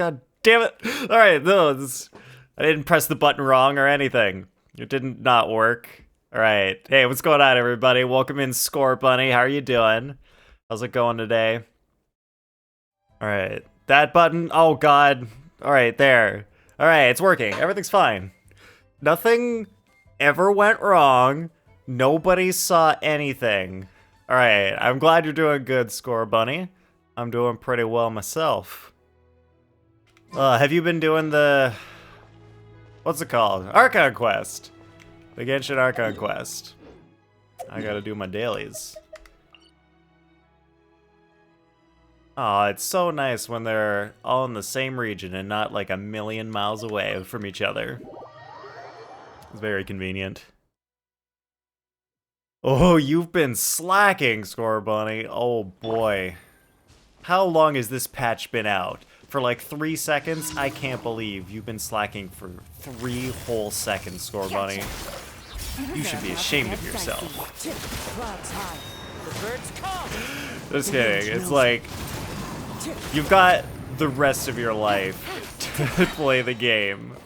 God damn it. All right, no, I didn't press the button wrong or anything. It didn't not work. All right. Hey, what's going on, everybody? Welcome in, Score Bunny. How are you doing? How's it going today? All right. That button. Oh, God. All right, there. All right, it's working. Everything's fine. Nothing ever went wrong. Nobody saw anything. All right. I'm glad you're doing good, Score Bunny. I'm doing pretty well myself. Have you been doing the... What's it called? Archon Quest. The Genshin Archon Quest. I gotta do my dailies. Oh, it's so nice when they're all in the same region and not like a million miles away from each other. It's very convenient. Oh, you've been slacking, Score Bunny. Oh boy. How long has this patch been out? For like 3 seconds? I can't believe you've been slacking for 3 whole seconds, Score Bunny. You should be ashamed of yourself. Just kidding. It's like, you've got the rest of your life to play the game.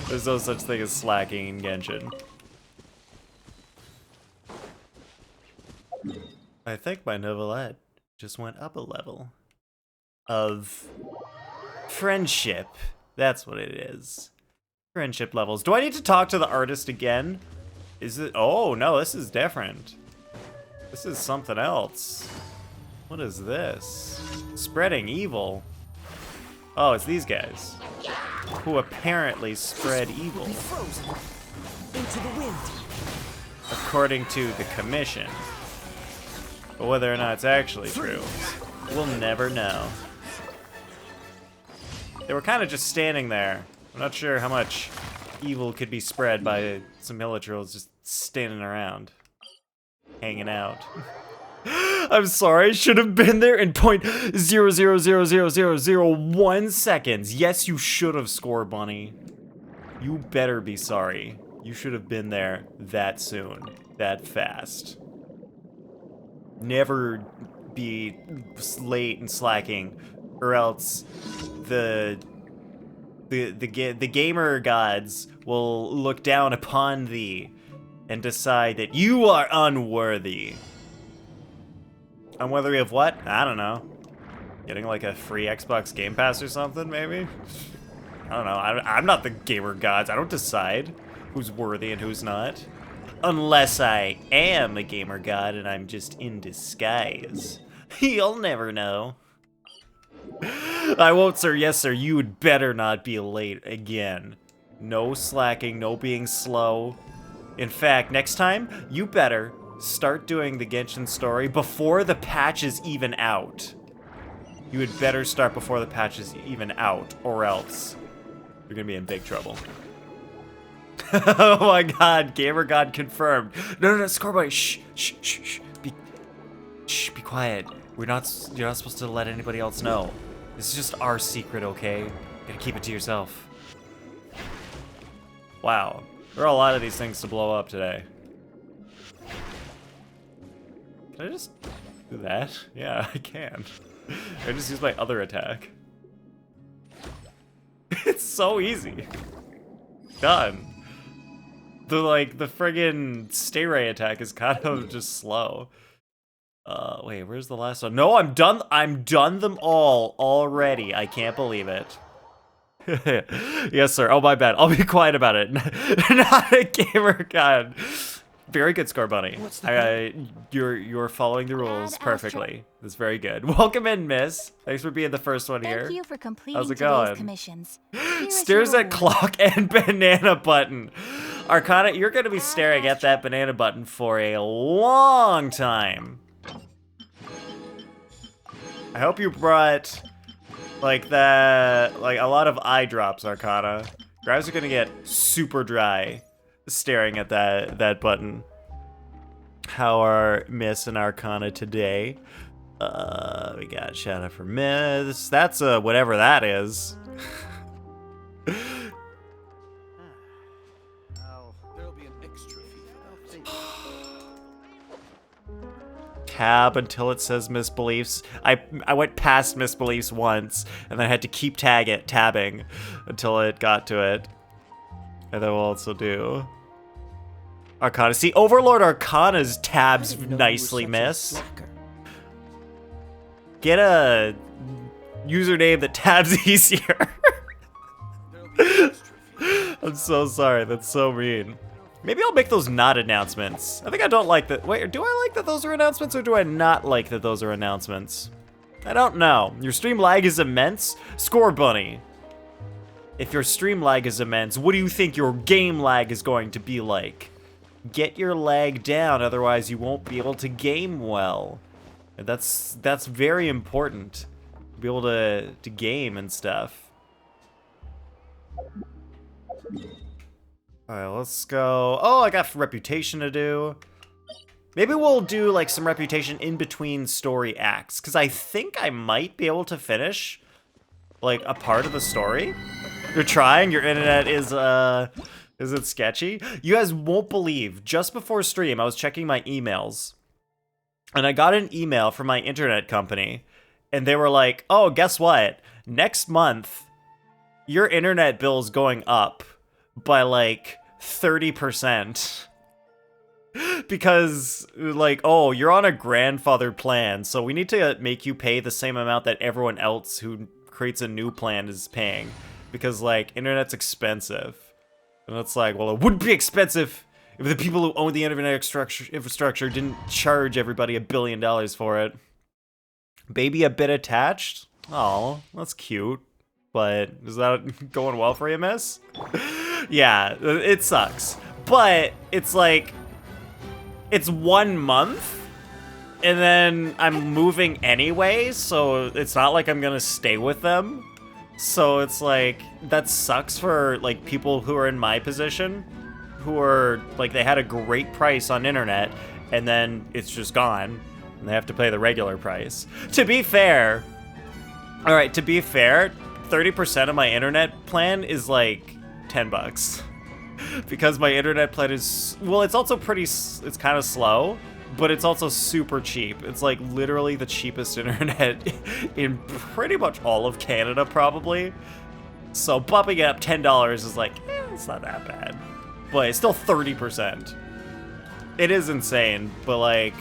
There's no such thing as slacking in Genshin. I think my novelette just went up a level of friendship. That's what it is. Friendship levels. Do I need to talk to the artist again? Is it? Oh, no, this is different. This is something else. What is this? Spreading evil. Oh, it's these guys who apparently spread evil. Into the wind. According to the commission. But whether or not it's actually true, we'll never know. They were kind of just standing there. I'm not sure how much evil could be spread by some Hilichurls just standing around, hanging out. I'm sorry, I should have been there in 0.0000001 seconds. Yes, you should have, Score Bunny. You better be sorry. You should have been there that soon, that fast. Never be late and slacking, or else the gamer gods will look down upon thee and decide that you are unworthy. Unworthy of what? I don't know. Getting like a free Xbox Game Pass or something, maybe? I don't know. I'm not the gamer gods. I don't decide who's worthy and who's not. Unless I am a gamer god and I'm just in disguise. You'll never know. I won't, sir. Yes, sir. You would better not be late again. No slacking, no being slow. In fact, next time, you better start doing the Genshin story before the patch is even out. You had better start before the patch is even out, or else you're gonna be in big trouble. Oh my god, Gamer God confirmed. No, Score Bunny, shh. Be quiet. You're not supposed to let anybody else know. This is just our secret, okay? You gotta keep it to yourself. Wow, there are a lot of these things to blow up today. Can I just do that? Yeah, I can. I just use my other attack. It's so easy. Done. The friggin' stay ray attack is kind of just slow. Wait, where's the last one? No, I'm done them all already. I can't believe it. Yes, sir. Oh, my bad. I'll be quiet about it. Not a gamer god. Very good, Score Bunny. You're following the rules perfectly. That's very good. Welcome in, miss. Thanks for being the first one here. Thank you for completing How's it today's going? commissions. Stares at clock and banana button. Arcana, you're gonna be staring at that banana button for a long time. I hope you brought like a lot of eye drops, Arcana. Your eyes are gonna get super dry staring at that button. How are Miss and Arcana today? We got shout out for Miss. That's whatever that is. tab until it says misbeliefs. I went past misbeliefs once, and then I had to keep tabbing until it got to it. And then we'll also do Arcana. See, Overlord Arcana's tabs nicely miss. Get a username that tabs easier. I'm so sorry, that's so mean. Maybe I'll make those not announcements. I think I don't like that. Wait, do I like that those are announcements, or do I not like that those are announcements? I don't know. Your stream lag is immense? Score Bunny. If your stream lag is immense, what do you think your game lag is going to be like? Get your lag down, otherwise you won't be able to game well. That's very important. Be able to game and stuff. Alright, let's go. Oh, I got reputation to do. Maybe we'll do like some reputation in between story acts, because I think I might be able to finish like a part of the story. You're trying, your internet is it sketchy? You guys won't believe, just before stream, I was checking my emails, and I got an email from my internet company, and they were like, oh, guess what? Next month, your internet bill's going up by like 30%. Because, like, oh, you're on a grandfathered plan, so we need to make you pay the same amount that everyone else who creates a new plan is paying. Because, like, internet's expensive. And it's like, well, it wouldn't be expensive if the people who own the internet infrastructure didn't charge everybody $1 billion for it. Baby a bit attached? Oh, that's cute. But is that going well for you, miss? Yeah, it sucks. But it's like, it's 1 month, and then I'm moving anyway, so it's not like I'm gonna stay with them. So it's like, that sucks for like people who are in my position, who are like, they had a great price on internet, and then it's just gone, and they have to pay the regular price. To be fair, all right, to be fair, 30% of my internet plan is like $10. Because my internet plan is, well, it's also it's kind of slow, but it's also super cheap. It's like literally the cheapest internet in pretty much all of Canada, probably. So bumping it up $10 is like, it's not that bad. But it's still 30%. It is insane, but like,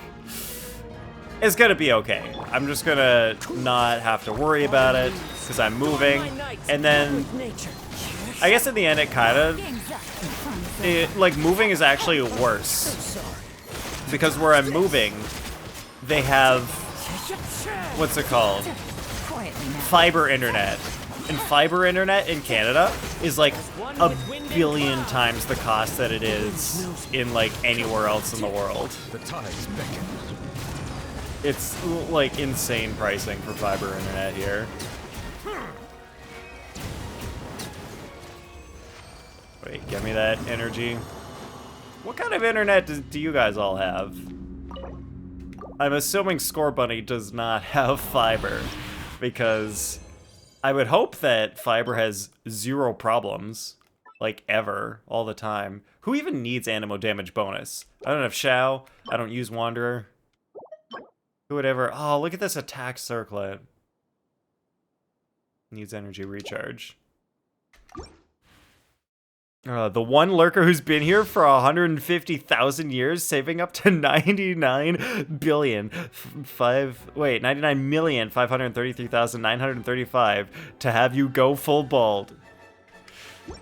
it's gonna be okay. I'm just gonna not have to worry about it, because I'm moving. And then, I guess in the end it kind of, like, moving is actually worse. Because where I'm moving, they have, what's it called? Fiber internet. And fiber internet in Canada is like 1 billion times the cost that it is in like anywhere else in the world. It's like insane pricing for fiber internet here. Wait, give me that energy. What kind of internet do you guys all have? I'm assuming Score Bunny does not have fiber, because I would hope that fiber has 0 problems, like ever, all the time. Who even needs Animo damage bonus? I don't have Shao, I don't use Wanderer. Who would ever, oh, look at this attack circlet. Needs energy recharge. The one lurker who's been here for 150,000 years, saving up to 99,533,935 to have you go full bald.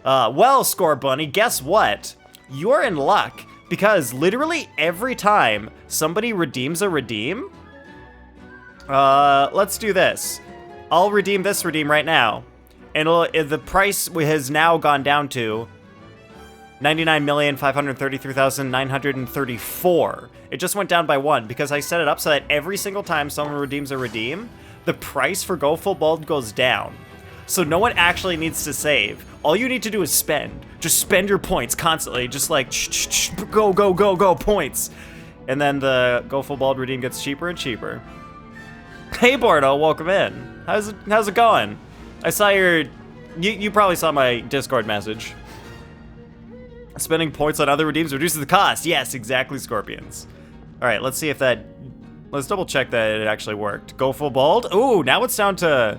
Well, Score Bunny, guess what? You're in luck, because literally every time somebody redeems a redeem, let's do this. I'll redeem this redeem right now, and the price has now gone down to 99,533,934. It just went down by 1 because I set it up so that every single time someone redeems a redeem, the price for Go Full Bald goes down. So no one actually needs to save. All you need to do is spend. Just spend your points constantly. Just like, go, go, go, go, points. And then the Go Full Bald redeem gets cheaper and cheaper. Hey, Bardo, welcome in. How's it going? I saw you probably saw my Discord message. Spending points on other redeems reduces the cost. Yes, exactly, Scorpions. All right, let's see if that Let's double check that it actually worked. Go full bald. Ooh, now it's down to...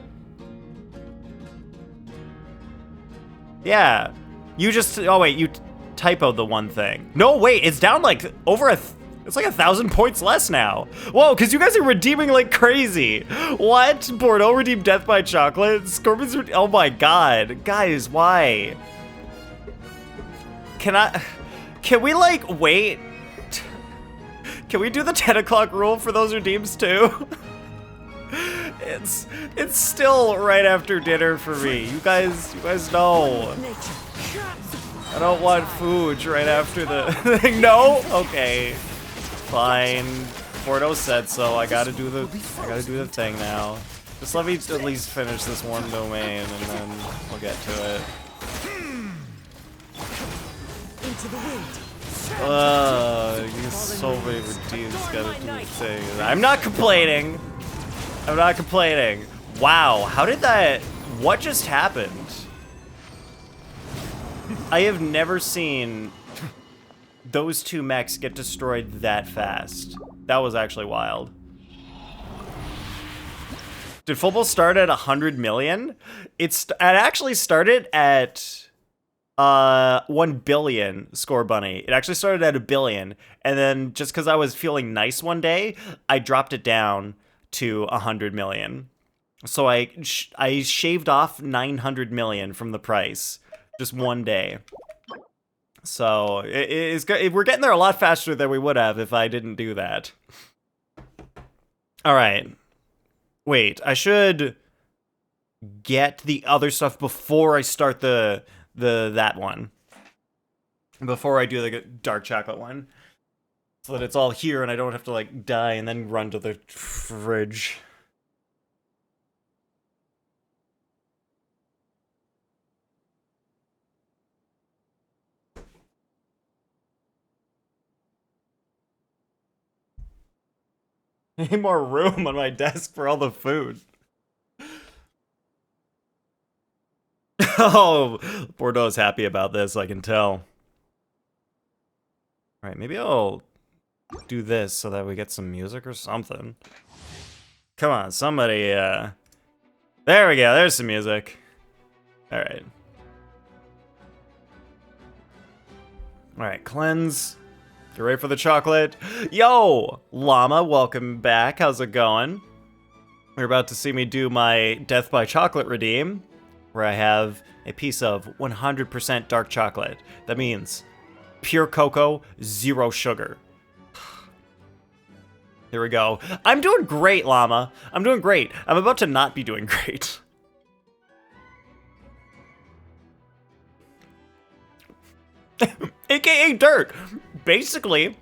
Yeah. You just... Oh, wait, you typoed the one thing. No, wait, it's down like over it's like 1,000 points less now. Whoa, because you guys are redeeming like crazy. What? Bordeaux redeemed Death by Chocolate? Scorpions oh my god. Guys, why? Can we like wait? Can we do the 10 o'clock rule for those redeems too? It's still right after dinner for me. You guys know. I don't want food right after the thing. No? Okay. Fine. Bordeaux said so. I gotta do the thing now. Just let me at least finish this one domain and then we'll get to it. Into the wind. So many redeems gotta do the thing. I'm not complaining. I'm not complaining. Wow, how did that... What just happened? I have never seen those two mechs get destroyed that fast. That was actually wild. Did football start at 100 million? It actually started at 1 billion, Score Bunny. It actually started at 1 billion. And then just because I was feeling nice one day, I dropped it down to 100 million. So I shaved off 900 million from the price just one day. So it's good. We're getting there a lot faster than we would have if I didn't do that. All right. Wait, I should get the other stuff before I start that one. Before I do the dark chocolate one. So that it's all here and I don't have to like die and then run to the fridge. I need more room on my desk for all the food. Oh, Bordeaux's happy about this, I can tell. All right, maybe I'll do this so that we get some music or something. Come on, somebody, there we go, there's some music. All right. All right, cleanse. You ready for the chocolate? Yo, Llama, welcome back. How's it going? You're about to see me do my Death by Chocolate redeem, where I have a piece of 100% dark chocolate. That means pure cocoa, 0 sugar. Here we go. I'm doing great, Llama. I'm doing great. I'm about to not be doing great. AKA dirt. Basically,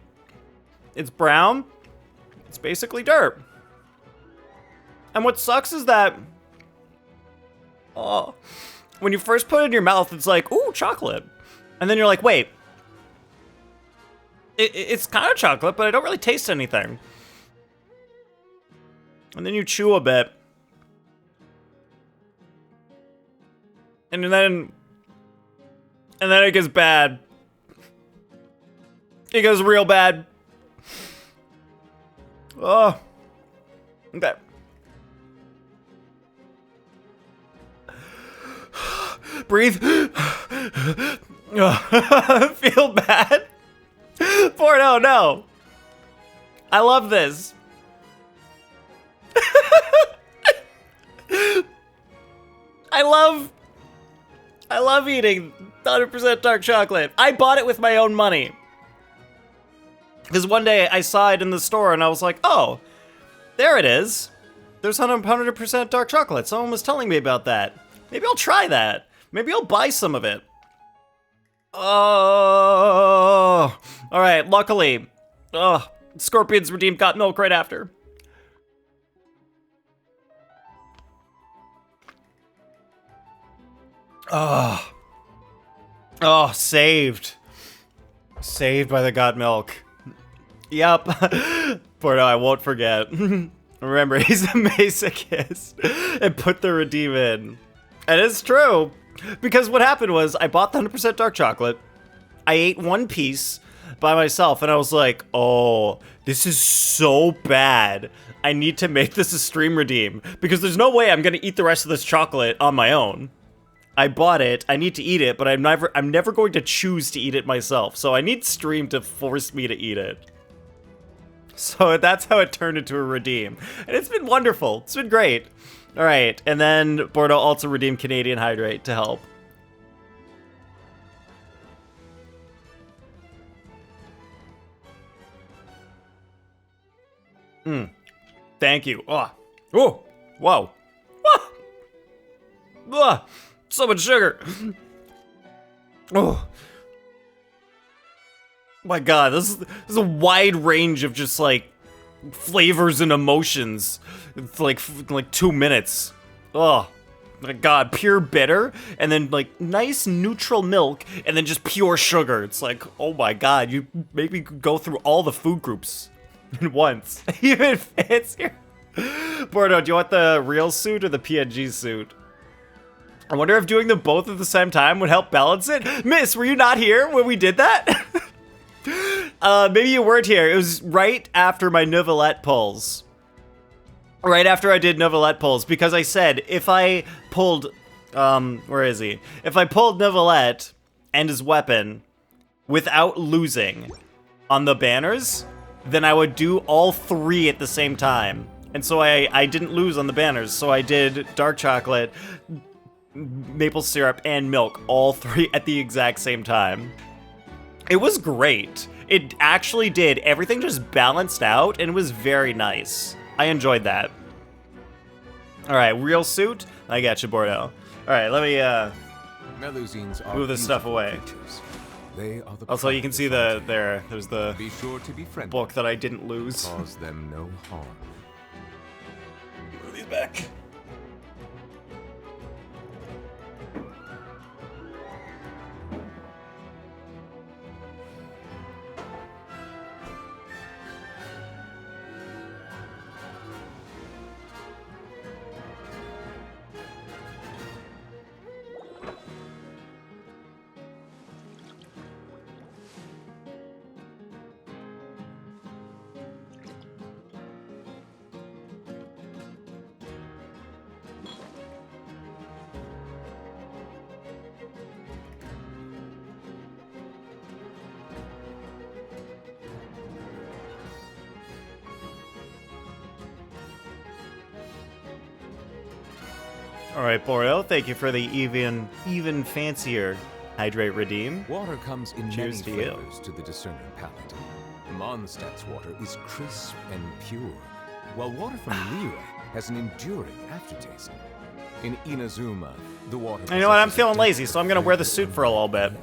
it's brown. It's basically dirt. And what sucks is that, oh, when you first put it in your mouth, it's like, ooh, chocolate. And then you're like, wait, it's kind of chocolate, but I don't really taste anything. And then you chew a bit. And then it gets bad. It goes real bad. Oh. Okay. Breathe. Feel bad. Porno, no. I love this. I love eating 100% dark chocolate. I bought it with my own money. Because one day I saw it in the store and I was like, oh, there it is. There's 100% dark chocolate. Someone was telling me about that. Maybe I'll try that. Maybe I'll buy some of it. Oh, all right. Luckily, Scorpions redeemed got milk right after. Oh, saved. Saved by the got milk. Yep. Porto, I won't forget. Remember, he's a masochist. And put the redeem in. And it's true. Because what happened was, I bought the 100% dark chocolate. I ate one piece. by myself, and I was like, oh, this is so bad. I need to make this a stream redeem, because there's no way I'm gonna eat the rest of this chocolate on my own. I bought it, I need to eat it, but I'm never going to choose to eat it myself, so I need stream to force me to eat it. So that's how it turned into a redeem. And it's been wonderful. It's been great. All right, and then Bordeaux also redeemed Canadian Hydrate to help. Thank you. Oh, whoa. So much sugar. Oh. My god, this is a wide range of just like flavors and emotions. It's like 2 minutes. Oh my god, pure bitter, and then like nice neutral milk, and then just pure sugar. It's like, oh my god, you make me go through all the food groups at once. Even fancier. Bordeaux, do you want the real suit or the PNG suit? I wonder if doing them both at the same time would help balance it. Miss, were you not here when we did that? Maybe you weren't here. It was right after my Novelette pulls. Right after I did Novelette pulls, because I said if I pulled, where is he? If I pulled Novelette and his weapon without losing on the banners, then I would do all 3 at the same time. And so I didn't lose on the banners, so I did dark chocolate, maple syrup, and milk, all 3 at the exact same time. It was great. It actually did. Everything just balanced out, and it was very nice. I enjoyed that. All right, real suit. I got you, Bordeaux. All right, let me move this stuff away. They are the also, you can see there's the be sure to be friendly. book that I didn't lose. Cause them no harm. Move these back. All right, Bordeaux, thank you for the even fancier Hydrate Redeem. Water comes in Cheers many to you. flavors to the discerning palate. Mondstadt's water is crisp and pure, while water from Liyue has an enduring aftertaste. In Inazuma, the water. You know what? I'm possesses a feeling depth lazy, so I'm gonna wear the suit for a little bit.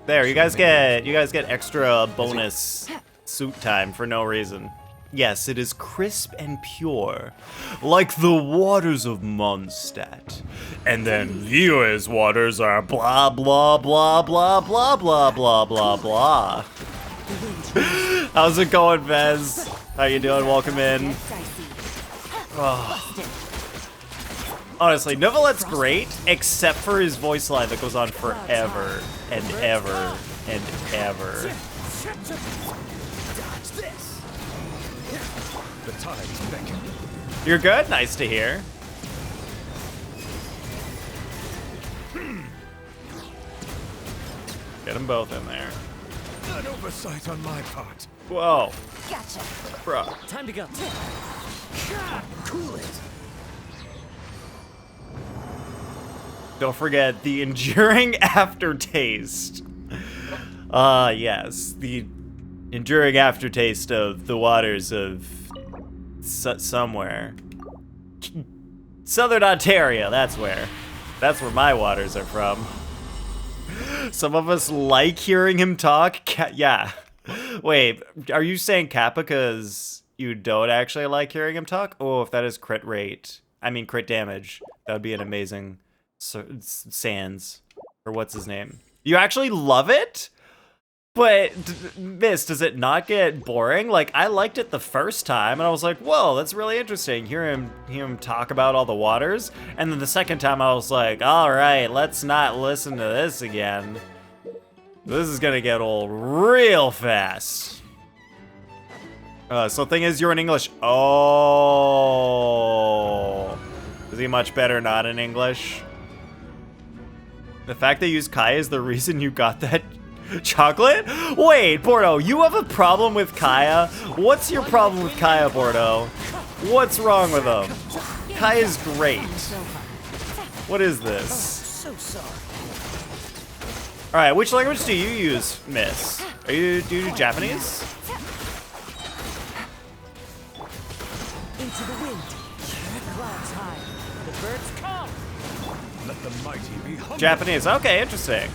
There, you guys get extra bonus suit time for no reason. Yes, it is crisp and pure, like the waters of Mondstadt. And then Liyue's waters are blah blah blah blah blah blah blah blah blah. How's it going, Vez? How you doing? Welcome in. Oh. Honestly, Novelette's great, except for his voice line that goes on forever and ever and ever. The tide is beckoning. You're good? Nice to hear. Get them both in there. An oversight on my part. Whoa. Gotcha. Bruh. Time to go. Cool it. Don't forget the enduring aftertaste. Ah, yes. The enduring aftertaste of the waters of somewhere. Southern Ontario, that's where. That's where my waters are from. Some of us like hearing him talk. Yeah. Wait, are you saying Kappa because you don't actually like hearing him talk? Oh, if that is crit damage, that would be an amazing Sans. Or what's his name? You actually love it? But, Miss, does it not get boring? Like, I liked it the first time, and I was like, whoa, that's really interesting. Hear him talk about all the waters. And then the second time, I was like, all right, let's not listen to this again. This is gonna get old real fast. So thing is, you're in English. Oh. Is he much better not in English? The fact they use Kaya is the reason you got that chocolate? Wait, Bordeaux, you have a problem with Kaya? What's your problem with Kaya, Bordeaux? What's wrong with him? Kaya's great. What is this? So sorry. Alright, which language do you use, miss? Do you do Japanese? Into the wind. Clouds high. The birds come. Let the mighty be humble. Japanese, okay, interesting.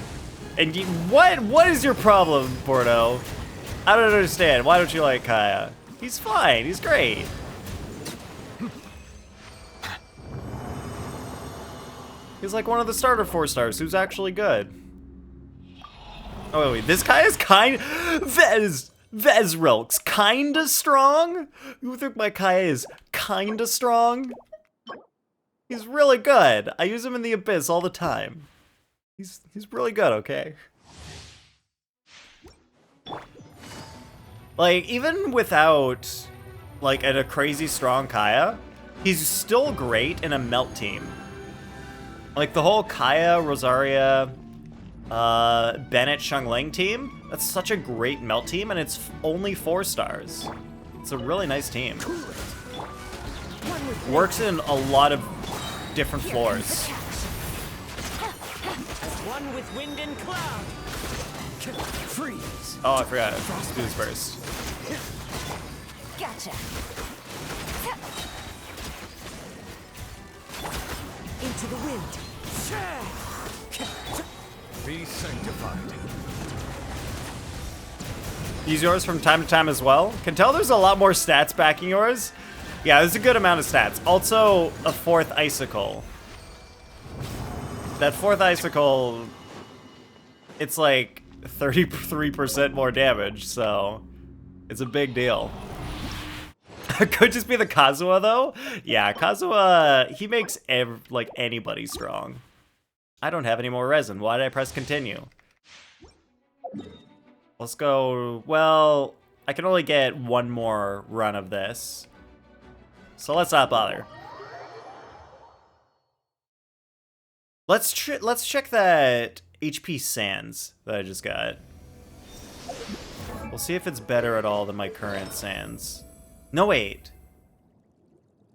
And what is your problem, Bordeaux? I don't understand. Why don't you like Kaya? He's fine, he's great. He's like one of the starter 4-stars who's actually good. Oh wait, this guy is Vesrilk's kinda strong? You think my Kaya is kinda strong? He's really good. I use him in the Abyss all the time. He's really good, okay? Like, even without, like, a crazy strong Kaya, he's still great in a melt team. Like, the whole Kaya, Rosaria, Bennett, Xiangling team, that's such a great melt team, and it's only 4 stars. It's a really nice team. Works in a lot of different floors. One with wind and cloud. Freeze. Oh, I forgot. Let's do this first. Gotcha. Into the wind. Be sanctified. Use yours from time to time as well. Can tell there's a lot more stats backing yours. Yeah, there's a good amount of stats. Also, a 4th icicle. That 4th icicle, it's like 33% more damage, so it's a big deal. Could just be the Kazuha though. Yeah, Kazuha, he makes like anybody strong. I don't have any more resin. Why did I press continue? Let's go. Well, I can only get one more run of this, so let's not bother. Let's check that HP Sands that I just got. We'll see if it's better at all than my current Sands. No, wait.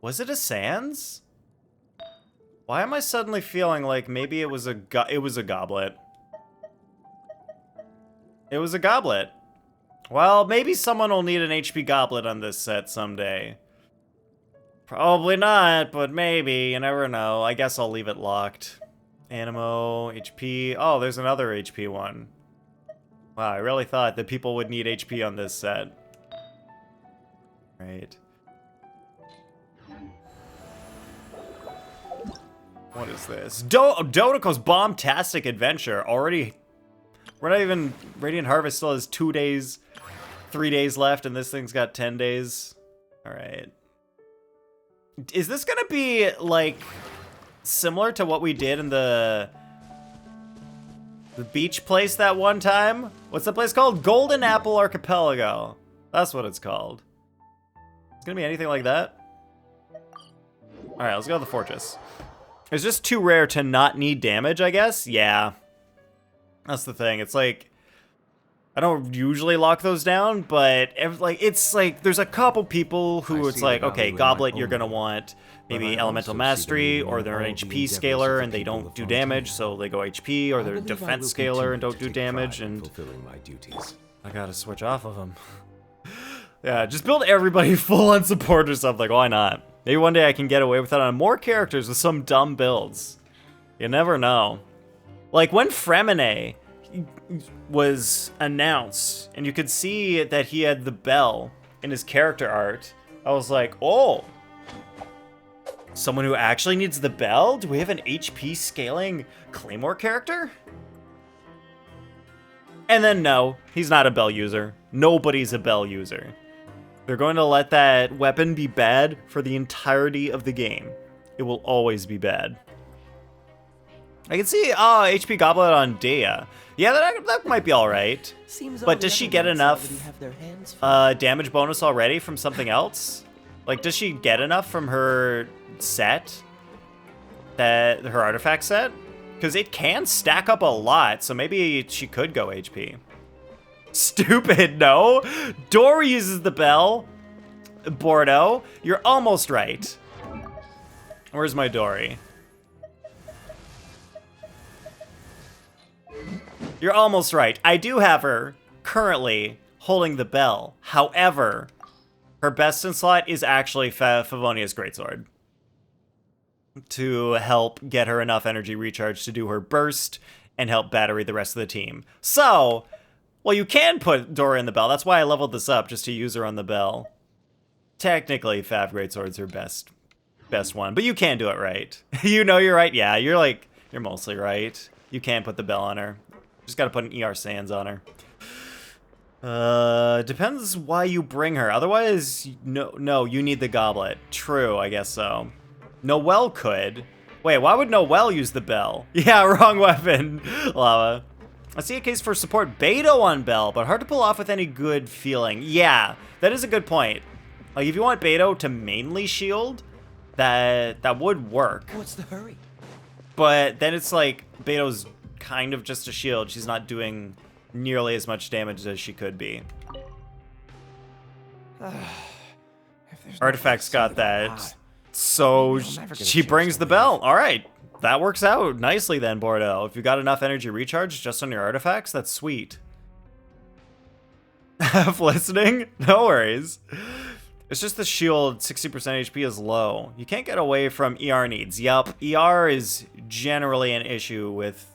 Was it a Sands? Why am I suddenly feeling like maybe it was a goblet? It was a goblet. Well, maybe someone will need an HP goblet on this set someday. Probably not, but maybe. You never know. I guess I'll leave it locked. Animo, HP. Oh, there's another HP one. Wow, I really thought that people would need HP on this set. Right. What is this? Dodoko's Bombastic Adventure. Already, we're not even, Radiant Harvest still has 2 days, 3 days left, and this thing's got 10 days. All right. Is this gonna be, like, similar to what we did in the beach place that one time? What's the place called? Golden Apple Archipelago. That's what it's called. It's gonna be anything like that? All right, let's go to the fortress. It's just too rare to not need damage, I guess? Yeah. That's the thing. It's like, I don't usually lock those down, but it's like there's a couple people who it's like, okay, Goblet, you're gonna want maybe Elemental Mastery, or they're an HP scaler and they don't do damage, so they go HP, or they're Defense scaler and don't do damage, and I gotta switch off of them. Yeah, just build everybody full on support or something, why not? Maybe one day I can get away with it on more characters with some dumb builds. You never know. Like when Fremine was announced, and you could see that he had the bell in his character art, I was like, oh, someone who actually needs the bell? Do we have an HP scaling Claymore character? And then no, he's not a bell user. Nobody's a bell user. They're going to let that weapon be bad for the entirety of the game. It will always be bad. I can see HP Goblet on Dea. Yeah, that might be all right. Seems all But the does she other get knights enough already have their hands full. damage bonus already from something else? Like, does she get enough from her set? Her artifact set? Because it can stack up a lot, so maybe she could go HP. Stupid, no. Dory uses the bell. Bordeaux, you're almost right. Where's my Dory? You're almost right. I do have her currently holding the bell. However, her best in slot is actually Favonia's Greatsword to help get her enough energy recharge to do her burst and help battery the rest of the team. So, well, you can put Dora in the bell. That's why I leveled this up, just to use her on the bell. Technically, Fav Greatsword's her best one, but you can do it right. You know you're right. Yeah, you're mostly right. You can put the bell on her. Just gotta put an ER Sands on her. Depends why you bring her. Otherwise, no, you need the goblet. True, I guess so. Noelle could. Wait, why would Noelle use the bell? Yeah, wrong weapon, Lava. I see a case for support Beto on bell, but hard to pull off with any good feeling. Yeah, that is a good point. Like, if you want Beto to mainly shield, that would work. What's the hurry? But then it's like, Beto's kind of just a shield. She's not doing nearly as much damage as she could be. Artifact's got that. So she brings the bell. All right. That works out nicely then, Bordeaux. If you got enough energy recharge just on your artifacts, that's sweet. Half listening? No worries. It's just the shield 60% HP is low. You can't get away from ER needs. Yup, ER is generally an issue with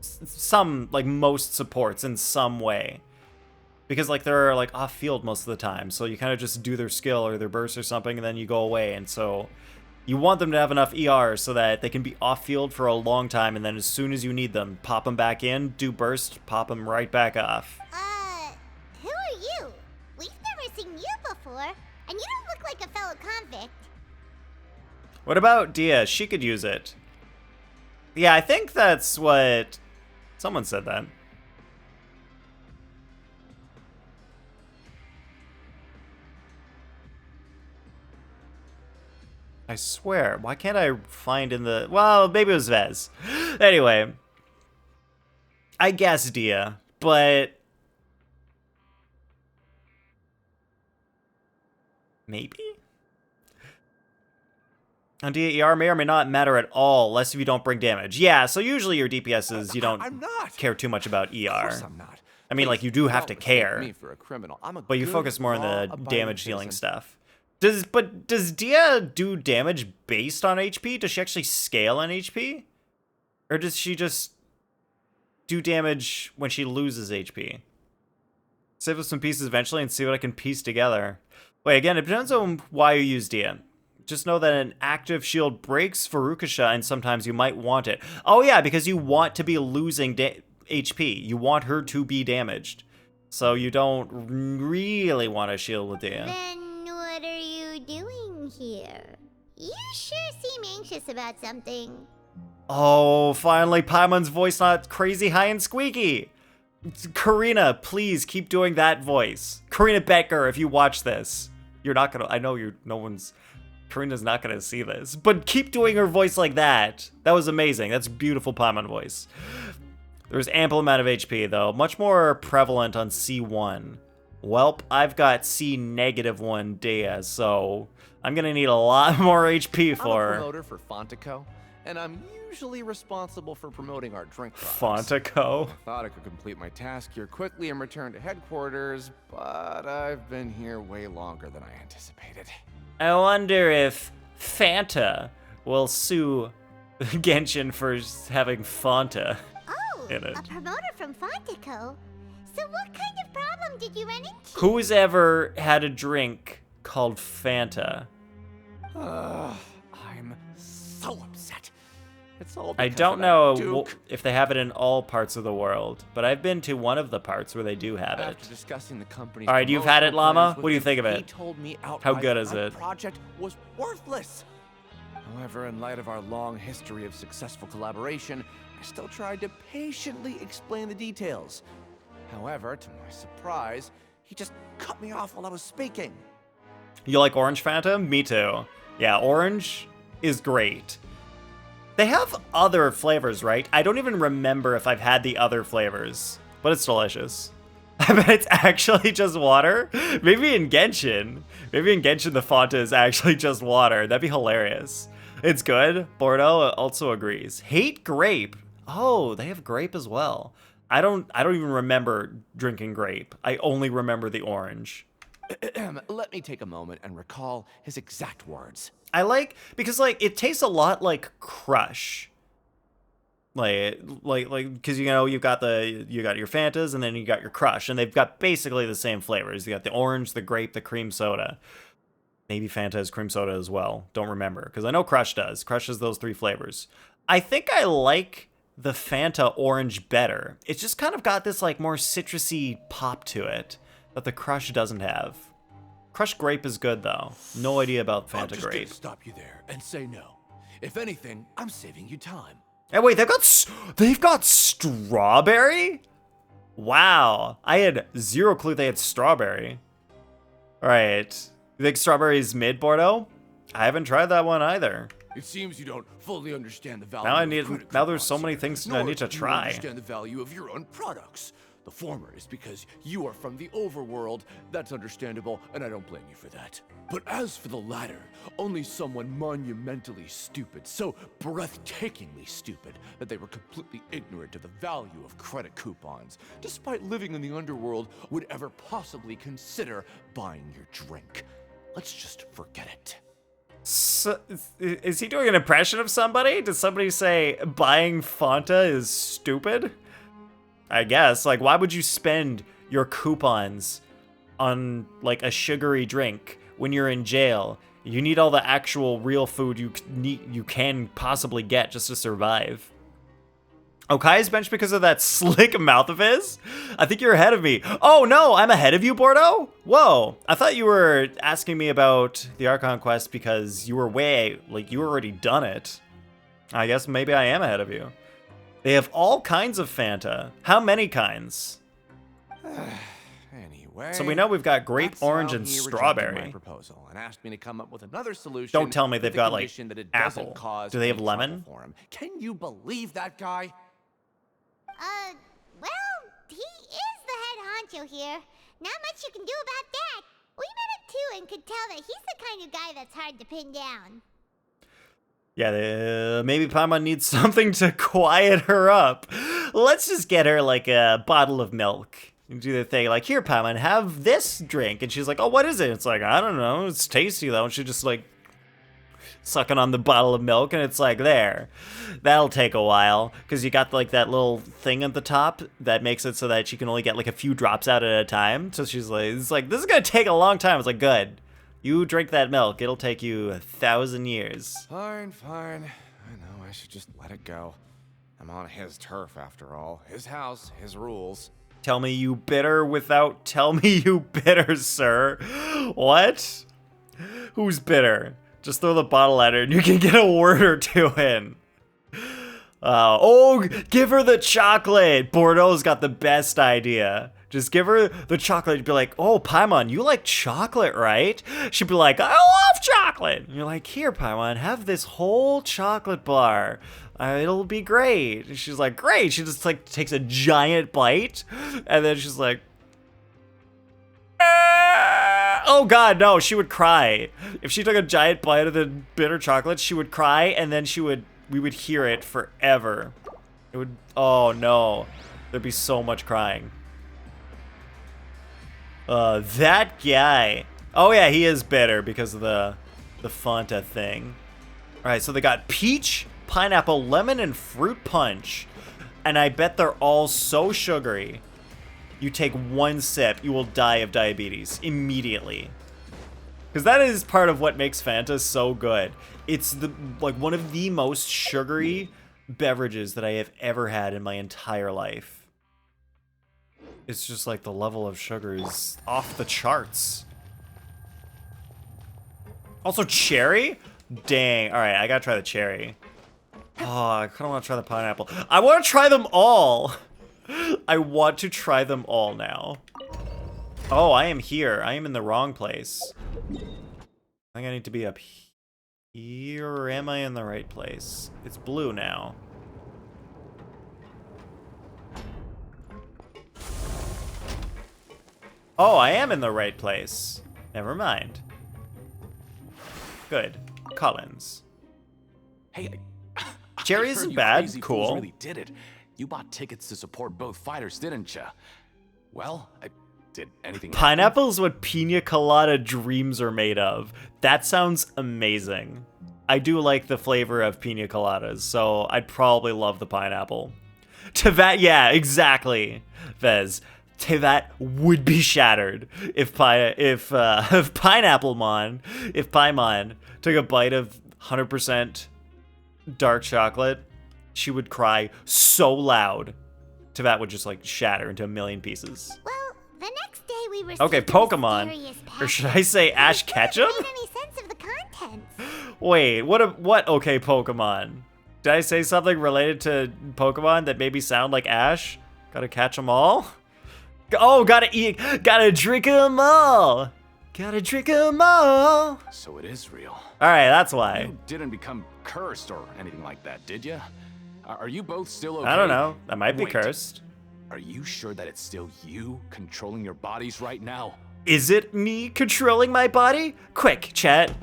some, like, most supports in some way. Because, like, they're, like, off-field most of the time. So you kind of just do their skill or their burst or something, and then you go away. And so you want them to have enough ER so that they can be off-field for a long time, and then as soon as you need them, pop them back in, do burst, pop them right back off. Who are you? We've never seen you before, and you don't look like a fellow convict. What about Dia? She could use it. Yeah, I think that's what... Someone said that. I swear, why can't I find in the... Well, maybe it was Vez. Anyway. I guess Dia, but... Maybe? On Dia, ER may or may not matter at all, less if you don't bring damage. Yeah, so usually your DPSs, you don't care too much about ER. Of course I'm not. I mean, like, you do have to care, Me for a criminal. I'm a but you good, focus more on the law-abiding damage dealing citizen. stuff. Does Dia do damage based on HP? Does she actually scale on HP? Or does she just do damage when she loses HP? Save up some pieces eventually and see what I can piece together. Wait, again, it depends on why you use Dia. Just know that an active shield breaks Farukasha, and sometimes you might want it. Oh yeah, because you want to be losing HP. You want her to be damaged. So you don't really want to shield with Dia. Then what are you doing here? You sure seem anxious about something. Oh, finally, Paimon's voice not crazy high and squeaky. Karina, please keep doing that voice. Karina Becker, if you watch this, you're not gonna. I know you're. No one's. Karina's not gonna see this, but keep doing her voice like that. That was amazing. That's beautiful Paimon voice. There's ample amount of HP though, much more prevalent on C1. Welp, I've got C-1 Dea, so I'm gonna need a lot more HP for I'm a promoter for Fontico, and I'm usually responsible for promoting our drink products. Fontico. I thought I could complete my task here quickly and return to headquarters, but I've been here way longer than I anticipated. I wonder if Fanta will sue Genshin for having Fanta Oh, in it. a promoter from Fontico. So what kind of problem did you run into? Who's ever had a drink called Fanta? I'm so upset. It's all I because don't of that know Duke. if they have it in all parts of the world, but I've been to one of the parts where they do have it. After discussing the company's All right, you've had it, promotional Llama? plans What do you with think of him, it? He told me How outright good is my it? project was worthless. However, in light of our long history of successful collaboration, I still tried to patiently explain the details. However, to my surprise, he just cut me off while I was speaking. You like orange Fanta? Me too. Yeah, orange is great. They have other flavors, right? I don't even remember if I've had the other flavors, but it's delicious. I bet it's actually just water. Maybe in Genshin. Maybe in Genshin the Fanta is actually just water. That'd be hilarious. It's good. Bordeaux also agrees. Hate grape. Oh, they have grape as well. I don't even remember drinking grape. I only remember the orange. Let me take a moment and recall his exact words. I like, because like it tastes a lot like Crush. Because you know you got your Fantas and then you got your Crush, and they've got basically the same flavors. You got the orange, the grape, the cream soda. Maybe Fanta has cream soda as well. Don't remember, because I know Crush does. Crush has those 3 flavors. I think I like the Fanta orange better. It's just kind of got this like more citrusy pop to it that the Crush doesn't have. Crush grape is good though. No idea about Fanta I'm just grape. gonna stop you there and say no. If anything, I'm saving you time. Hey, wait, they've got strawberry? Wow, I had 0 clue they had strawberry. All right, you think strawberry is mid, Bordeaux? I haven't tried that one either. It seems you don't fully understand the value. Now there's so many things I need to try. Understand the value of your own products. The former is because you are from the overworld. That's understandable, and I don't blame you for that. But as for the latter, only someone monumentally stupid, so breathtakingly stupid, that they were completely ignorant of the value of credit coupons, despite living in the underworld, would ever possibly consider buying your drink. Let's just forget it. So, is he doing an impression of somebody? Did somebody say buying Fanta is stupid? I guess. Like, why would you spend your coupons on, like, a sugary drink when you're in jail? You need all the actual real food you can possibly get just to survive. Okai's benched because of that slick mouth of his? I think you're ahead of me. Oh, no, I'm ahead of you, Bordeaux? Whoa, I thought you were asking me about the Archon Quest because you were you already done it. I guess maybe I am ahead of you. They have all kinds of Fanta. How many kinds? Anyway, so we know we've got grape, that's orange, how and he rejected strawberry. My proposal and asked me to come up with another solution. Don't tell me with they've the got, like, condition that it doesn't apple. cause Do they have any lemon? trouble for him. Can you believe that guy? Well, he is the head honcho here. Not much you can do about that. We met him too and could tell that he's the kind of guy that's hard to pin down. Yeah, maybe Paimon needs something to quiet her up. Let's just get her, like, a bottle of milk. And do the thing, like, here, Paimon, have this drink. And she's like, oh, what is it? It's like, I don't know. It's tasty, though. And she just, like, sucking on the bottle of milk. And it's like, there. That'll take a while. Because you got, like, that little thing at the top that makes it so that she can only get, like, a few drops out at a time. So she's like, it's like, this is going to take a long time. It's like, good. You drink that milk. It'll take you 1,000 years. Fine. I know I should just let it go. I'm on his turf, after all. His house, his rules. Tell me you bitter without tell me you bitter, sir. What? Who's bitter? Just throw the bottle at her and you can get a word or two in. Oh, give her the chocolate. Bordeaux's got the best idea. Just give her the chocolate and be like, oh, Paimon, you like chocolate, right? She'd be like, I love chocolate. And you're like, here, Paimon, have this whole chocolate bar. It'll be great. And she's like, great. She just like takes a giant bite. And then she's like, oh God, no, she would cry. If she took a giant bite of the bitter chocolate, she would cry and then we would hear it forever. It would, oh no, there'd be so much crying. That guy. Oh yeah, he is bitter because of the Fanta thing. All right, so they got peach, pineapple, lemon, and fruit punch. And I bet they're all so sugary. You take one sip, you will die of diabetes immediately. Because that is part of what makes Fanta so good. It's like one of the most sugary beverages that I have ever had in my entire life. It's just like the level of sugar is off the charts. Also cherry? Dang. All right, I gotta try the cherry. Oh, I kind of want to try the pineapple. I want to try them all. I want to try them all now. Oh, I am here. I am in the wrong place. I think I need to be up here, or am I in the right place? It's blue now. Oh, I am in the right place. Never mind. Good. Collins. Hey, Cherry I isn't heard you bad. crazy fools Cool. really did it. You bought tickets to support both fighters, didn't you? Well, did anything happen? Pineapple is what pina colada dreams are made of. That sounds amazing. I do like the flavor of pina coladas, so I'd probably love the pineapple. Tevat, yeah, exactly, Vez. Tevat would be shattered if Paimon took a bite of 100% dark chocolate. She would cry so loud. Tevat would just like shatter into a million pieces. Well, the next day we received Okay, a Pokemon. mysterious Or should package. I say Ash It couldn't Ketchum? make any sense of the contents. Wait, what okay Pokemon? Did I say something related to Pokemon that made me sound like Ash? Gotta catch them all? Oh, gotta drink them all! Gotta drink them all! So it is real. Alright, that's why. You didn't become cursed or anything like that, did you? Are you both still okay? I don't know. I might be Wait, cursed. Are you sure that it's still you controlling your bodies right now? Is it me controlling my body? Quick, chat.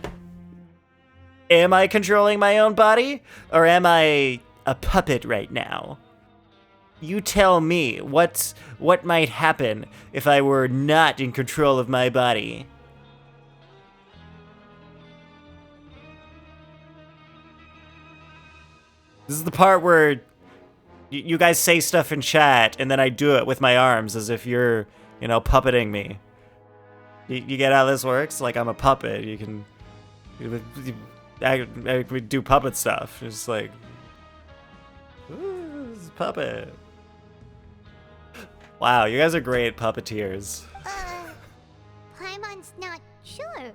Am I controlling my own body? Or am I a puppet right now? You tell me, what might happen if I were not in control of my body? This is the part where you guys say stuff in chat, and then I do it with my arms as if you're, puppeting me. You get how this works? Like, I'm a puppet. You can... I do puppet stuff. It's like... Ooh, this is a puppet. Wow, you guys are great puppeteers. Paimon's not sure.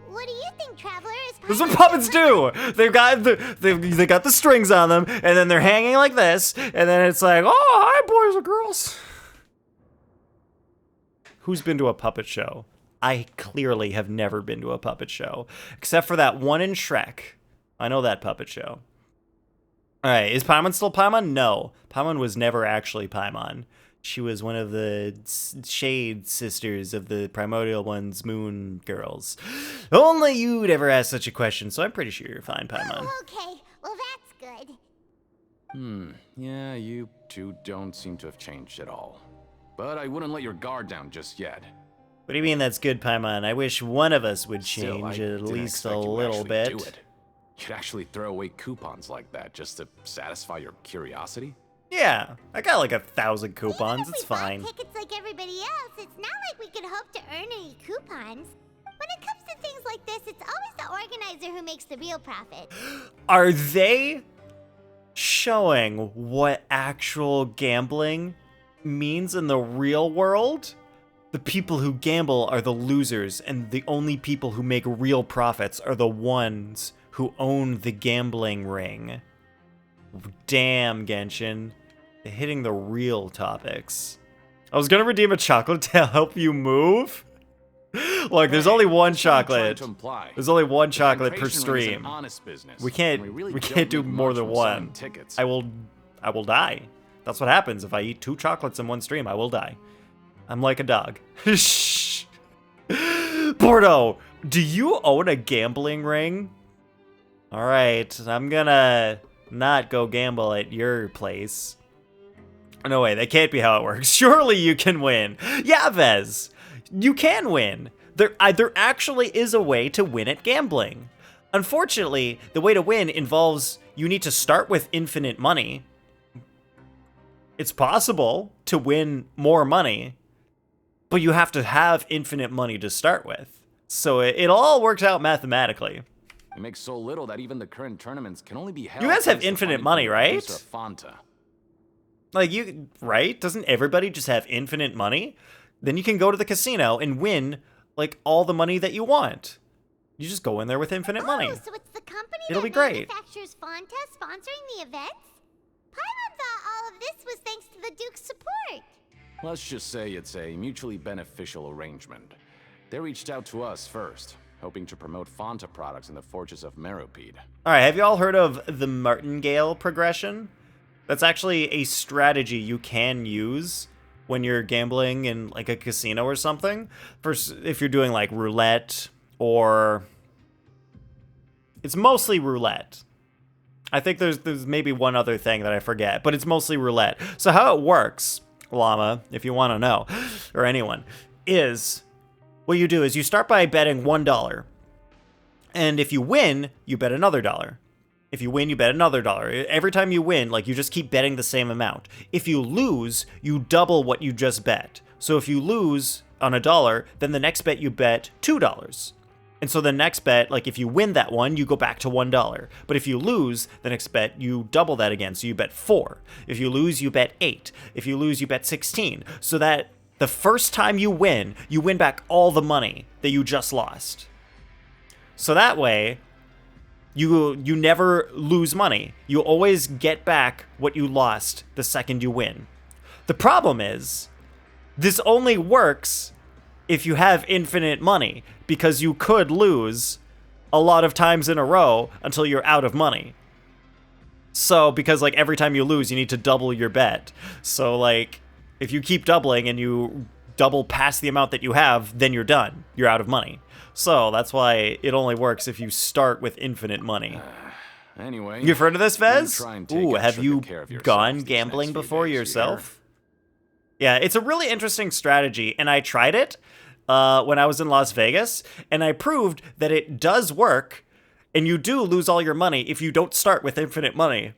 What do you think, Traveler? This is what puppets do! They've got the strings on them, and then they're hanging like this, and then it's like, oh, hi, boys and girls. Who's been to a puppet show? I clearly have never been to a puppet show, except for that one in Shrek. I know that puppet show. Alright, is Paimon still Paimon? No. Paimon was never actually Paimon. She was one of the Shade Sisters of the Primordial One's Moon Girls. Only you'd ever ask such a question, so I'm pretty sure you're fine, Paimon. Oh, okay. Well, that's good. Yeah, you two don't seem to have changed at all. But I wouldn't let your guard down just yet. What do you mean that's good, Paimon? I wish one of us would Still, change I at didn't least expect a you to little actually bit. do it. You'd actually throw away coupons like that just to satisfy your curiosity? Yeah, I got like 1,000 coupons. Even if It's we bought fine. tickets like everybody else, it's not like we could hope to earn any coupons. When it comes to things like this, it's always the organizer who makes the real profit. Are they showing what actual gambling means in the real world? The people who gamble are the losers, and the only people who make real profits are the ones who own the gambling ring. Damn, Genshin. They're hitting the real topics. I was gonna redeem a chocolate to help you move. Look, there's only one chocolate. There's only one chocolate per stream. We can't do more than one. I will die. That's what happens if I eat 2 chocolates in one stream. I will die. I'm like a dog. Shh. Bordeaux, do you own a gambling ring? All right, I'm gonna not go gamble at your place. No way, that can't be how it works. Surely you can win. Yeah, Vez, you can win. There actually is a way to win at gambling. Unfortunately, the way to win involves you need to start with infinite money. It's possible to win more money, but you have to have infinite money to start with. So it all works out mathematically. It makes so little that even the current tournaments can only be held. You guys have thanks to infinite funding money, from right? producer Fanta. Like, right? Doesn't everybody just have infinite money? Then you can go to the casino and win, like, all the money that you want. You just go in there with infinite money. Oh, so it's the company It'll that be great. manufactures Fonta sponsoring the events? Paimon thought all of this was thanks to the Duke's support. Let's just say it's a mutually beneficial arrangement. They reached out to us first, hoping to promote Fonta products in the Fortress of Meropide. Alright, have you all heard of the martingale progression? That's actually a strategy you can use when you're gambling in like a casino or something. First, if you're doing like roulette, or it's mostly roulette. I think there's maybe one other thing that I forget, but it's mostly roulette. So how it works, Llama, if you want to know, or anyone, is what you do is you start by betting $1. And if you win, you bet another $1. If you win, you bet another $1. Every time you win, like, you just keep betting the same amount. If you lose, you double what you just bet. So if you lose on $1, then the next bet you bet $2. And so the next bet, like if you win that one, you go back to $1. But if you lose, the next bet, you double that again. So you bet 4. If you lose, you bet 8. If you lose, you bet 16. So that the first time you win back all the money that you just lost. So that way, you never lose money. You always get back what you lost the second you win. The problem is, this only works if you have infinite money, because you could lose a lot of times in a row until you're out of money. So, because like every time you lose, you need to double your bet. So like, if you keep doubling and you double past the amount that you have, then you're done. You're out of money. So that's why it only works if you start with infinite money. Anyway, You've heard of this, Vez? try and take Ooh, have extra you good care of yourself gone these gambling next few before days, yourself? Yeah, it's a really interesting strategy, and I tried it when I was in Las Vegas, and I proved that it does work, and you do lose all your money if you don't start with infinite money.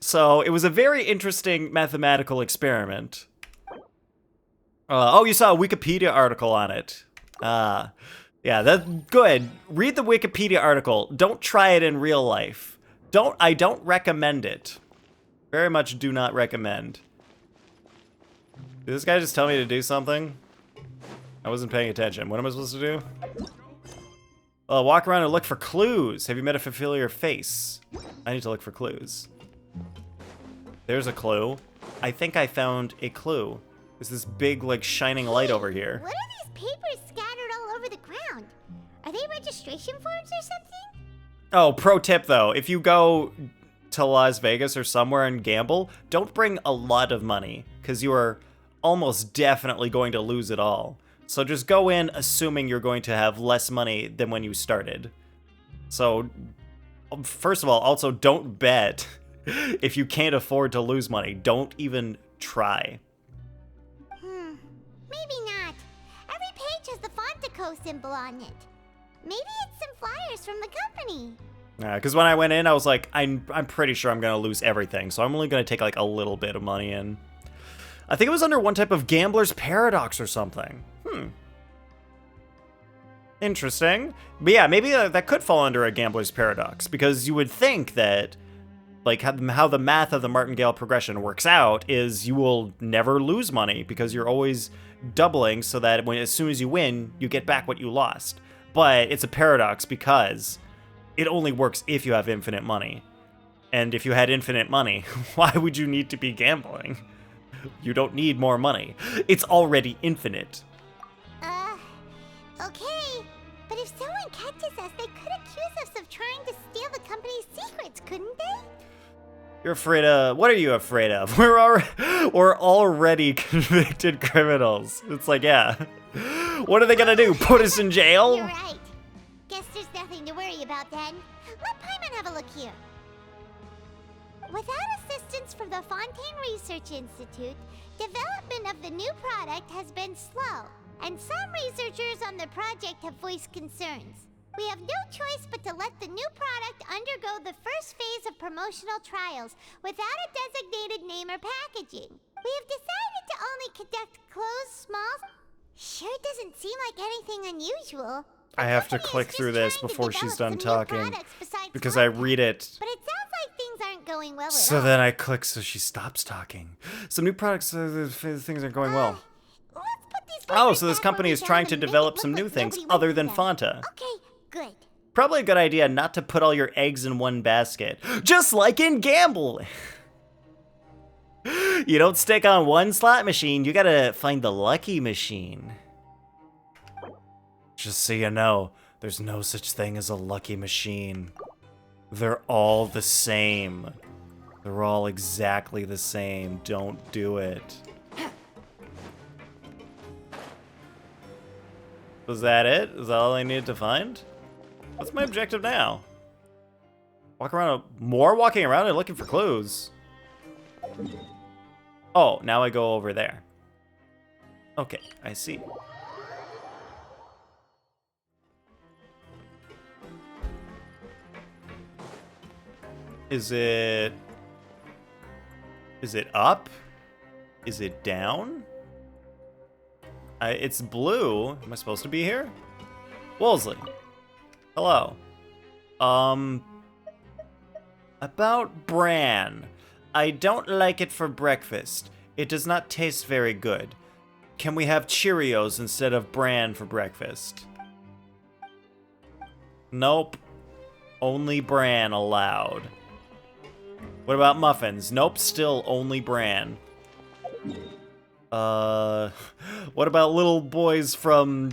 So it was a very interesting mathematical experiment. Oh, you saw a Wikipedia article on it. Yeah, that's good. Read the Wikipedia article. Don't try it in real life. I don't recommend it. Very much do not recommend. Did this guy just tell me to do something? I wasn't paying attention. What am I supposed to do? Walk around and look for clues. Have you met a familiar face? I need to look for clues. There's a clue. I think I found a clue. There's this big, like, shining light over here. What are these papers scattered all over the ground? Are they registration forms or something? Oh, pro tip though, if you go to Las Vegas or somewhere and gamble, don't bring a lot of money, because you are almost definitely going to lose it all. So just go in assuming you're going to have less money than when you started. So, first of all, also don't bet if you can't afford to lose money. Don't even try. Maybe not. Every page has the Fontaco symbol on it. Maybe it's some flyers from the company. Because when I went in, I was like, I'm pretty sure I'm going to lose everything, so I'm only going to take like a little bit of money in. I think it was under one type of gambler's paradox or something. Interesting. But yeah, maybe that could fall under a gambler's paradox, because you would think that like how the math of the martingale progression works out is you will never lose money because you're always doubling, so that as soon as you win, you get back what you lost. But it's a paradox because it only works if you have infinite money. And if you had infinite money, why would you need to be gambling? You don't need more money. It's already infinite. Okay. But if someone catches us, they could accuse us of trying to steal the company's secrets, couldn't they? You're afraid of... What are you afraid of? We're already convicted criminals. It's like, yeah. What are they gonna do? Put us in jail? You're right. Guess there's nothing to worry about then. Let Paimon have a look here. Without assistance from the Fontaine Research Institute, development of the new product has been slow, and some researchers on the project have voiced concerns. We have no choice but to let the new product undergo the first phase of promotional trials without a designated name or packaging. We have decided to only conduct closed, small... Sure doesn't seem like anything unusual. I have to click through this before she's done talking, because I read it. But it sounds like things aren't going well at all. So then I click so she stops talking. Some new products, things aren't going well. Let's put these Oh, so this papers back company where is we trying found to them and make develop it some look new like things nobody other went than through them. Fonta. Okay, Good. Probably a good idea not to put all your eggs in one basket. Just like in gambling. You don't stick on one slot machine, you gotta find the lucky machine. Just so you know, there's no such thing as a lucky machine. They're all the same. They're all exactly the same. Don't do it. Was that it? Is that all I needed to find? What's my objective now? Walking around and looking for clues. Oh, now I go over there. Okay, I see. Is it up? Is it down? It's blue. Am I supposed to be here? Wolseley. Hello. About bran. I don't like it for breakfast. It does not taste very good. Can we have Cheerios instead of bran for breakfast? Nope. Only bran allowed. What about muffins? Nope, still only bran. What about little boys from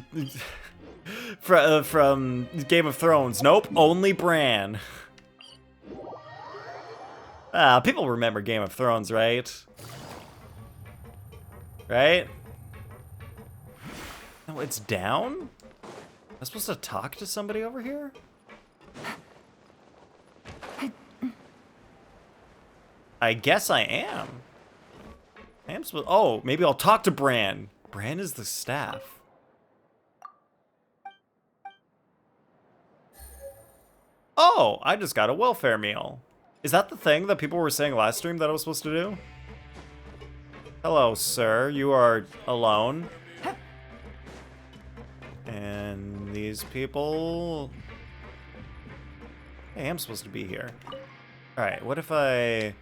Game of Thrones? Nope, only bran. People remember Game of Thrones, right? Right? No, it's down? Am I supposed to talk to somebody over here? I guess I am. I am supposed. Oh, maybe I'll talk to Bran. Bran is the staff. Oh, I just got a welfare meal. Is that the thing that people were saying last stream that I was supposed to do? Hello, sir. You are alone. And these people... Hey, I'm supposed to be here. Alright, what if I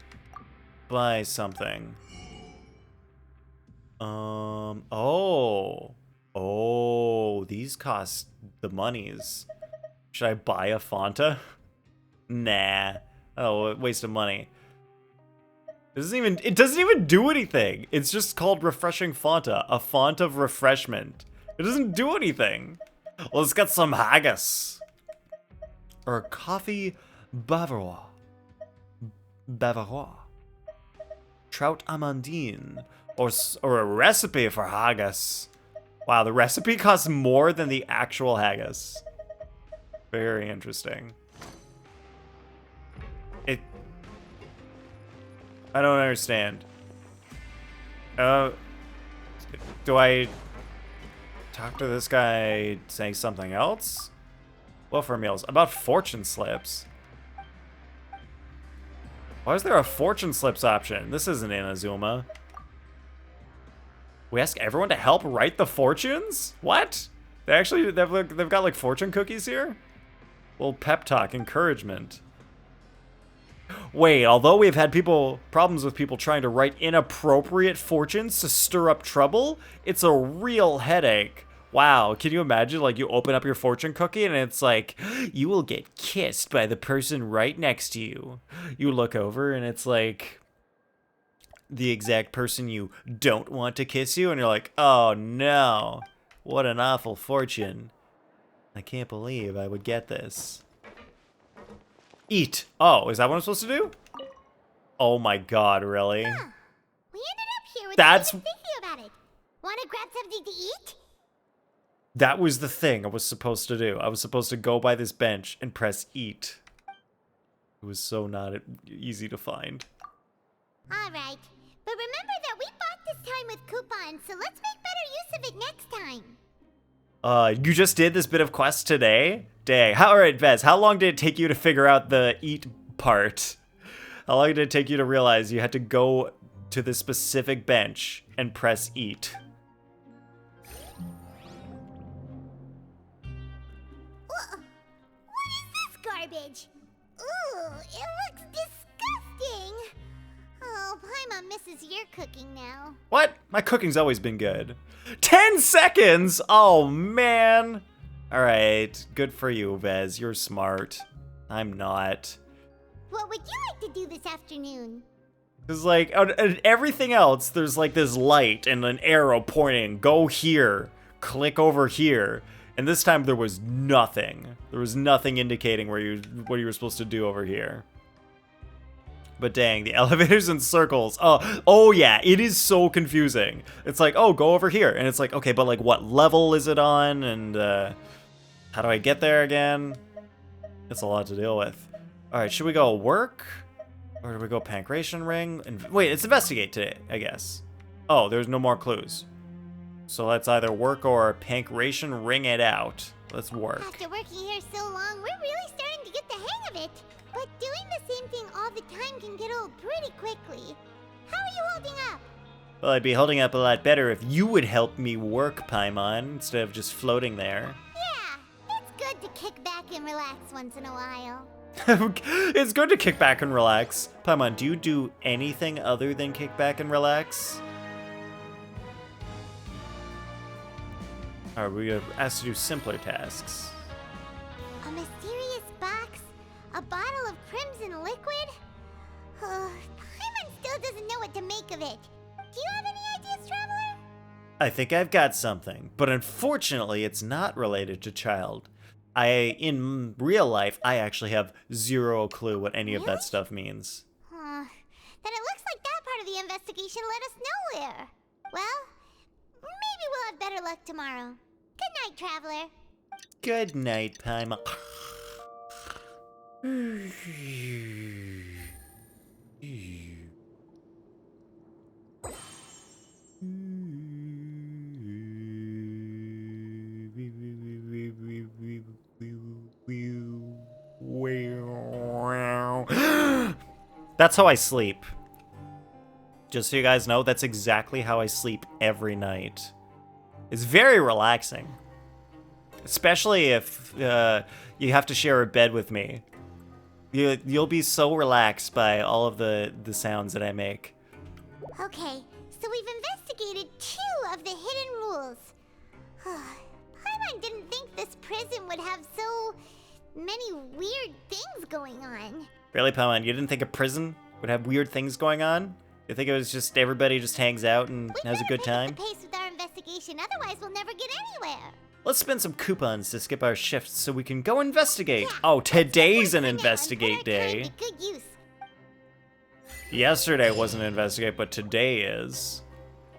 buy something? Oh, these cost the monies. Should I buy a Fanta? Nah. Oh, waste of money. It doesn't even do anything. It's just called refreshing Fanta, a font of refreshment. It doesn't do anything. Let's get some haggis. Or coffee bavarois. Bavarois. Trout amandine. Or a recipe for haggis. Wow, the recipe costs more than the actual haggis. Very interesting. I don't understand. Do I talk to this guy saying something else? Welfare meals. About fortune slips. Why is there a fortune slips option? This isn't Inazuma. We ask everyone to help write the fortunes? What? They've got like fortune cookies here? Little pep talk, encouragement. Wait, although we've had problems with people trying to write inappropriate fortunes to stir up trouble, it's a real headache. Wow, can you imagine, like, you open up your fortune cookie and it's like, you will get kissed by the person right next to you. You look over and it's like the exact person you don't want to kiss you, and you're like, oh no, what an awful fortune. I can't believe I would get this. Eat. Oh, is that what I'm supposed to do? Oh my god, really? Huh. We ended up here without even thinking about it. Want to grab something to eat? That was the thing I was supposed to do. I was supposed to go by this bench and press eat. It was so not easy to find. Alright, but remember that we bought this time with coupons, so let's make better use of it next time. You just did this bit of quest today? Dang. Alright, Vez, how long did it take you to figure out the eat part? How long did it take you to realize you had to go to the specific bench and press eat? What is this garbage? Ooh, it looks disgusting. Oh, Paimon misses your cooking now. What? My cooking's always been good. 10 seconds? Oh, man. All right, good for you, Vez. You're smart. I'm not. What would you like to do this afternoon? Because, like, on everything else, there's, like, this light and an arrow pointing, go here, click over here. And this time there was nothing. There was nothing indicating what you were supposed to do over here. But dang, the elevators in circles. Oh yeah, it is so confusing. It's like, oh, go over here. And it's like, okay, but, like, what level is it on? And, how do I get there again? It's a lot to deal with. All right, should we go work? Or do we go Pancration Ring? And wait, it's investigate today, I guess. Oh, there's no more clues. So let's either work or Pancration Ring it out. Let's work. After working here so long, we're really starting to get the hang of it. But doing the same thing all the time can get old pretty quickly. How are you holding up? Well, I'd be holding up a lot better if you would help me work, Paimon, instead of just floating there. Yeah, it's good to kick back and relax once in a while. It's good to kick back and relax. Paimon, do you do anything other than kick back and relax? Alright, we're asked to do simpler tasks. A mysterious box? A bottle of crimson liquid? Paimon still doesn't know what to make of it. Do you have any ideas, Traveler? I think I've got something, but unfortunately it's not related to child. In real life, I actually have zero clue what any of that stuff means. Then it looks like that part of the investigation led us nowhere. Well, maybe we'll have better luck tomorrow. Good night, Traveler. Good night, Paimon. That's how I sleep. Just so you guys know, that's exactly how I sleep every night. It's very relaxing. Especially if you have to share a bed with me. You'll be so relaxed by all of the sounds that I make. Okay, so we've investigated 2 of the hidden rules. Paimon didn't think this prison would have so many weird things going on. Really, Paimon, you didn't think a prison would have weird things going on? You think it was just everybody just hangs out and has a good time? We better pick up the pace with our investigation, otherwise we'll never get anywhere. Let's spend some coupons to skip our shifts so we can go investigate. Oh, today's an investigate day. Good use. Yesterday wasn't investigate, but today is.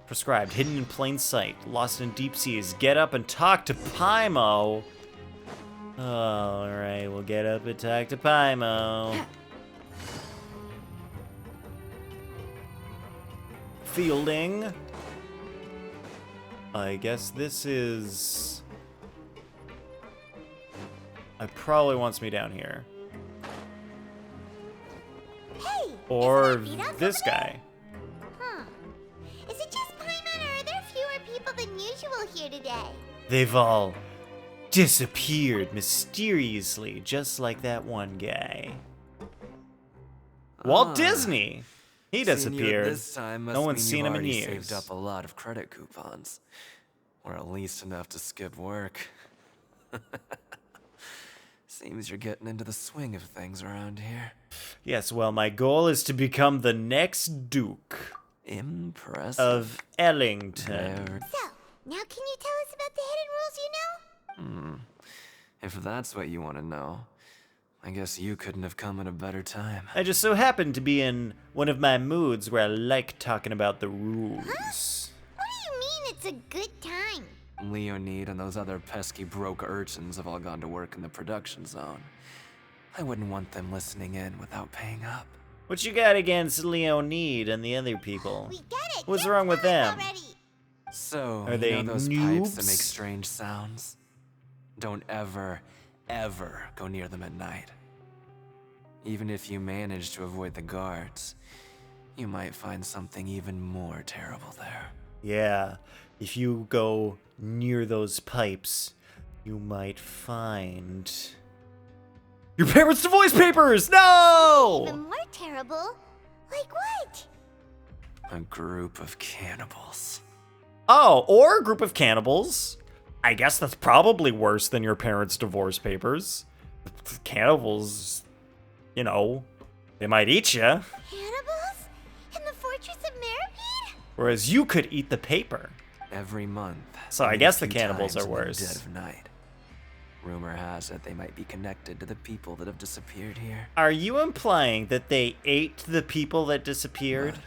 Prescribed, hidden in plain sight, lost in deep seas. Get up and talk to Paimon. Alright, we'll get up and talk to Paimon. Fielding. I guess this is... It probably wants me down here. Hey! Or is it this guy. Huh. Is it just Paimon, or are there fewer people than usual here today? They've all disappeared mysteriously, just like that one guy. Walt Disney! He disappeared. This time must No one's mean seen you've him in already years. saved up a lot of credit coupons, or at least enough to skip work. Seems you're getting into the swing of things around here. Yes, well, my goal is to become the next Duke Impressive. of Ellington. So, now can you tell us about the hidden rules you know? If that's what you want to know, I guess you couldn't have come at a better time. I just so happen to be in one of my moods where I like talking about the rules. What do you mean it's a good time? Leonid and those other pesky broke urchins have all gone to work in the production zone. I wouldn't want them listening in without paying up. What you got against Leonid and the other people? We get it. What's Get wrong with started them? already. So, Are you they know those pipes that noobs? make strange sounds? Don't ever, ever go near them at night. Even if you manage to avoid the guards, you might find something even more terrible there. Yeah, if you go near those pipes, you might find... your parents' divorce papers! Even No! more terrible? Like what? A group of cannibals. Oh, or a group of cannibals. I guess that's probably worse than your parents' divorce papers. Cannibals, you know, they might eat you. Cannibals? In the Fortress of Meripede? Whereas you could eat the paper. Every month. So I and guess a the few cannibals times are in the worse. Dead of night. Rumor has it they might be connected to the people that have disappeared here. Are you implying that they ate the people that disappeared? But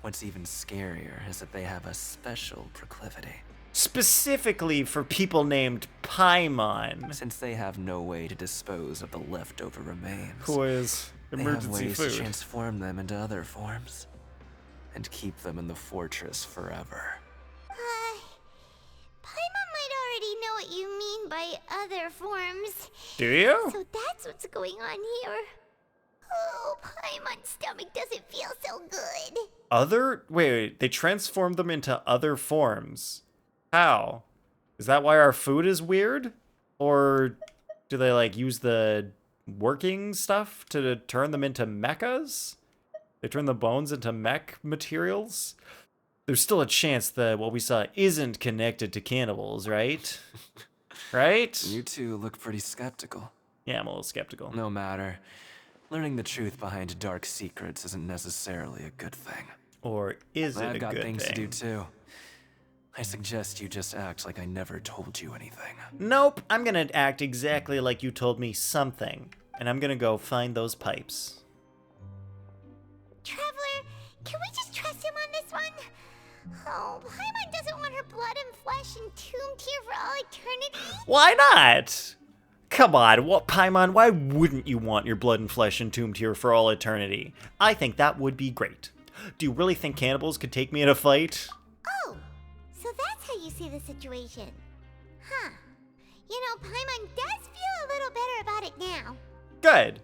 what's even scarier is that they have a special proclivity. Specifically for people named Paimon. Since they have no way to dispose of the leftover remains, Who is they have emergency ways to food. transform them into other forms and keep them in the fortress forever. Paimon might already know what you mean by other forms. Do you? So that's what's going on here. Oh, Paimon's stomach doesn't feel so good. Wait, they transformed them into other forms. How? Is that why our food is weird? Or do they, like, use the working stuff to turn them into mechas? They turn the bones into mech materials? There's still a chance that what we saw isn't connected to cannibals, right? Right? You two look pretty skeptical. Yeah, I'm a little skeptical. No matter. Learning the truth behind dark secrets isn't necessarily a good thing. Or is it a I've got good things thing? to do too. I suggest you just act like I never told you anything. Nope, I'm gonna act exactly like you told me something. And I'm gonna go find those pipes. Traveler, can we just trust him on this one? Oh, Paimon doesn't want her blood and flesh entombed here for all eternity. Why not? Come on, what, Paimon, why wouldn't you want your blood and flesh entombed here for all eternity? I think that would be great. Do you really think cannibals could take me in a fight? Oh, so that's how you see the situation. Huh. You know, Paimon does feel a little better about it now. Good.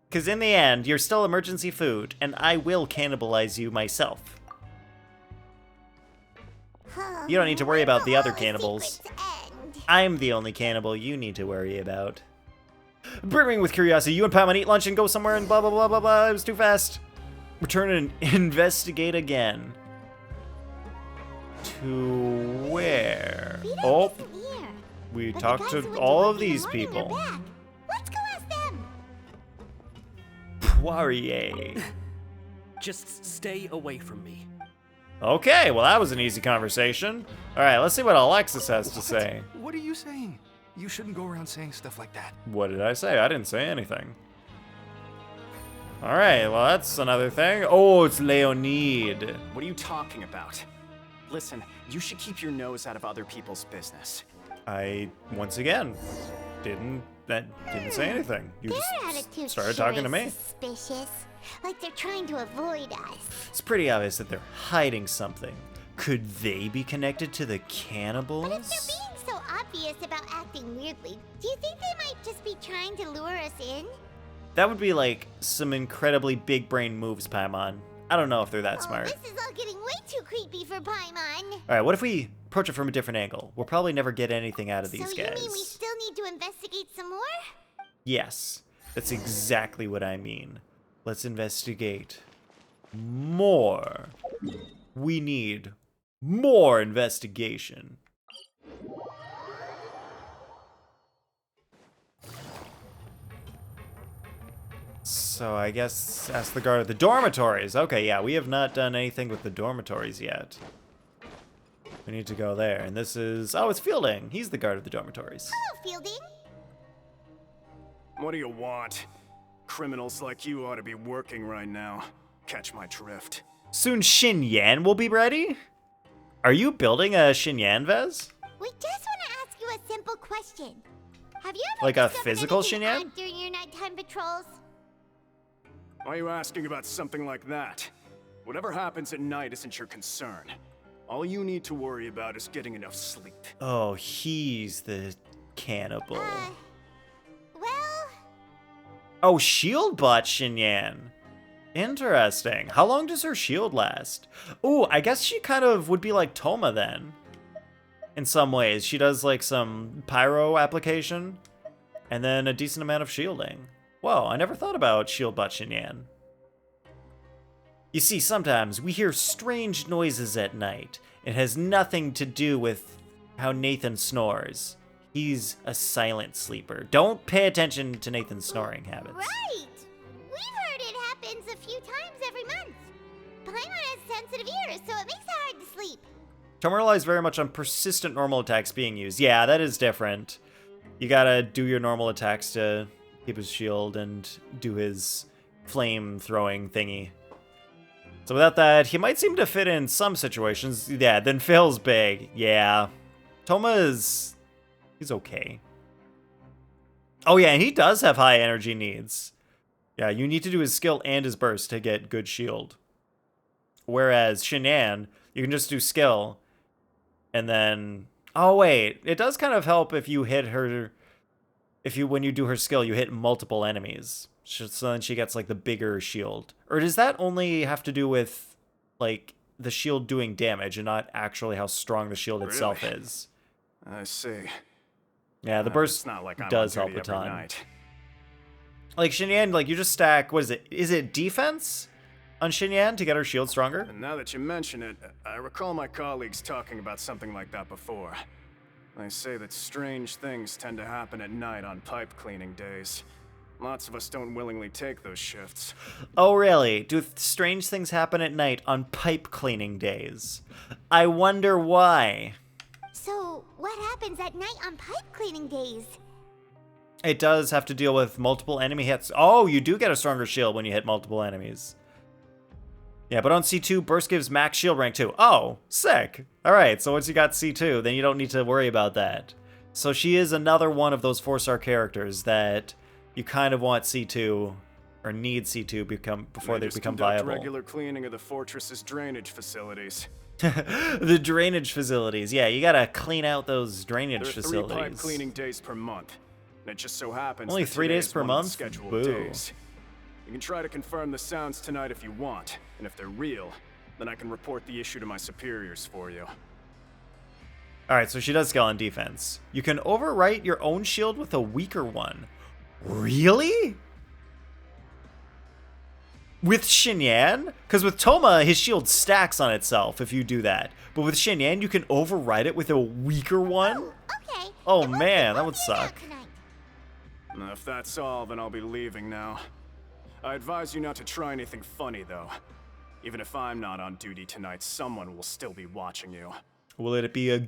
Because in the end, you're still emergency food, and I will cannibalize you myself. You don't need to worry about the other cannibals. I'm the only cannibal you need to worry about. Brimming with curiosity, you and Paimon eat lunch and go somewhere and blah blah blah blah blah. It was too fast. Return and investigate again. To where? Oh, we talked to all of these people. Let's go ask them. Poirier. Just stay away from me. Okay, well that was an easy conversation. All right, let's see what Alexis has to say. What are you saying? You shouldn't go around saying stuff like that. What did I say? I didn't say anything. All right, well that's another thing. Oh, it's Leonid. What are you talking about? Listen, you should keep your nose out of other people's business. I once again didn't say anything. You Their just attitude started sure talking to is me. Suspicious. Like they're trying to avoid us. It's pretty obvious that they're hiding something. Could they be connected to the cannibals? But if they're being so obvious about acting weirdly, do you think they might just be trying to lure us in? That would be like some incredibly big brain moves, Paimon. I don't know if they're that Oh, smart. this is all getting way too creepy for Paimon. All right, what if we approach it from a different angle? We'll probably never get anything out of these So guys. you mean we still need to investigate some more? Yes, that's exactly what I mean. Let's investigate more. We need more investigation. So I guess ask the guard of the dormitories. Okay, yeah, we have not done anything with the dormitories yet. We need to go there, and this is... Oh, it's Fielding. He's the guard of the dormitories. Hello, Fielding. What do you want? Criminals like you ought to be working right now. Catch my drift. Soon Xinyan will be ready? Are you building a Xinyan Vez? We just want to ask you a simple question. Have you ever Like a discovered physical anything Xinyan? odd during your nighttime patrols? Why are you asking about something like that? Whatever happens at night isn't your concern. All you need to worry about is getting enough sleep. Oh, he's the cannibal. Well, Oh, shield bot Xinyan. Interesting. How long does her shield last? Ooh, I guess she kind of would be like Toma then. In some ways. She does like some pyro application. And then a decent amount of shielding. Whoa, I never thought about shield bot Xinyan. You see, sometimes we hear strange noises at night. It has nothing to do with how Nathan snores. He's a silent sleeper. Don't pay attention to Nathan's snoring habits. Right! We've heard it happens a few times every month. Paimon has sensitive ears, so it makes it hard to sleep. Toma relies very much on persistent normal attacks being used. Yeah, that is different. You gotta do your normal attacks to keep his shield and do his flame throwing thingy. So without that, he might seem to fit in some situations. Yeah, then Phil's big. Yeah. He's okay. Oh yeah, and he does have high energy needs. Yeah, you need to do his skill and his burst to get good shield. Whereas Shin'an, you can just do skill, and then... Oh wait, it does kind of help if you hit her... When you do her skill, you hit multiple enemies. So then she gets, like, the bigger shield. Or does that only have to do with, like, the shield doing damage and not actually how strong the shield itself is? I see. Yeah, the burst it's not like I'm does on help duty a ton. every night. Like, Shin'an, like, you just stack... What is it? Is it defense on Shin'an to get her shield stronger? And now that you mention it, I recall my colleagues talking about something like that before. They say that strange things tend to happen at night on pipe cleaning days. Lots of us don't willingly take those shifts. Oh, really? Do strange things happen at night on pipe cleaning days? I wonder why. So, what happens at night on pipe cleaning days? It does have to deal with multiple enemy hits. Oh, you do get a stronger shield when you hit multiple enemies. Yeah, but on C2, burst gives max shield rank too. Oh, sick. All right, so once you got C2, then you don't need to worry about that. So she is another one of those 4-star characters that you kind of want C2 or need C2 before they become viable. Regular cleaning of the fortress's drainage facilities. The drainage facilities. Yeah, you gotta clean out those drainage there are facilities. 3 pipe cleaning days per month. And it just so happens only that 3 today days is per one of the month? scheduled Boo. days. You can try to confirm the sounds tonight if you want, and if they're real, then I can report the issue to my superiors for you. Alright, so she does skill on defense. You can overwrite your own shield with a weaker one. Really? With Shin'an? Because with Toma, his shield stacks on itself if you do that. But with Shin'an, you can overwrite it with a weaker one? Oh, okay. Oh man, that would suck. Now, if that's all, then I'll be leaving now. I advise you not to try anything funny, though. Even if I'm not on duty tonight, someone will still be watching you. Will it be a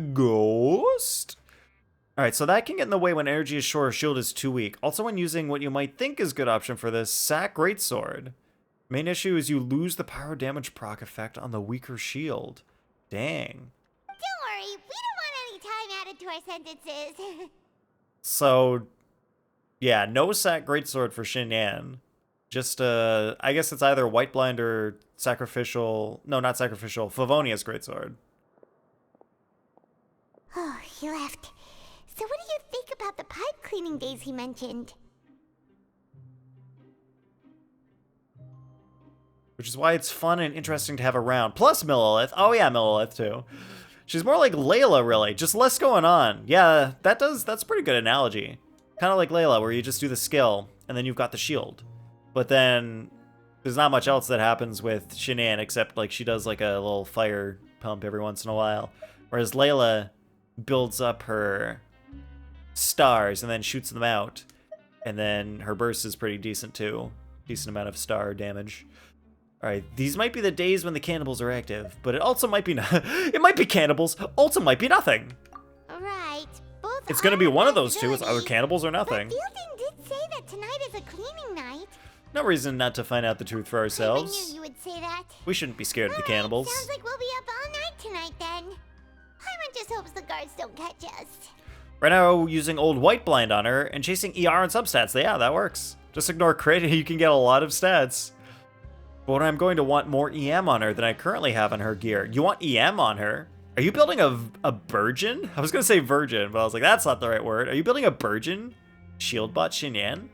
ghost? Alright, so that can get in the way when energy is short or shield is too weak. Also when using what you might think is a good option for this, Sack Greatsword. Main issue is you lose the power damage proc effect on the weaker shield. Dang. Don't worry, we don't want any time added to our sentences. So, yeah, no Sack Greatsword for Shin'an. Just, I guess it's either White Blind or Sacrificial... No, not Sacrificial. Favonius Greatsword. Oh, he left. So what do you think about the pipe cleaning days he mentioned? Which is why it's fun and interesting to have around. Plus Millilith. Oh yeah, Millilith too. She's more like Layla, really. Just less going on. Yeah, that's a pretty good analogy. Kind of like Layla, where you just do the skill, and then you've got the shield. But then, there's not much else that happens with Shin'an, except like she does like a little fire pump every once in a while. Whereas Layla builds up her stars and then shoots them out. And then her burst is pretty decent too. Decent amount of star damage. Alright, these might be the days when the cannibals are active, but it also might be it might be cannibals, also might be nothing. Right, both It's gonna be one of those two, it's possibilities. either cannibals or nothing. But Fielding did say that tonight is a cleaning night. No reason not to find out the truth for I ourselves. knew you would say that. We shouldn't be scared of the cannibals. Sounds like we'll be up all night tonight then. Paimon just hopes the guards don't catch us. Right now, using old White Blind on her and chasing ER and substats. Yeah, that works. Just ignore crit and you can get a lot of stats. But I'm going to want more EM on her than I currently have on her gear. You want EM on her? Are you building a virgin? I was going to say virgin, but I was like, that's not the right word. Are you building a virgin shield bot Shin'an?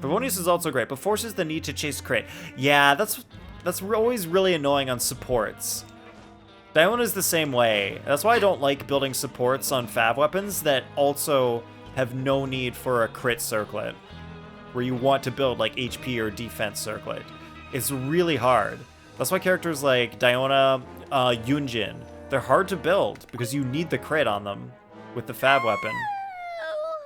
Favonius is also great, but forces the need to chase crit. Yeah, that's always really annoying on supports. Diona's the same way. That's why I don't like building supports on Fav weapons that also have no need for a crit circlet, where you want to build like HP or defense circlet. It's really hard. That's why characters like Diona, Yunjin They're hard to build because you need the crit on them with the fab weapon. Oh,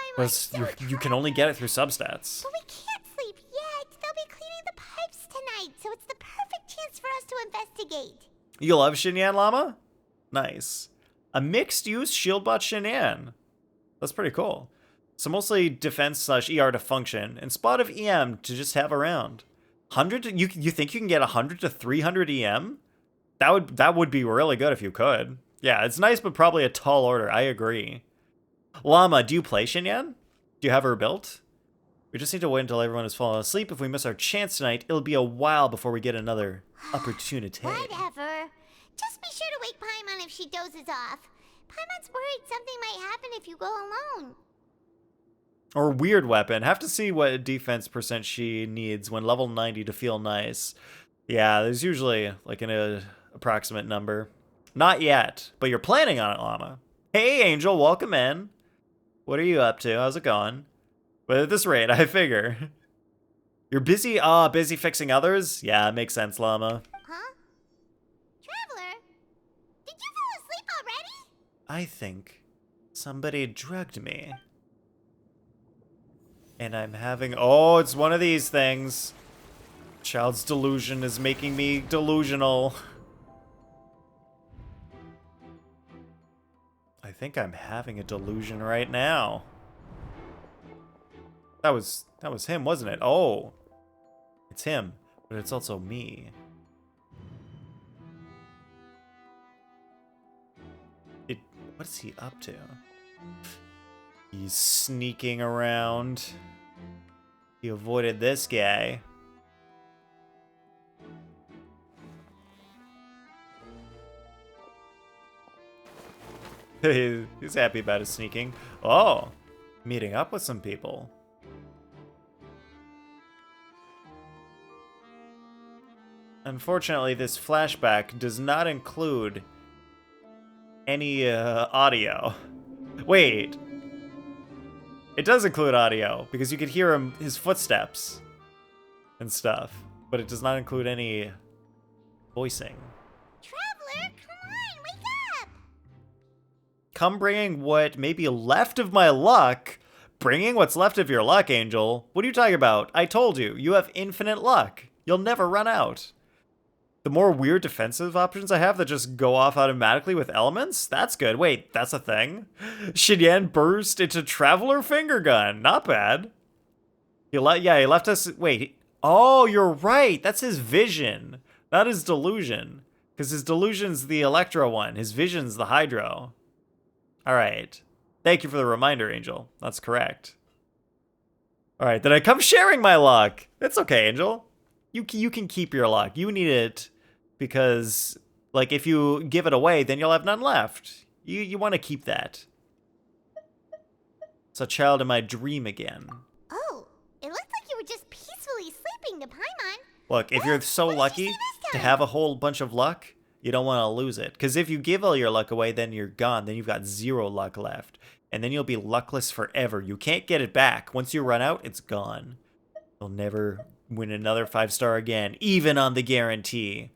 I'm Plus, you can only get it through substats. But we can't sleep yet. They'll be cleaning the pipes tonight, so it's the perfect chance for us to investigate. You love Xinyan Llama? Nice. A mixed-use shield bot Xinyan. That's pretty cool. So mostly defense / ER to function, and spot of EM to just have around. 100? You think you can get 100 to 300 EM? That would be really good if you could. Yeah, it's nice, but probably a tall order. I agree. Llama, do you play Xinyan? Do you have her built? We just need to wait until everyone has fallen asleep. If we miss our chance tonight, it'll be a while before we get another opportunity. Whatever. Just be sure to wake Paimon if she dozes off. Paimon's worried something might happen if you go alone. Or weird weapon. Have to see what defense % she needs when level 90 to feel nice. Yeah, there's usually like an approximate number. Not yet, but you're planning on it, Llama. Hey, Angel, welcome in. What are you up to? How's it going? But at this rate, I figure. You're busy? Busy fixing others? Yeah, it makes sense, Llama. Huh? Traveler? Did you fall asleep already? I think somebody drugged me. And I'm having... Oh, it's one of these things. Child's delusion is making me delusional. I think I'm having a delusion right now. That was him, wasn't it? Oh. It's him, but it's also me. What is he up to? He's sneaking around. He avoided this guy. He's happy about his sneaking. Oh, meeting up with some people. Unfortunately, this flashback does not include any audio. Wait. It does include audio, because you could hear his footsteps and stuff, but it does not include any voicing. Traveler, come on, wake up! Come bringing what may be left of my luck? Bringing what's left of your luck, Angel? What are you talking about? I told you, you have infinite luck. You'll never run out. The more weird defensive options I have that just go off automatically with elements? That's good. Wait, that's a thing? Xinyan burst into Traveler Finger Gun. Not bad. He left us... Wait. Oh, you're right. That's his vision. Not his delusion. Because his delusion's the Electro one. His vision's the Hydro. Alright. Thank you for the reminder, Angel. That's correct. Alright, then I come sharing my luck. It's okay, Angel. You can keep your luck. You need it because, like, if you give it away, then you'll have none left. You want to keep that. It's a child in my dream again. Oh, it looked like you were just peacefully sleeping to Paimon. Look, if you're so lucky to have a whole bunch of luck, you don't want to lose it. Because if you give all your luck away, then you're gone. Then you've got 0 luck left. And then you'll be luckless forever. You can't get it back. Once you run out, it's gone. You'll never win another 5-star again, even on the guarantee.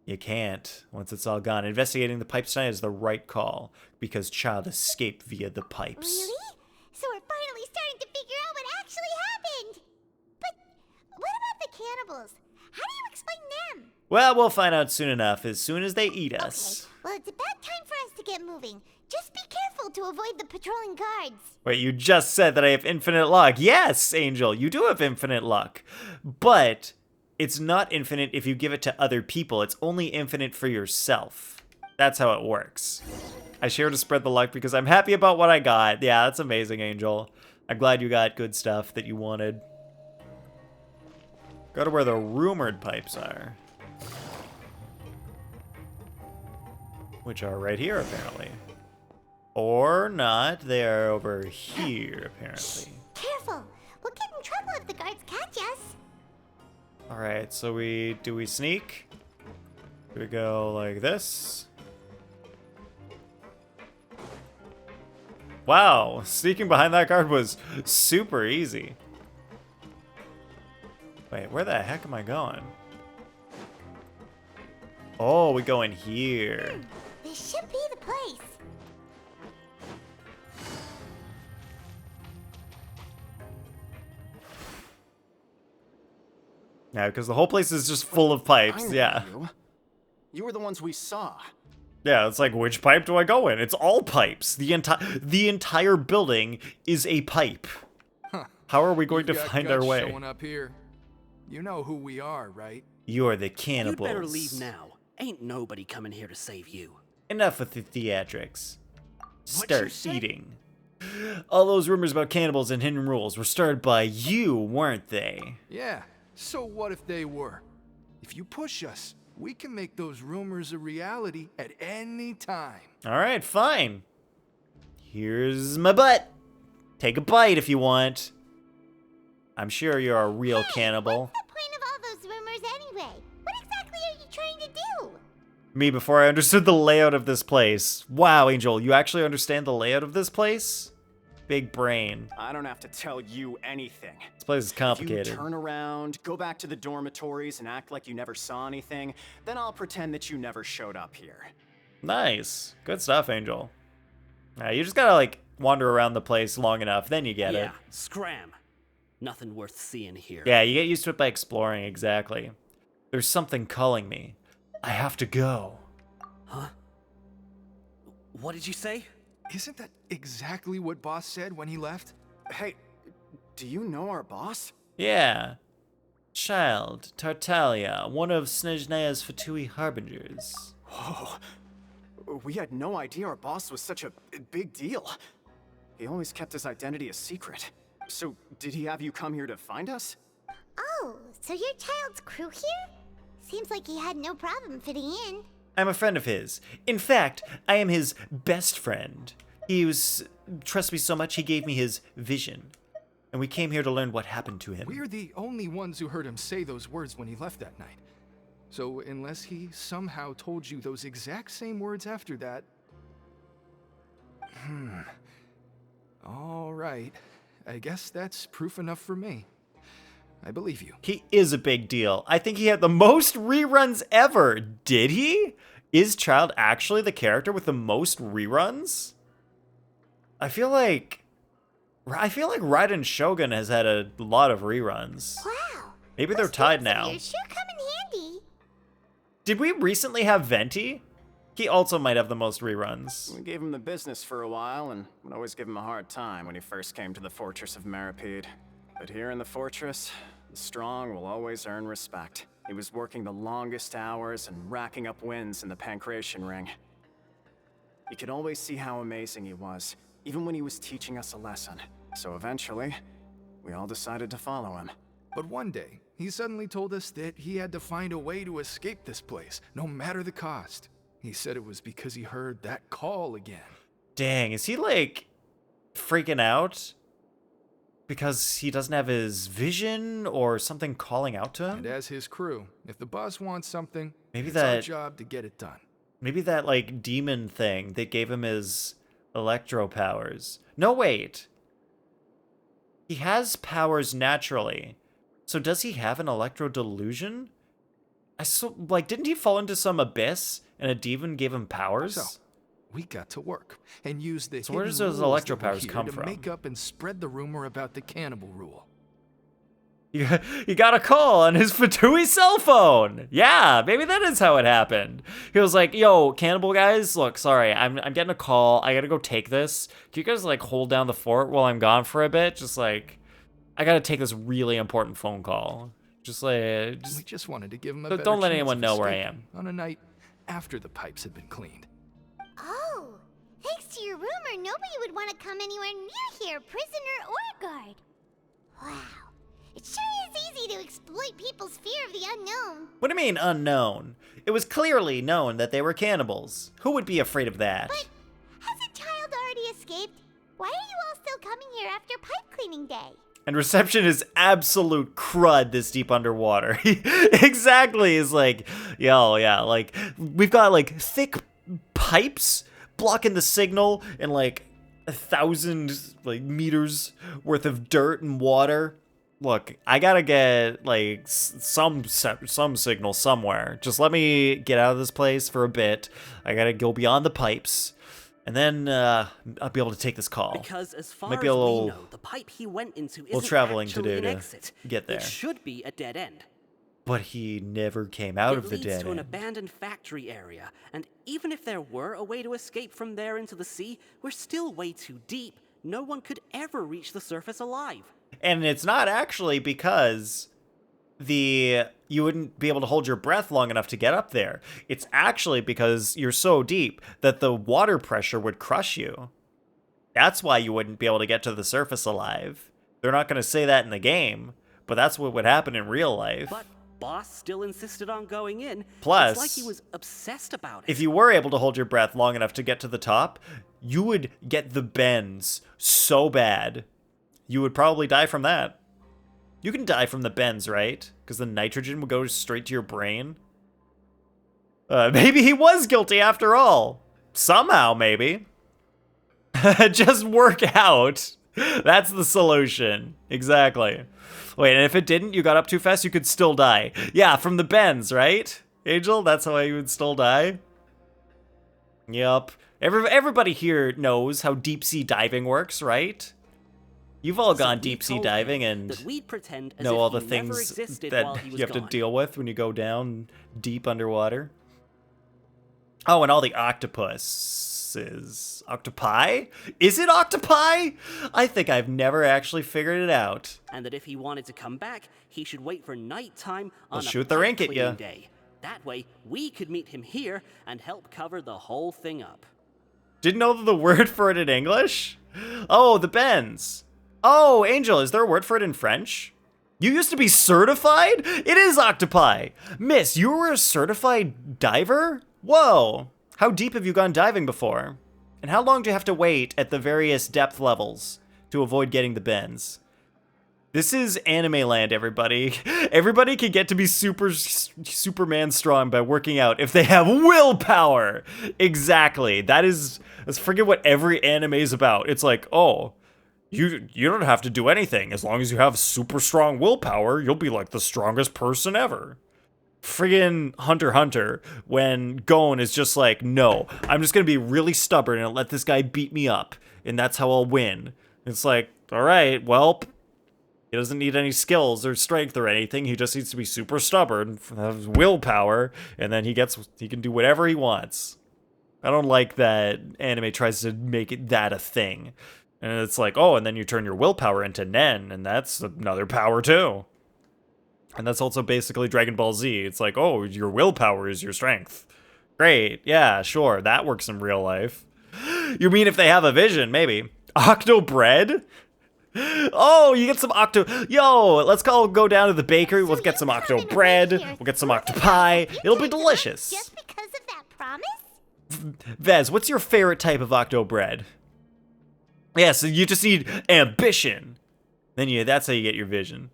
You can't once it's all gone. Investigating the pipes tonight is the right call because child escaped via the pipes. Really? So we're finally starting to figure out what actually happened. But what about the cannibals? How do you explain them? Well, we'll find out soon enough, as soon as they eat us. Okay, well, it's about time for us to get moving. Just be careful to avoid the patrolling guards. Wait, you just said that I have infinite luck. Yes, Angel, you do have infinite luck. But it's not infinite if you give it to other people. It's only infinite for yourself. That's how it works. I share to spread the luck because I'm happy about what I got. Yeah, that's amazing, Angel. I'm glad you got good stuff that you wanted. Go to where the rumored pipes are. Which are right here, apparently. Or not. They are over here, apparently. Careful. We'll get in trouble if the guards catch us. Alright, so do we sneak? Do we go like this? Wow, sneaking behind that guard was super easy. Wait, where the heck am I going? Oh, we go in here. This should be the place. Yeah, because the whole place is just full of pipes. Yeah. You were the ones we saw. Yeah, it's like, which pipe do I go in? It's all pipes. The entire building is a pipe. Huh. How are we going to You've got find our guts way? showing up here. You know who we are, right? You're the You'd cannibals. better leave now. Ain't nobody coming here to save you. Enough with the theatrics. What'd you Start say? eating. All those rumors about cannibals and hidden rules were started by you, weren't they? Yeah. So what if they were? If you push us, we can make those rumors a reality at any time. All right, fine. Here's my butt. Take a bite if you want. I'm sure you're a real cannibal. What's the point of all those rumors anyway? What exactly are you trying to do? Me, before I understood the layout of this place. Wow, Angel, you actually understand the layout of this place? Big brain. I don't have to tell you anything. This place is If complicated. you turn around, go back to the dormitories, and act like you never saw anything, then I'll pretend that you never showed up here. Nice. Good stuff, Angel. You just gotta, like, wander around the place long enough, then you get it. Yeah, scram. Nothing worth seeing here. Yeah, you get used to it by exploring, exactly. There's something calling me. I have to go. Huh? What did you say? Isn't that exactly what Boss said when he left? Hey, do you know our boss? Yeah. Child, Tartaglia, one of Snezhneya's Fatui harbingers. Whoa. We had no idea our boss was such a big deal. He always kept his identity a secret. So, did he have you come here to find us? Oh, so you're Child's crew here? Seems like he had no problem fitting in. I'm a friend of his. In fact, I am his best friend. He trusts me so much he gave me his vision. And we came here to learn what happened to him. We're the only ones who heard him say those words when he left that night. So unless he somehow told you those exact same words after that... All right. I guess that's proof enough for me. I believe you. He is a big deal. I think he had the most reruns ever. Did he? Is Child actually the character with the most reruns? I feel like Raiden Shogun has had a lot of reruns. Wow. Maybe they're Those tied games of now. yours sure come in handy. Did we recently have Venti? He also might have the most reruns. We gave him the business for a while and would always give him a hard time when he first came to the fortress of Maripede. But here in the fortress, the strong will always earn respect. He was working the longest hours and racking up wins in the Pancration Ring. You could always see how amazing he was, even when he was teaching us a lesson. So eventually, we all decided to follow him. But one day, he suddenly told us that he had to find a way to escape this place, no matter the cost. He said it was because he heard that call again. Dang, is he like freaking out? Because he doesn't have his vision or something calling out to him? And as his crew, if the boss wants something, Maybe it's our that- job to get it done. Maybe that, like, demon thing that gave him his electro powers. No, wait. He has powers naturally. So does he have an electro delusion? Didn't he fall into some abyss and a demon gave him powers? So, we got to work and use the So where hidden does those rules electro that were powers here come to from? make up and spread the rumor about the cannibal rule. He got a call on his Fatui cell phone. Yeah, maybe that is how it happened. He was like, yo, cannibal guys, look, sorry, I'm getting a call. I gotta go take this. Can you guys, like, hold down the fort while I'm gone for a bit? Just, like, I gotta take this really important phone call. We just wanted to give him a better don't let chance anyone of know where I escape am. on a night after the pipes had been cleaned. Oh, thanks to your rumor, nobody would want to come anywhere near here, prisoner or guard. Wow. It sure is easy to exploit people's fear of the unknown. What do you mean, unknown? It was clearly known that they were cannibals. Who would be afraid of that? But hasn't Child already escaped? Why are you all still coming here after pipe cleaning day? And reception is absolute crud this deep underwater. Exactly, is like, yo, yeah, like, we've got, like, thick pipes blocking the signal and, like, 1,000, like, meters worth of dirt and water. look, I gotta get, like, some signal somewhere. Just let me get out of this place for a bit. I gotta go beyond the pipes. And then, I'll be able to take this call. Because as far Might as be a little, we know, the pipe he went into little isn't traveling to actually do an to exit. get there. It should be a dead end. But he never came out of the It leads dead to an end. abandoned factory area, and even if there were a way to escape from there into the sea, we're still way too deep. No one could ever reach the surface alive. And it's not actually because you wouldn't be able to hold your breath long enough to get up there. It's actually because you're so deep that the water pressure would crush you. That's why you wouldn't be able to get to the surface alive. They're not going to say that in the game, but that's what would happen in real life. But Boss still insisted on going in. Plus, it's like he was obsessed about it. if you were able to hold your breath long enough to get to the top, you would get the bends so bad. You would probably die from that. You can die from the bends, right? Because the nitrogen would go straight to your brain. Maybe he was guilty after all. Somehow, maybe. Just work out. That's the solution. Exactly. Wait, and if it didn't, you got up too fast, you could still die. Yeah, from the bends, right? Angel, that's how you would still die? Yup. Everybody here knows how deep sea diving works, right? You've all gone deep sea diving and know all the things that you have to deal with when you go down deep underwater. Oh, and all the octopuses. Octopi? Is it octopi? I think I've never actually figured it out. And that if he wanted to come back, he should wait for nighttime on They'll a shoot their ink at cleaning ya. day. That way, we could meet him here and help cover the whole thing up. Didn't know the word for it in English? Oh, the bends. Oh, Angel, is there a word for it in French? You used to be certified? It is octopi. Miss, you were a certified diver? Whoa. How deep have you gone diving before? And how long do you have to wait at the various depth levels to avoid getting the bends? This is anime land, everybody. Everybody can get to be Superman strong by working out if they have willpower. Exactly. Let's forget what every anime is about. It's like, oh, you don't have to do anything. As long as you have super strong willpower, you'll be like the strongest person ever. Friggin' Hunter x Hunter, when Gon is just like, no, I'm just gonna be really stubborn and let this guy beat me up, and that's how I'll win. It's like, alright, well, he doesn't need any skills or strength or anything, he just needs to be super stubborn, have willpower, and then he can do whatever he wants. I don't like that anime tries to make it that a thing. And it's like, oh, and then you turn your willpower into Nen, and that's another power too. And that's also basically Dragon Ball Z. It's like, oh, your willpower is your strength. Great, yeah, sure, that works in real life. You mean if they have a vision, maybe. Octo bread? Oh, you get some Yo, let's go down to the bakery. We'll get some octo bread. We'll get some octopi. It'll be delicious. Just because of that promise? Vez, what's your favorite type of octo bread? Yeah, so you just need ambition. Then that's how you get your vision.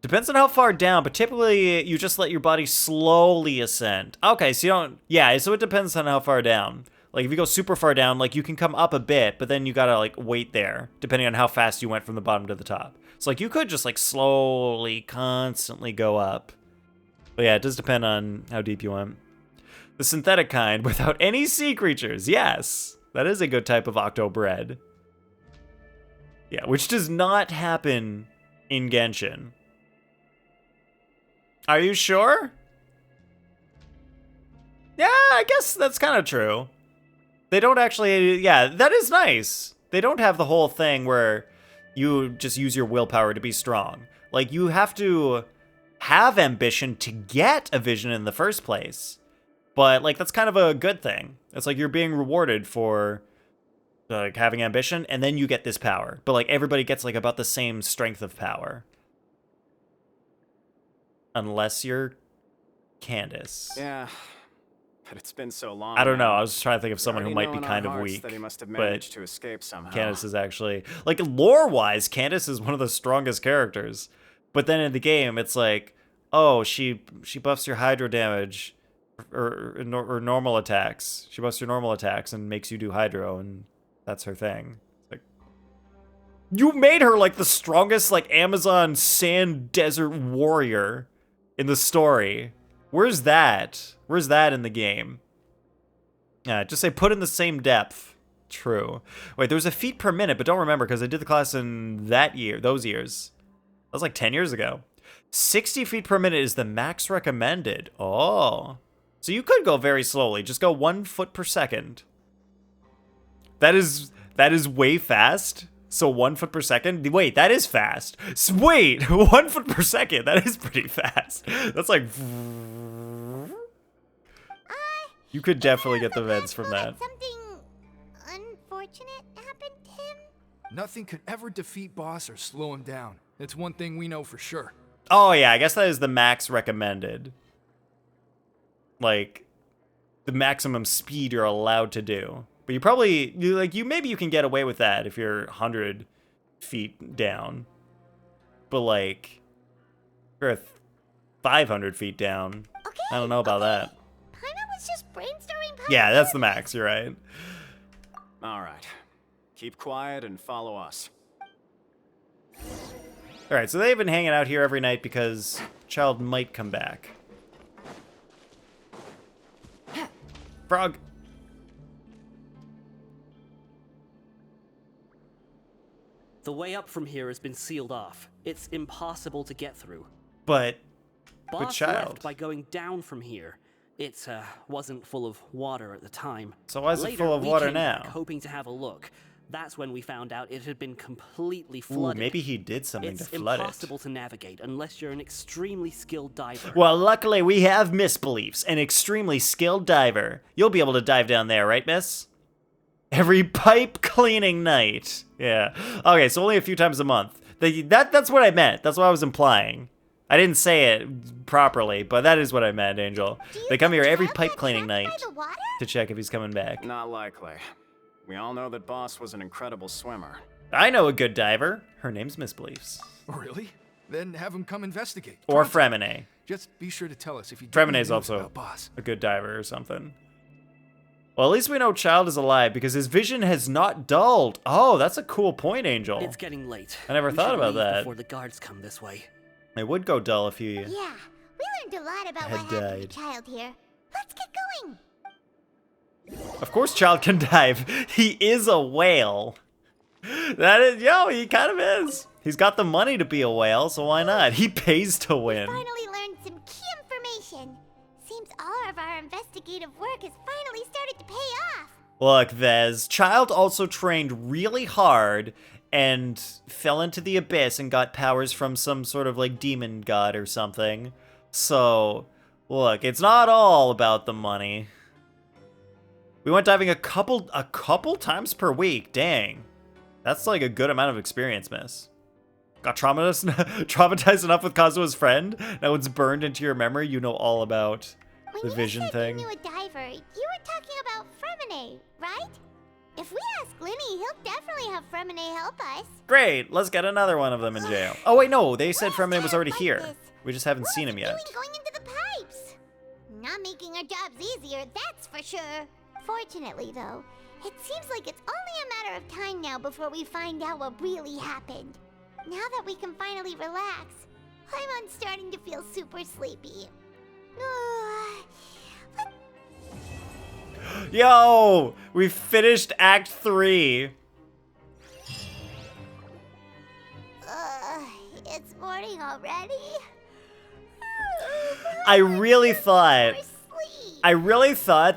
Depends on how far down, but typically you just let your body slowly ascend. Okay, so you don't... Yeah, so it depends on how far down. Like, if you go super far down, like, you can come up a bit, but then you gotta, like, wait there, depending on how fast you went from the bottom to the top. So, like, you could just, like, slowly, constantly go up. But yeah, it does depend on how deep you went. The synthetic kind, without any sea creatures. Yes, that is a good type of octo bread. Yeah, which does not happen in Genshin. Are you sure? Yeah, I guess that's kind of true. They don't actually, yeah, that is nice. They don't have the whole thing where you just use your willpower to be strong. Like, you have to have ambition to get a vision in the first place. But, like, that's kind of a good thing. It's like you're being rewarded for, like, having ambition, and then you get this power. But, like, everybody gets, like, about the same strength of power. Unless you're Candace. Yeah, but it's been so long. I don't know. now. I was just trying to think of someone who We might already be know in kind our of hearts weak. that he must have But managed to escape somehow. Candace is actually, like, lore-wise, Candace is one of the strongest characters. But then in the game, it's like, oh, she buffs your hydro damage or normal attacks. She buffs your normal attacks and makes you do hydro, and that's her thing. It's like, You made her like the strongest like Amazon sand desert warrior in the story. Where's that? Where's that in the game? Yeah, just say put in the same depth. True. Wait, there was a feet per minute, but don't remember because I did the class in those years. That was like 10 years ago. 60 feet per minute is the max recommended. Oh. So you could go very slowly. Just go 1 foot per second. That is way fast. So 1 foot per second? Wait, that is fast. Wait, 1 foot per second. That is pretty fast. That's like... You could definitely get the vents from that. Something unfortunate happened to him? Nothing could ever defeat Boss or slow him down. It's one thing we know for sure. Oh yeah, I guess that is the max recommended. Like, the maximum speed you're allowed to do. But maybe you can get away with that if you're 100 feet down. But like, if you're 500 feet down, Okay, I don't know about that. Paimon was just brainstorming. Yeah, that's the max, you're right. All right. Keep quiet and follow us. All right, so they've been hanging out here every night because Child might come back. Frog. The way up from here has been sealed off. It's impossible to get through. But Boss Child. left by going down from here. It wasn't full of water at the time. So why is it Later, full of we water came back now? hoping to have a look. That's when we found out it had been completely Ooh, flooded. maybe he did something to flood it. It's impossible to navigate unless you're an extremely skilled diver. Well, luckily we have Misbeliefs, an extremely skilled diver. You'll be able to dive down there, right, miss? Every pipe cleaning night. Yeah. Okay, so only a few times a month. That's what I meant. That's what I was implying. I didn't say it properly, but that is what I meant, Angel. They come here every pipe cleaning night to check if he's coming back. Not likely. We all know that Boss was an incredible swimmer. I know a good diver. Her name's Misbeliefs. Really? Then have him come investigate. Or Contact. Fremine. Just be sure to tell us if you do Fremine's any news also about Boss. a good diver or something. Well, at least we know Child is alive because his vision has not dulled. Oh, that's a cool point, Angel. It's getting late. I never We thought should about leave that. Before the guards come this way. It would go dull if you... Yeah, we learned a lot about Had what happened died. to Child here. Let's get going. Of course Child can dive. He is a whale. He kind of is. He's got the money to be a whale, so why not? He pays to win. Finally learned some key information. Seems all of our investigative work has finally started to pay off. Look, Vez, Child also trained really hard and fell into the abyss and got powers from some sort of like demon god or something. So, look, it's not all about the money. We went diving a couple times per week. Dang. That's like a good amount of experience, miss. Got traumatized enough with Kazua's friend? Now it's burned into your memory. You know all about When the you vision said thing. you knew a diver, you were talking about Fremine, right? If we ask Linny, he'll definitely have Fremine help us. Great, let's get another one of them in jail. Oh wait, no, they said Fremine was already here. We just haven't seen him yet. What going into the pipes? Not making our jobs easier, that's for sure. Fortunately, though, it seems like it's only a matter of time now before we find out what really happened. Now that we can finally relax, I'm starting to feel super sleepy. Yo, we finished Act 3. It's morning already. I really thought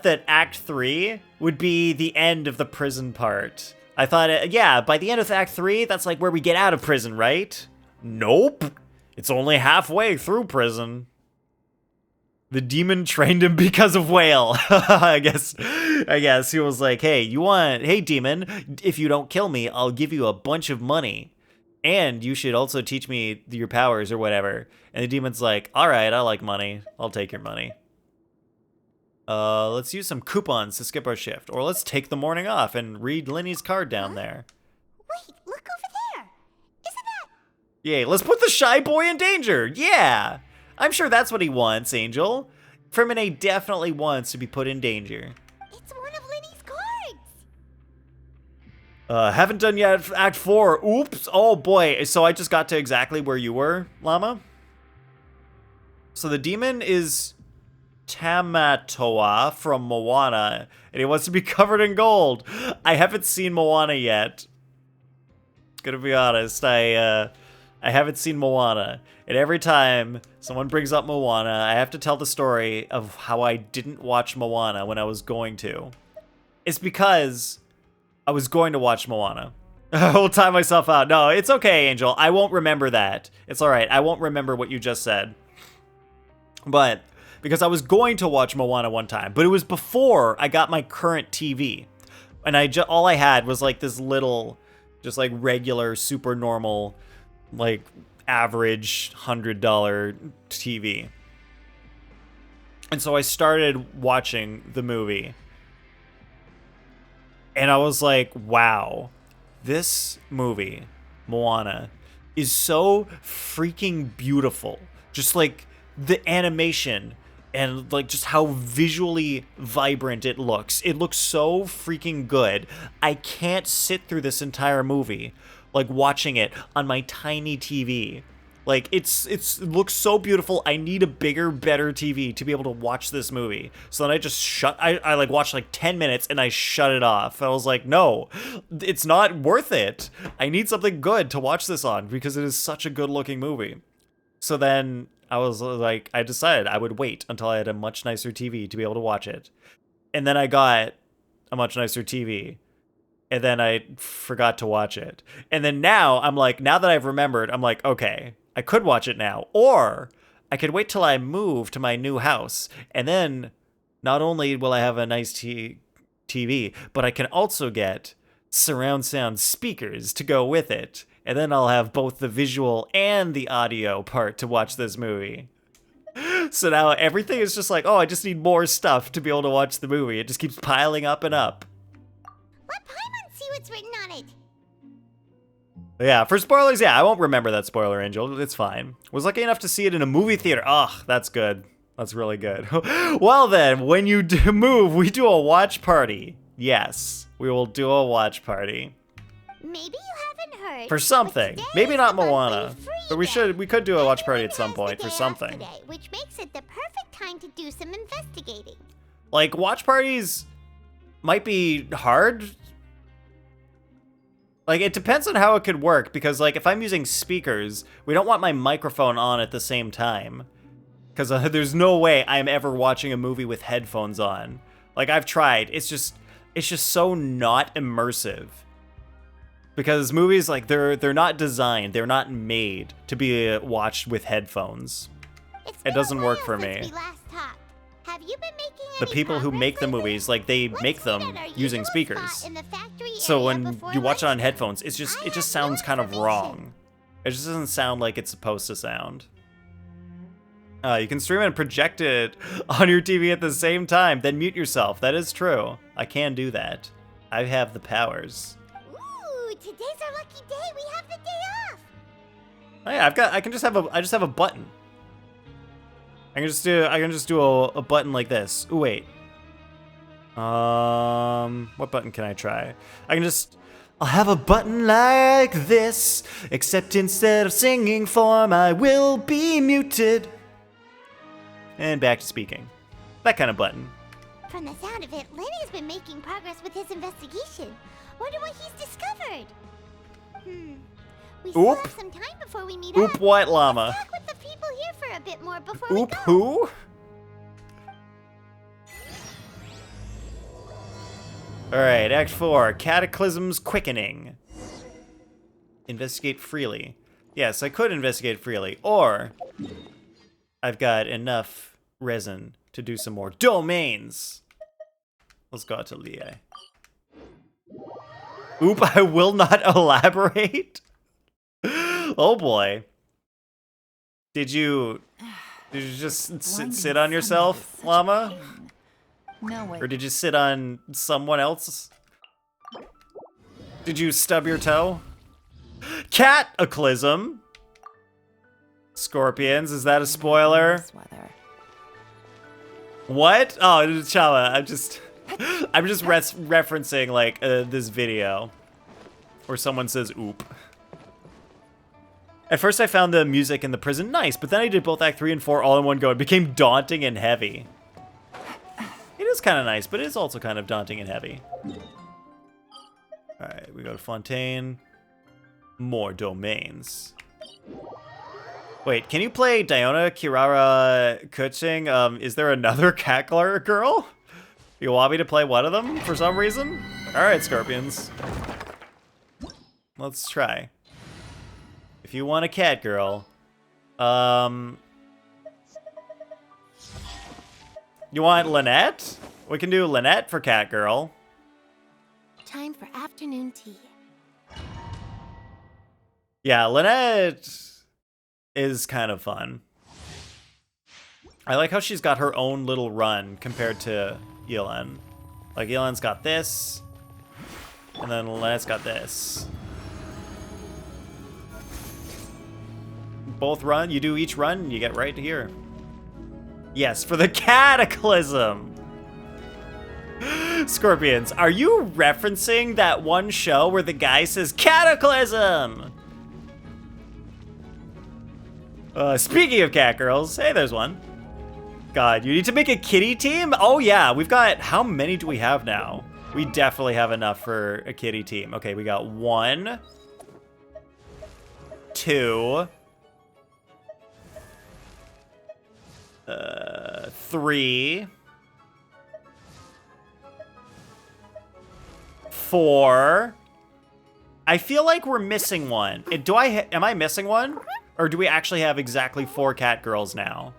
that Act 3 would be the end of the prison part. I thought, yeah, by the end of Act 3, that's like where we get out of prison, right? Nope. It's only halfway through prison. The demon trained him because of Whale. I guess he was like, hey, demon, if you don't kill me, I'll give you a bunch of money. And you should also teach me your powers or whatever. And the demon's like, all right, I like money. I'll take your money. Let's use some coupons to skip our shift. Or let's take the morning off and read Linny's card down there. Wait, look over there. Isn't that... Yay, let's put the shy boy in danger. Yeah. I'm sure that's what he wants, Angel. Fremine definitely wants to be put in danger. It's one of Linny's cards. Haven't done yet Act 4. Oops. Oh, boy. So I just got to exactly where you were, Llama. So the demon is Tamatoa from Moana, and he wants to be covered in gold. I haven't seen Moana yet. Gonna be honest. I haven't seen Moana. And every time someone brings up Moana, I have to tell the story of how I didn't watch Moana when I was going to. It's because I was going to watch Moana. I will time myself out. No, it's okay, Angel. I won't remember that. It's all right. I won't remember what you just said. But because I was going to watch Moana one time, but it was before I got my current TV. And all I had was like this little, just like regular, super normal, like average $100 TV. And so I started watching the movie. And I was like, wow, this movie, Moana, is so freaking beautiful. Just like the animation and like just how visually vibrant it looks. It looks so freaking good. I can't sit through this entire movie like watching it on my tiny TV. Like it looks so beautiful. I need a bigger, better TV to be able to watch this movie. So then I just I like watched like 10 minutes and I shut it off. I was like, no, it's not worth it. I need something good to watch this on because it is such a good looking movie. So then I was like, I decided I would wait until I had a much nicer TV to be able to watch it. And then I got a much nicer TV. And then I forgot to watch it. And then now I'm like, now that I've remembered, I'm like, okay, I could watch it now. Or I could wait till I move to my new house. And then not only will I have a nice TV, but I can also get surround sound speakers to go with it. And then I'll have both the visual and the audio part to watch this movie. So now everything is just like, oh, I just need more stuff to be able to watch the movie. It just keeps piling up and up. Let Paimon see what's written on it. Yeah, for spoilers, yeah, I won't remember that spoiler, Angel. It's fine. Was lucky enough to see it in a movie theater. Ugh, that's good. That's really good. Well then, when you move, we do a watch party. Yes, we will do a watch party. Maybe you haven't heard. For something. Maybe not Moana. But we could do a watch party at some Everyone point for has the day off something. today, which makes it the perfect time to do some investigating. Like, watch parties might be hard. Like, it depends on how it could work, because, like, if I'm using speakers, we don't want my microphone on at the same time. Because there's no way I'm ever watching a movie with headphones on. Like, I've tried. It's just so not immersive. Because movies, like, they're not designed, they're not made to be watched with headphones. It doesn't work for me. Have you been making The any people who progress make the lately? movies, like, they Let's make meet them at our using usual speakers. spot in the factory So area when before you watch it on lunchtime. headphones, it I just have sounds more kind of information. wrong. It just doesn't sound like it's supposed to sound. You can stream and project it on your TV at the same time, then mute yourself. That is true. I can do that. I have the powers. Ooh, today's our lucky day. We have the day off. Oh yeah, I just have a button. I can just do a button like this. Ooh, wait. What button can I try? I'll have a button like this, except instead of singing form, I will be muted. And back to speaking. That kind of button. From the sound of it, Lenny's been making progress with his investigation. Wonder what he's discovered. We still Oop. have some time before we meet Oop, up. white llama. Let's talk with the people here for a bit more before Oop, we go. who? Alright, Act 4, Cataclysm's Quickening. Investigate freely. Yes, I could investigate freely, or I've got enough resin to do some more domains. Let's go out to Lei. Oop, I will not elaborate. Oh boy. Did you just sit on yourself, llama? No way. Or did you sit on someone else? Did you stub your toe? Cataclysm. Scorpions, is that a spoiler? What? Oh, Chala, I'm just referencing like this video. Or someone says oop. At first I found the music in the prison nice, but then I did both Act 3 and 4 all in one go. It became daunting and heavy. It is kind of nice, but it is also kind of daunting and heavy. Alright, we go to Fontaine. More domains. Wait, can you play Diona Kirara Kuching? Is there another cat girl? You want me to play one of them for some reason? Alright, Scorpions. Let's try. If you want a cat girl, you want Lynette? We can do Lynette for cat girl. Time for afternoon tea. Yeah, Lynette is kind of fun. I like how she's got her own little run compared to Yelan. Like, Yelan's got this, and then Lynette's got this. Both run, you do each run, you get right here. Yes, for the Cataclysm! Scorpions, are you referencing that one show where the guy says Cataclysm? Speaking of cat girls, hey, there's one. God, you need to make a kitty team? Oh yeah, we've got, how many do we have now? We definitely have enough for a kitty team. Okay, we got 1, 2, 3, 4. I feel like we're missing one. Am I missing one? Or do we actually have exactly 4 cat girls now?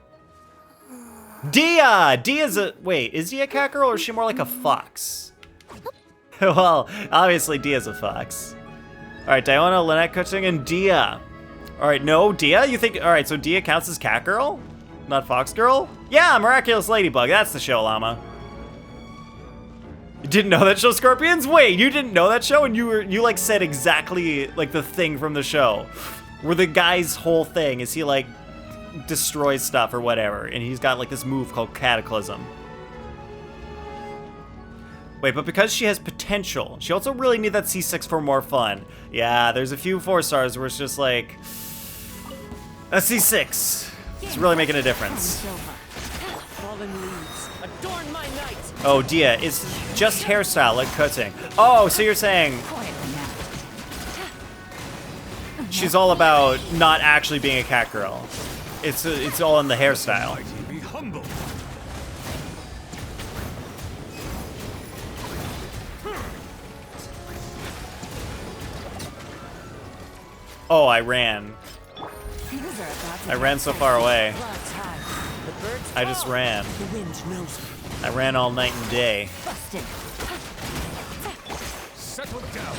Dia! Dia's a... Wait, is Dia a cat girl or is she more like a fox? Well, obviously Dia's a fox. Alright, Diona, Lynette Kuching, and Dia. Alright, no, Dia? You think... Alright, so Dia counts as cat girl? Not fox girl? Yeah, Miraculous Ladybug. That's the show, Llama. You didn't know that show, Scorpions? Wait, you didn't know that show? And you like said exactly like the thing from the show. Where the guy's whole thing is he like destroys stuff or whatever. And he's got like this move called Cataclysm. Wait, but because she has potential, she also really needs that C6 for more fun. Yeah, there's a few 4 stars where it's just like, a C6. It's really making a difference. Oh, Dia, it's just hairstyle like Kuching. Oh, so you're saying she's all about not actually being a cat girl. It's all in the hairstyle. Be humble. Oh, I ran. I ran so far away. I just ran. I ran all night and day. Settle down.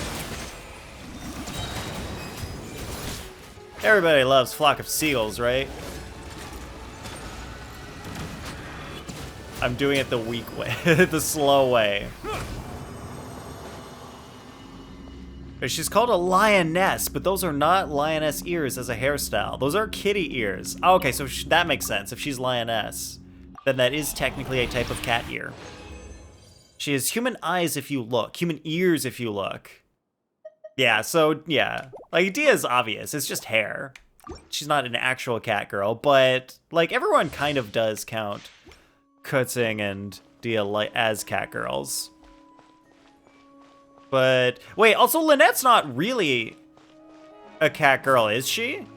Everybody loves Flock of Seagulls, right? I'm doing it the weak way, the slow way. She's called a lioness, but those are not lioness ears as a hairstyle. Those are kitty ears. Oh, okay, so that makes sense. If she's lioness, then that is technically a type of cat ear. She has human eyes if you look, human ears if you look. Yeah, so, yeah. Like, Dia's obvious. It's just hair. She's not an actual cat girl, but, like, everyone kind of does count Kuching and Dia as cat girls. But, wait, also Lynette's not really a cat girl, is she?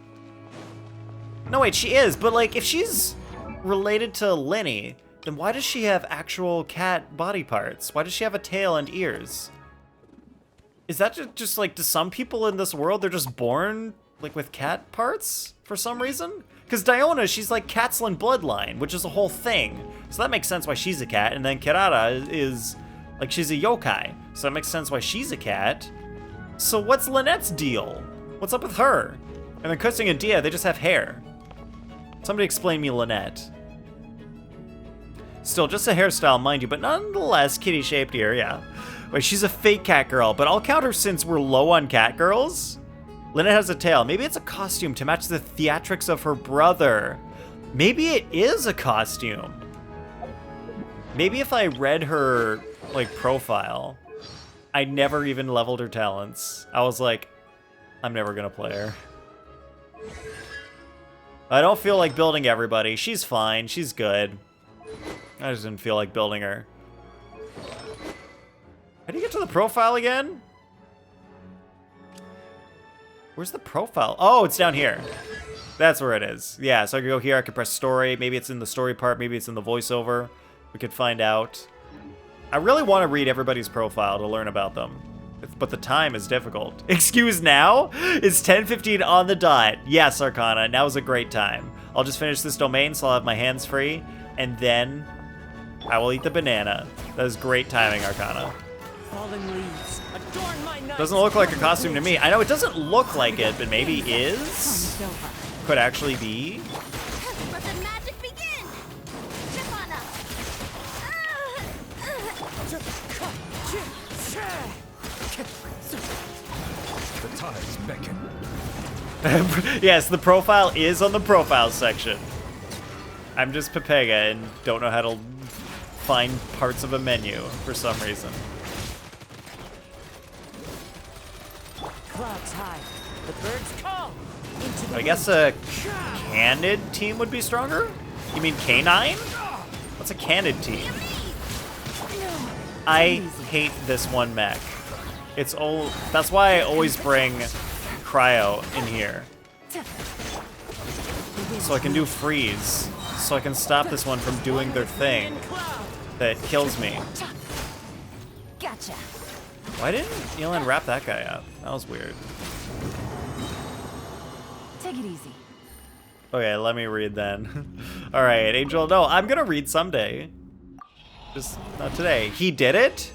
No, wait, she is, but like, if she's related to Lenny, then why does she have actual cat body parts? Why does she have a tail and ears? Is that just like, to some people in this world, they're just born like with cat parts for some reason? Because Diona, she's like Catslin bloodline, which is a whole thing. So that makes sense why she's a cat, and then Kirara is... like, she's a yokai, so that makes sense why she's a cat. So what's Lynette's deal? What's up with her? And then Kuching and Dia, they just have hair. Somebody explain me Lynette. Still, just a hairstyle, mind you, but nonetheless, kitty-shaped ear, yeah. Wait, she's a fake cat girl, but I'll count her since we're low on cat girls. Lynette has a tail. Maybe it's a costume to match the theatrics of her brother. Maybe it is a costume. Maybe if I read her... like, profile. I never even leveled her talents. I was like, I'm never gonna play her. I don't feel like building everybody. She's fine. She's good. I just didn't feel like building her. How do you get to the profile again? Where's the profile? Oh, it's down here. That's where it is. Yeah, so I can go here. I can press story. Maybe it's in the story part. Maybe it's in the voiceover. We could find out. I really want to read everybody's profile to learn about them. But the time is difficult. Excuse now? It's 10:15 on the dot. Yes, Arcana, now is a great time. I'll just finish this domain so I'll have my hands free, and then I will eat the banana. That is great timing, Arcana. Fallen leaves, adorn my night. Doesn't look like a costume to me. I know it doesn't look like it, but maybe is? Could actually be. Let the magic begin! Chip on up! The tides beckon. Yes, the profile is on the profile section. I'm just Pepega and don't know how to find parts of a menu for some reason. Clouds high, the birds call. Into the I guess a candid team would be stronger? You mean canine? What's a candid team? I hate this one mech. It's old. That's why I always bring Cryo in here. So I can do freeze. So I can stop this one from doing their thing that kills me. Gotcha. Why didn't Elon wrap that guy up? That was weird. Take it easy. Okay, let me read then. All right, Angel. No, I'm gonna read someday. Just not today. He did it?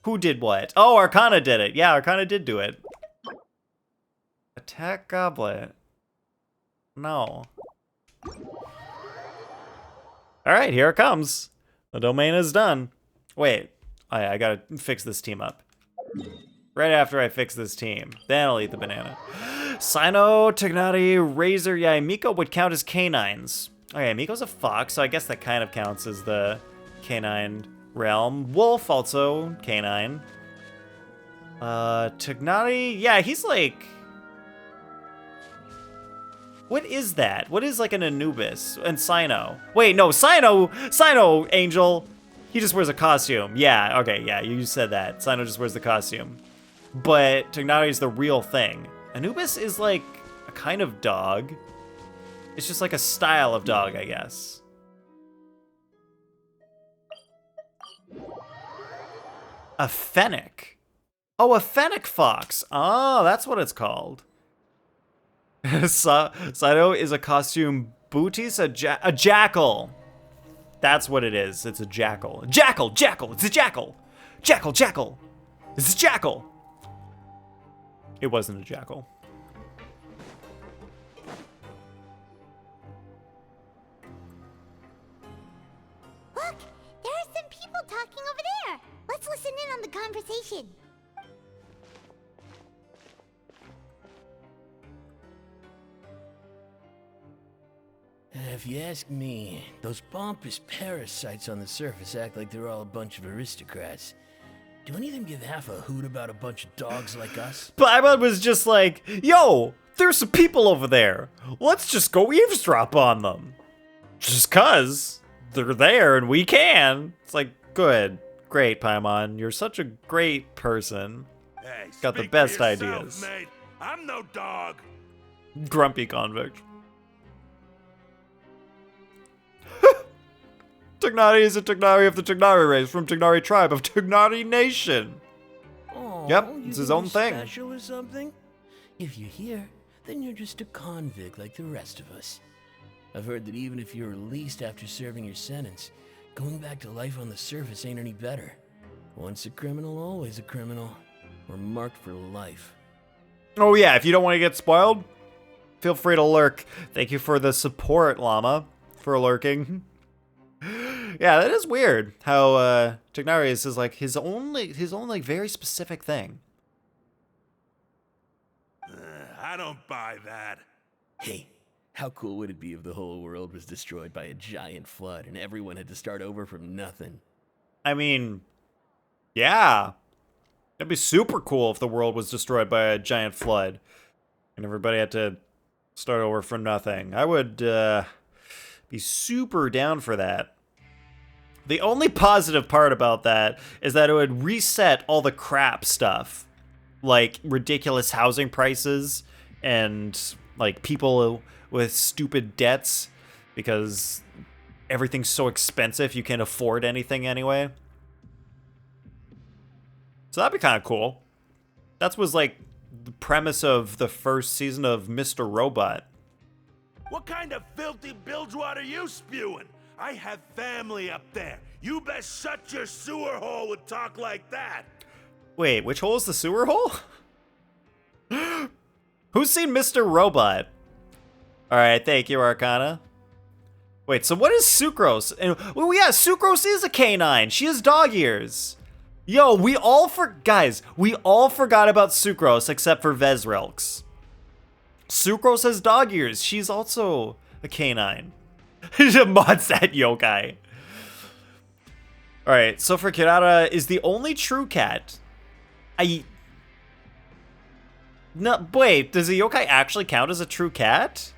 Who did what? Oh, Arcana did it. Yeah, Arcana did do it. Attack Goblet. No. All right, here it comes. The domain is done. Wait, I gotta fix this team up. Right after I fix this team, then I'll eat the banana. Sino, Tignati, Razor, yeah, Miko would count as canines. Okay, Miko's a fox, so I guess that kind of counts as the canine realm. Wolf, also canine. Tignati, yeah, he's like... What is that? What is like an Anubis? And Sino. Wait, no, Sino, Angel. He just wears a costume. Yeah, okay, yeah, you said that. Sino just wears the costume. But Tignati is the real thing. Anubis is like a kind of dog. It's just like a style of dog, I guess. A fennec. Oh, a fennec fox. Oh, that's what it's called. Sino is a costume booties, a jackal. That's what it is. It's a jackal. Jackal. It's a jackal. Jackal. It's a jackal. It wasn't a jackal. Look, there are some people talking over there. Let's listen in on the conversation. If you ask me, those pompous parasites on the surface act like they're all a bunch of aristocrats. Do any of them give half a hoot about a bunch of dogs like us? Paimon was just like, yo, there's some people over there. Let's just go eavesdrop on them. Just cause they're there and we can. It's like, good, great, Paimon. You're such a great person. Hey, got the speak best for yourself, ideas. Mate. I'm no dog. Grumpy convict. Tignati is a Tignari of the Tignari race from Tignari tribe of Tignari Nation. Oh, Yep, it's his own thing. Special or something? If you're here, then you're just a convict like the rest of us. I've heard that even if you're released after serving your sentence, going back to life on the surface ain't any better. Once a criminal, always a criminal. We're marked for life. Oh yeah, if you don't want to get spoiled, feel free to lurk. Thank you for the support, Llama, for lurking. Yeah, that is weird how Tignarius is like his own like very specific thing. I don't buy that. Hey, how cool would it be if the whole world was destroyed by a giant flood and everyone had to start over from nothing? I mean, yeah. That'd be super cool if the world was destroyed by a giant flood and everybody had to start over from nothing. I would be super down for that. The only positive part about that is that it would reset all the crap stuff, like ridiculous housing prices and like people with stupid debts because everything's so expensive you can't afford anything anyway. So that'd be kind of cool. That was like the premise of the first season of Mr. Robot. What kind of filthy bilgewater you spewing? I have family up there. You best shut your sewer hole with talk like that. Wait, which hole is the sewer hole? Who's seen Mr. Robot? Alright, thank you, Arcana. Wait, so what is Sucrose? And, well, yeah, Sucrose is a canine. She has dog ears. Yo, we all forgot about Sucrose except for Vesrilks. Sucrose has dog ears. She's also a canine. Mods that yokai. Alright, so for Kirara is the only true cat. No, wait, does a yokai actually count as a true cat?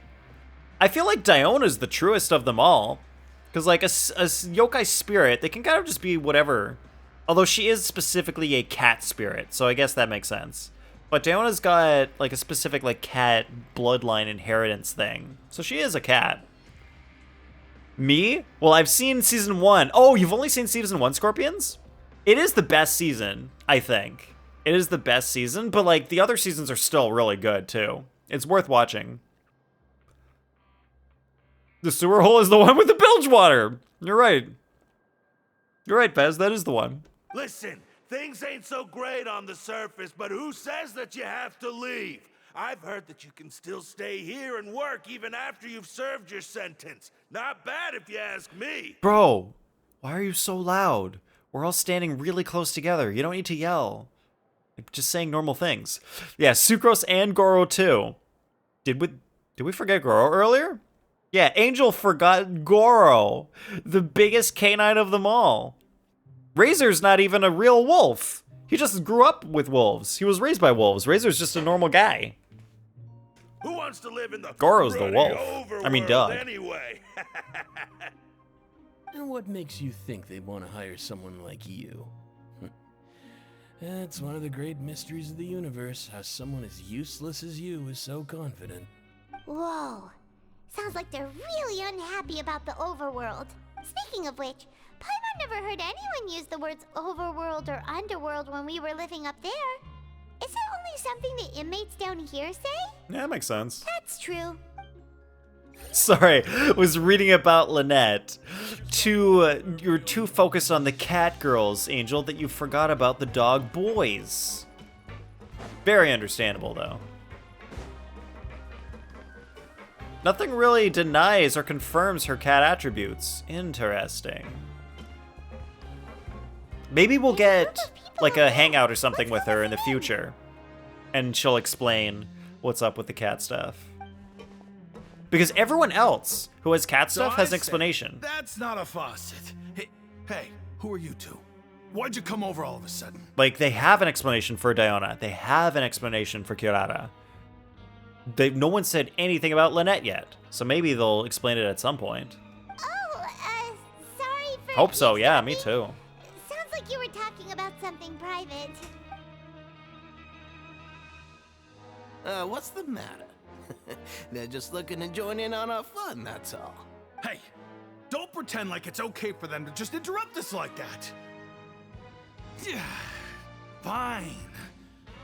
I feel like Diona's the truest of them all. Because like a yokai spirit, they can kind of just be whatever. Although she is specifically a cat spirit, so I guess that makes sense. But Diona's got like a specific like cat bloodline inheritance thing. So she is a cat. Me? Well, I've seen season 1. Oh, you've only seen season 1, Scorpions? It is the best season, I think. It is the best season, but like the other seasons are still really good too. It's worth watching. The sewer hole is the one with the bilge water. You're right. You're right, Pez. That is the one. Listen, things ain't so great on the surface, but who says that you have to leave? I've heard that you can still stay here and work even after you've served your sentence. Not bad if you ask me. Bro, why are you so loud? We're all standing really close together. You don't need to yell. I'm just saying normal things. Yeah, Sucrose and Goro too. Did we forget Goro earlier? Yeah, Angel forgot Goro, the biggest canine of them all. Razor's not even a real wolf. He just grew up with wolves. He was raised by wolves. Razor's just a normal guy. Who wants to live in the Goro's the wolf. I mean, dog. Anyway. And what makes you think they want to hire someone like you? That's one of the great mysteries of the universe, how someone as useless as you is so confident. Whoa. Sounds like they're really unhappy about the overworld. Speaking of which, Paimon never heard anyone use the words overworld or underworld when we were living up there. Is it only something the inmates down here say? Yeah, that makes sense. That's true. Sorry, was reading about Lynette. You're too focused on the cat girls, Angel, that you forgot about the dog boys. Very understandable, though. Nothing really denies or confirms her cat attributes. Interesting. Maybe we'll get like a hangout or something with her in the future. And she'll explain what's up with the cat stuff. Because everyone else who has cat stuff has an explanation. That's not a faucet. Hey, who are you two? Why'd you come over all of a sudden? Like, they have an explanation for Diona. They have an explanation for Kirara. No one said anything about Lynette yet, so maybe they'll explain it at some point. Oh, sorry for... Hope so, yeah, me too. Sounds like you were talking about something private. What's the matter? They're just looking to join in on our fun, that's all. Hey, don't pretend like it's okay for them to just interrupt us like that. Fine.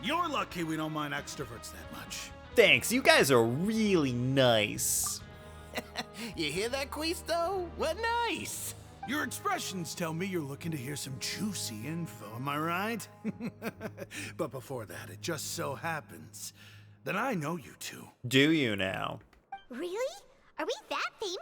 You're lucky we don't mind extroverts that much. Thanks, you guys are really nice. You hear that, Quisto? What nice! Your expressions tell me you're looking to hear some juicy info, am I right? But before that, it just so happens that I know you two. Do you now? Really? Are we that famous?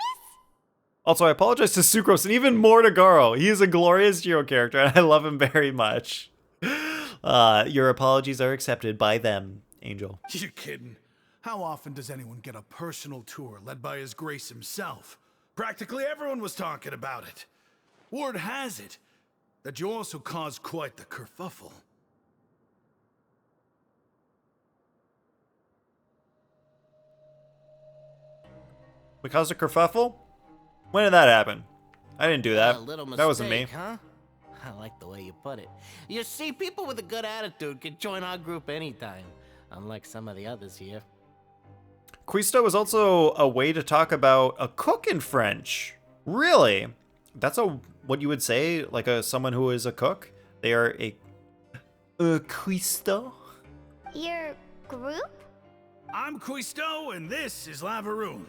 Also, I apologize to Sucrose and even more to Garo. He is a glorious hero character and I love him very much. Your apologies are accepted by them, Angel. You're kidding. How often does anyone get a personal tour led by His Grace himself? Practically everyone was talking about it. Word has it that you also caused quite the kerfuffle. We caused a kerfuffle? When did that happen? I didn't do that. A little mistake, That wasn't me. huh? I like the way you put it. You see, people with a good attitude can join our group anytime, unlike some of the others here. Cuisto is also a way to talk about a cook in French. Really? That's what you would say, like someone who is a cook? They are a cuisto? Your group? I'm Cuisto, and this is Lavaroon.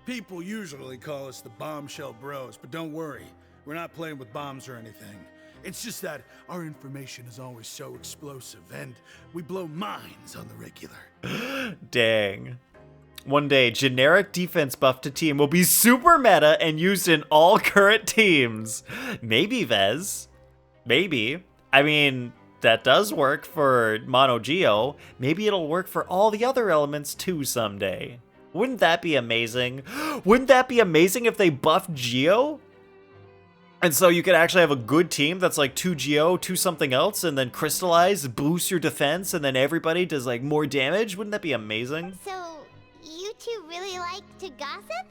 People usually call us the Bombshell Bros, but don't worry. We're not playing with bombs or anything. It's just that our information is always so explosive, and we blow minds on the regular. Dang. One day, generic defense buff to team will be super meta and used in all current teams. Maybe, Vez. Maybe. I mean, that does work for Mono Geo. Maybe it'll work for all the other elements too someday. Wouldn't that be amazing? Wouldn't that be amazing if they buffed Geo? And so you could actually have a good team that's like 2 Geo, 2 something else, and then crystallize, boost your defense, and then everybody does like more damage? Wouldn't that be amazing? So, you two really like to gossip?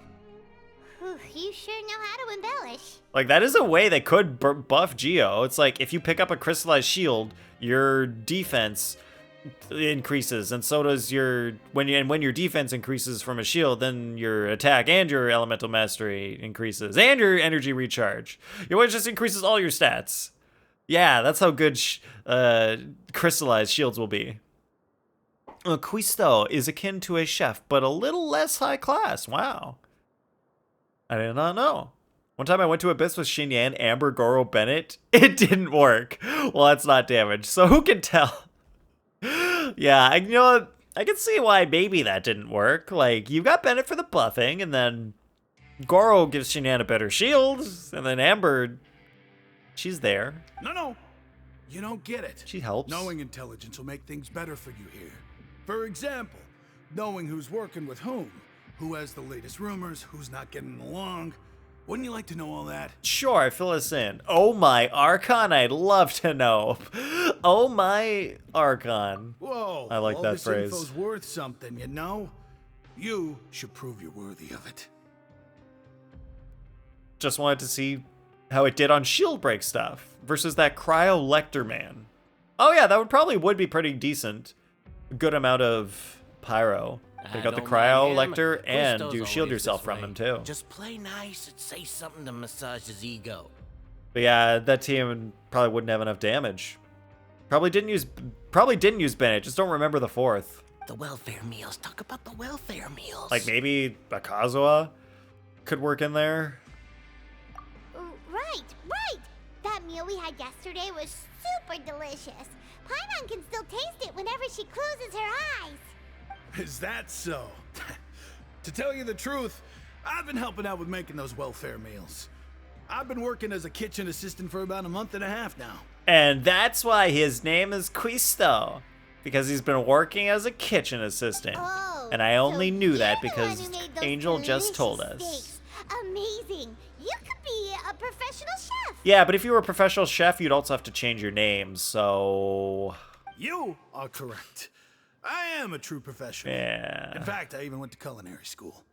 Whew, you sure know how to embellish. Like, that is a way they could buff Geo. It's like, if you pick up a crystallized shield, your defense increases, and so does your... When your defense increases from a shield, then your attack and your elemental mastery increases, and your energy recharge. It just increases all your stats. Yeah, that's how good crystallized shields will be. Cuisto is akin to a chef, but a little less high class. Wow. I did not know. One time I went to Abyss with Xinyan, Amber, Goro, Bennett. It didn't work. Well, that's not damage, so who can tell? Yeah, you know what? I can see why maybe that didn't work. Like, you've got Bennett for the buffing, and then Goro gives Xinyan a better shield, and then Amber, she's there. No. You don't get it. She helps. Knowing intelligence will make things better for you here. For example, knowing who's working with whom, who has the latest rumors, who's not getting along. Wouldn't you like to know all that? Sure, fill us in. Oh my Archon, I'd love to know. Oh my Archon. Whoa, I like all that this phrase. Info's worth something, you know? You should prove you're worthy of it. Just wanted to see how it did on shield break stuff versus that Cryo Lector man. Oh yeah, that would be pretty decent. A good amount of pyro. They got the Cryo Lector and do shield yourself from him too. Just play nice and say something to massage his ego. But yeah, that team probably wouldn't have enough damage. Probably didn't use Bennett. Just don't remember the 4th. The welfare meals. Talk about the welfare meals. Like maybe a Kazuha could work in there. Right. That meal we had yesterday was super delicious. Paimon can still taste it whenever she closes her eyes. Is that so? To tell you the truth, I've been helping out with making those welfare meals. I've been working as a kitchen assistant for about a month and a half now. And that's why his name is Cuisto. Because he's been working as a kitchen assistant. Oh, and I only so knew that you're the because one who made those Angel just told delicious us. steaks. Amazing. You could be a professional chef. Yeah, but if you were a professional chef, you'd also have to change your name, so... You are correct. I am a true professional. Yeah. In fact, I even went to culinary school.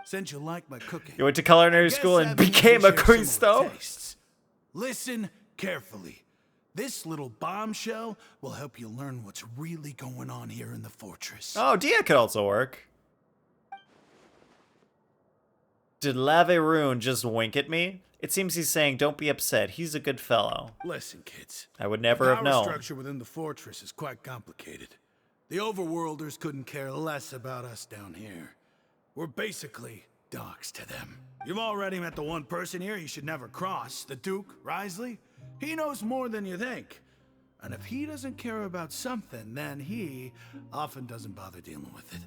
Since you like my cooking... You went to culinary school and became a Cuisto? Listen carefully. This little bombshell will help you learn what's really going on here in the fortress. Oh, Dia could also work. Did Lavaroon just wink at me? It seems he's saying, don't be upset. He's a good fellow. Listen, kids. I would never have The known. power structure within the fortress is quite complicated. The overworlders couldn't care less about us down here. We're basically dogs to them. You've already met the one person here you should never cross, the Duke, Risley. He knows more than you think. And if he doesn't care about something, then he often doesn't bother dealing with it.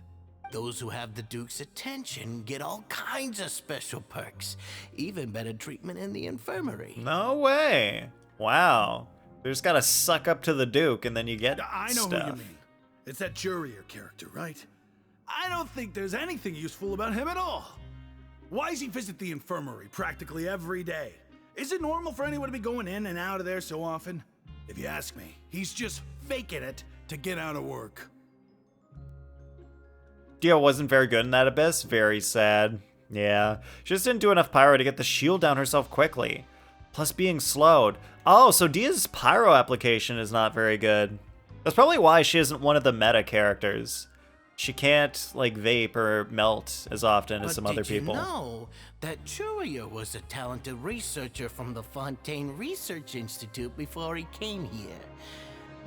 Those who have the Duke's attention get all kinds of special perks, even better treatment in the infirmary. No way. Wow. You just gotta suck up to the Duke and then you get I know stuff. who you mean. It's that Jurier character, right? I don't think there's anything useful about him at all. Why does he visit the infirmary practically every day? Is it normal for anyone to be going in and out of there so often? If you ask me, he's just faking it to get out of work. Dio wasn't very good in that Abyss. Very sad. Yeah, she just didn't do enough pyro to get the shield down herself quickly. Plus being slowed. Oh, so Dia's pyro application is not very good. That's probably why she isn't one of the meta characters. She can't, like, vape or melt as often as some other people. Did you know that Churia was a talented researcher from the Fontaine Research Institute before he came here?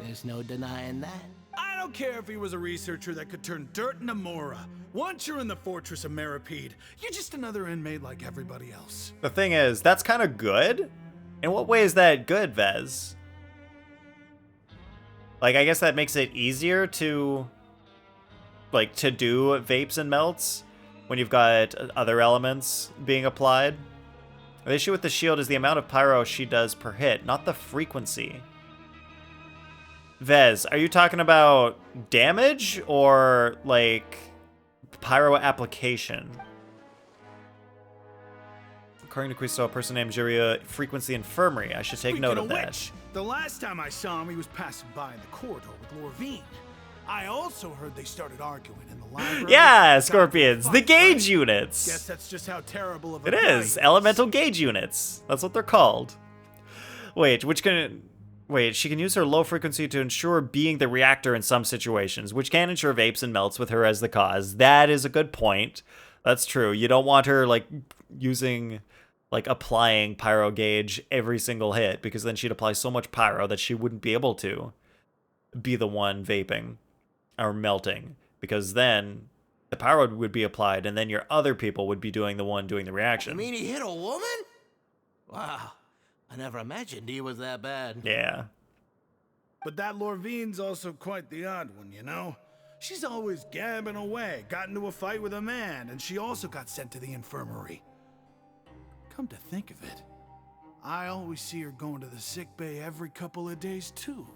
There's no denying that. I don't care if he was a researcher that could turn dirt into Mora. Once you're in the fortress of Meripede, you're just another inmate like everybody else. The thing is, that's kind of good? In what way is that good, Vez? Like, I guess that makes it easier to, like, to do vapes and melts when you've got other elements being applied. The issue with the shield is the amount of pyro she does per hit, not the frequency. Vez, are you talking about damage or, like, pyro application? According to Quisto, a person named Jiria frequents the infirmary. I should take note of that. Which, the last time I saw him, he was passing by in the corridor with Lorvine. I also heard they started arguing in the library. Yeah, Scorpions, the gauge units. Guess that's just how terrible of a It guy is. Elemental gauge units. That's what they're called. Wait, she can use her low frequency to ensure being the reactor in some situations, which can ensure vapes and melts with her as the cause. That is a good point. That's true. You don't want her, like, using, like, applying pyro gauge every single hit, because then she'd apply so much pyro that she wouldn't be able to be the one vaping or melting, because then the pyro would be applied and then your other people would be doing the reaction. You mean he hit a woman? Wow. I never imagined he was that bad. Yeah. But that Lorvine's also quite the odd one, you know? She's always gabbing away, got into a fight with a man, and she also got sent to the infirmary. Come to think of it, I always see her going to the sick bay every couple of days, too.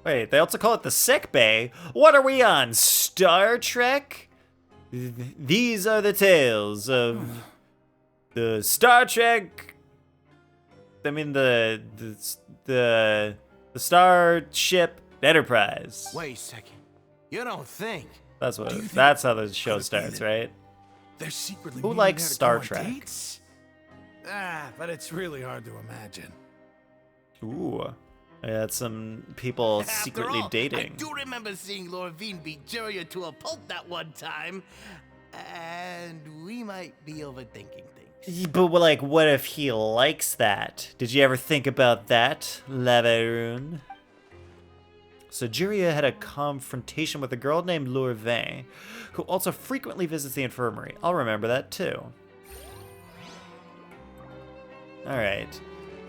Wait, they also call it the sick bay? What are we on, Star Trek? These are the tales of the Star Trek... I mean, the Starship Enterprise. Wait a second. You don't think? That's how the show starts, right? They're secretly Who meeting likes there to Star go on Trek? dates? But it's really hard to imagine. Ooh. That's some people secretly dating. I do remember seeing Lorvine beat Jiria to a pulp that one time. And we might be overthinking things. But, like, what if he likes that? Did you ever think about that, Laveroon? So Jiria had a confrontation with a girl named Lorvin, who also frequently visits the infirmary. I'll remember that, too. Alright.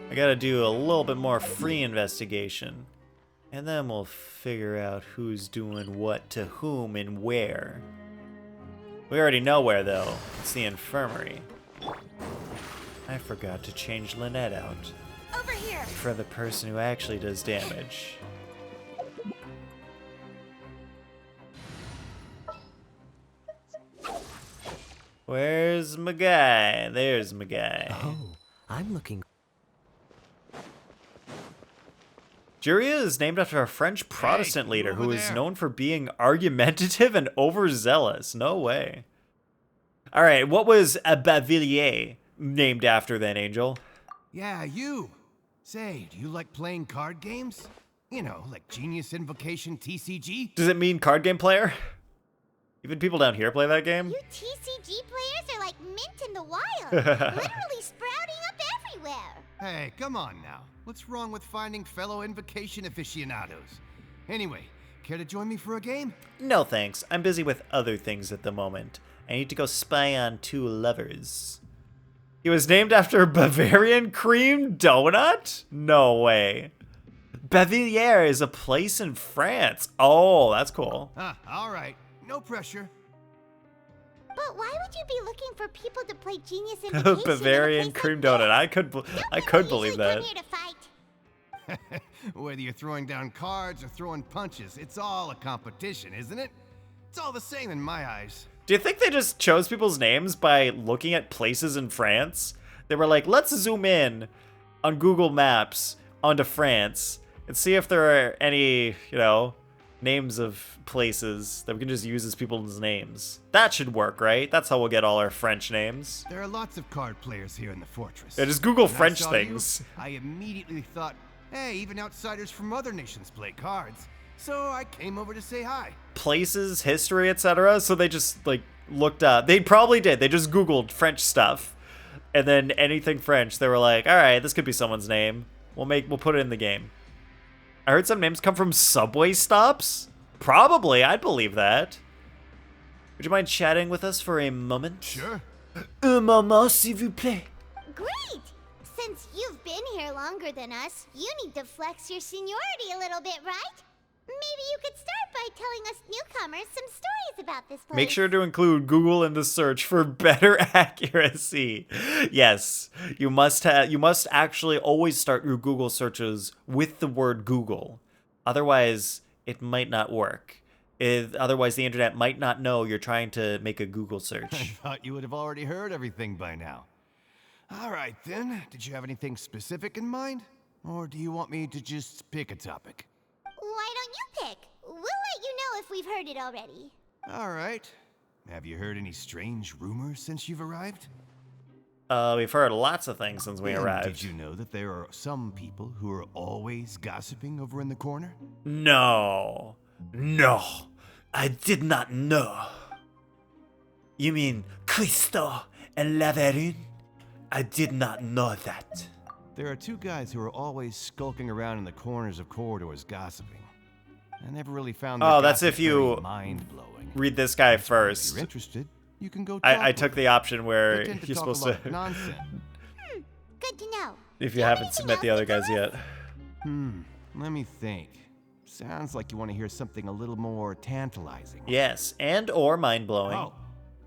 I gotta do a little bit more free investigation. And then we'll figure out who's doing what to whom and where. We already know where, though. It's the infirmary. I forgot to change Lynette out. Over here. For the person who actually does damage. Where's my guy? There's my guy. Oh, I'm looking. Jiria is named after a French Protestant leader who is known for being argumentative and overzealous. No way. All right, what was a Bavillier named after then, Angel? Yeah, you. Say, do you like playing card games? You know, like Genius Invocation TCG? Does it mean card game player? Even people down here play that game? You TCG players are like mint in the wild, literally sprouting up everywhere. Hey, come on now. What's wrong with finding fellow Invocation aficionados? Anyway, care to join me for a game? No thanks, I'm busy with other things at the moment. I need to go spy on two lovers. He was named after Bavarian cream donut? No way. Bavilliers is a place in France. Oh, that's cool. All right. No pressure. But why would you be looking for people to play Genius Invocation? Bavarian cream donut. I could believe that. Come here to fight. Whether you're throwing down cards or throwing punches, it's all a competition, isn't it? It's all the same in my eyes. Do you think they just chose people's names by looking at places in France? They were like, let's zoom in on Google Maps onto France and see if there are any, you know, names of places that we can just use as people's names. That should work, right? That's how we'll get all our French names. There are lots of card players here in the fortress. Yeah, just Google When I French saw things. you, I immediately thought, hey, even outsiders from other nations play cards. So I came over to say hi. Places, history, etc. So they just like looked up. They probably did. They just Googled French stuff, and then anything French, they were like, all right, this could be someone's name. We'll put it in the game. I heard some names come from subway stops. Probably, I'd believe that. Would you mind chatting with us for a moment? Sure. Un moment, s'il vous plaît. Great! Since you've been here longer than us, you need to flex your seniority a little bit, right? Maybe you could start by telling us newcomers some stories about this place. Make sure to include Google in the search for better accuracy. Yes, you must actually always start your Google searches with the word Google. Otherwise, it might not work. Otherwise, the internet might not know you're trying to make a Google I search. thought you would have already heard everything by now. All right, then. Did you have anything specific in mind? Or do you want me to just pick a topic? Why don't you pick? We'll let you know if we've heard it already. All right. Have you heard any strange rumors since you've arrived? We've heard lots of things since we And arrived. Did you know that there are some people who are always gossiping over in the corner? No, I did not know. You mean Cristo and Laverune? I did not know that. There are two guys who are always skulking around in the corners of corridors gossiping. I never really found Oh, their that's gossip if you very mind-blowing. read this guy If first. you're interested, you can go talk I with took them. the option They where tend to you're talk supposed a lot of to, nonsense. Good to know. if you haven't met the other guys yet. Let me think. Sounds like you want to hear something a little more tantalizing. Yes, and or mind-blowing. Oh,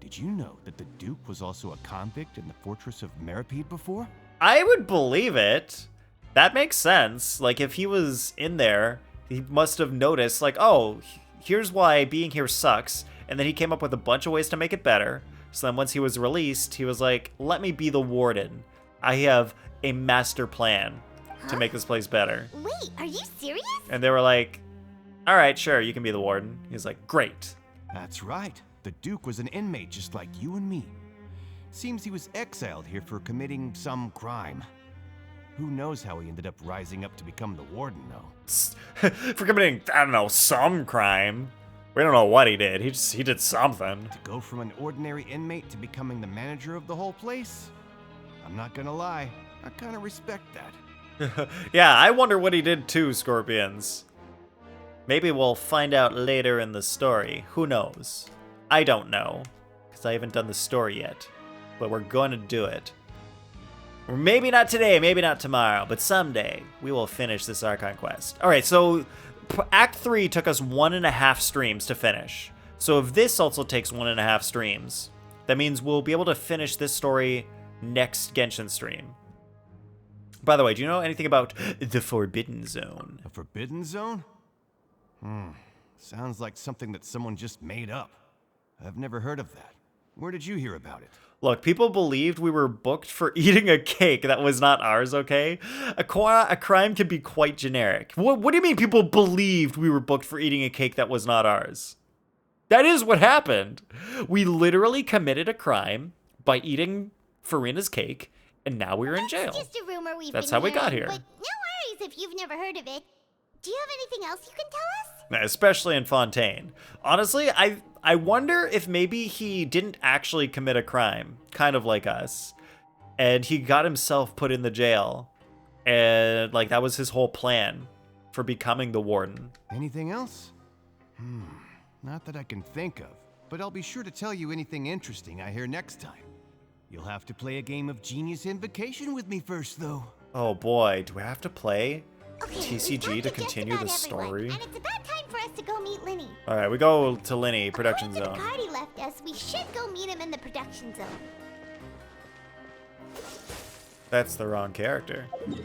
did you know that the Duke was also a convict in the fortress of Meripede before? I would believe it. That makes sense. Like, if he was in there, he must have noticed, like, oh, here's why being here sucks. And then he came up with a bunch of ways to make it better. So then once he was released, he was like, let me be the warden. I have a master plan to make this place better. Wait, are you serious? And they were like, all right, sure, you can be the warden. He's like, great. That's right. The Duke was an inmate just like you and me. Seems he was exiled here for committing some crime. Who knows how he ended up rising up to become the warden, though. For committing, I don't know, some crime. We don't know what he did. He did something. To go from an ordinary inmate to becoming the manager of the whole place? I'm not gonna lie, I kinda respect that. Yeah, I wonder what he did too, Scorpions. Maybe we'll find out later in the story. Who knows? I don't know, because I haven't done the story yet. But we're going to do it. Or maybe not today, maybe not tomorrow, but someday we will finish this Archon Quest. Alright, so Act 3 took us 1.5 streams to finish. So if this also takes 1.5 streams, that means we'll be able to finish this story next Genshin stream. By the way, do you know anything about the Forbidden Zone? A Forbidden Zone? Sounds like something that someone just made up. I've never heard of that. Where did you hear about it? Look, people believed we were booked for eating a cake that was not ours, okay? A crime can be quite generic. What do you mean people believed we were booked for eating a cake that was not ours? That is what happened. We literally committed a crime by eating Farina's cake, and now we're in jail. Just a rumor we've That's been how we got hearing, here. But no worries if you've never heard of it. Do you have anything else you can tell us? Especially in Fontaine. Honestly, I wonder if maybe he didn't actually commit a crime, kind of like us, and he got himself put in the jail, and like that was his whole plan for becoming the warden. Anything else? Not that I can think of, but I'll be sure to tell you anything interesting I hear next time. You'll have to play a game of Genius Invocation with me first, though. Oh boy, do we have to play Okay, TCG we've to talked just continue about the everyone, story? And it's about time for us to go meet Linny. All right, we go to Linny, production According zone. to the card he left us, we should go meet him in the production zone. That's the wrong character. All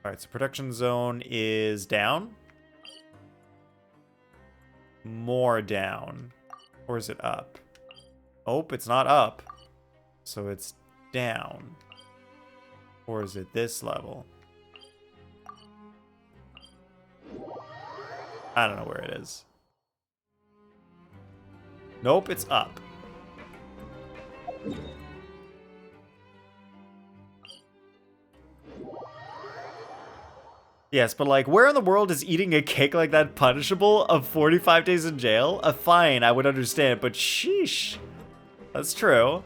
right, so production zone is down. More down. Or is it up? Oh, it's not up. So it's down. Or is it this level? I don't know where it is. Nope, it's up. Yes, but like, where in the world is eating a cake like that punishable? Of 45 days in jail? A fine, I would understand, but sheesh. That's true.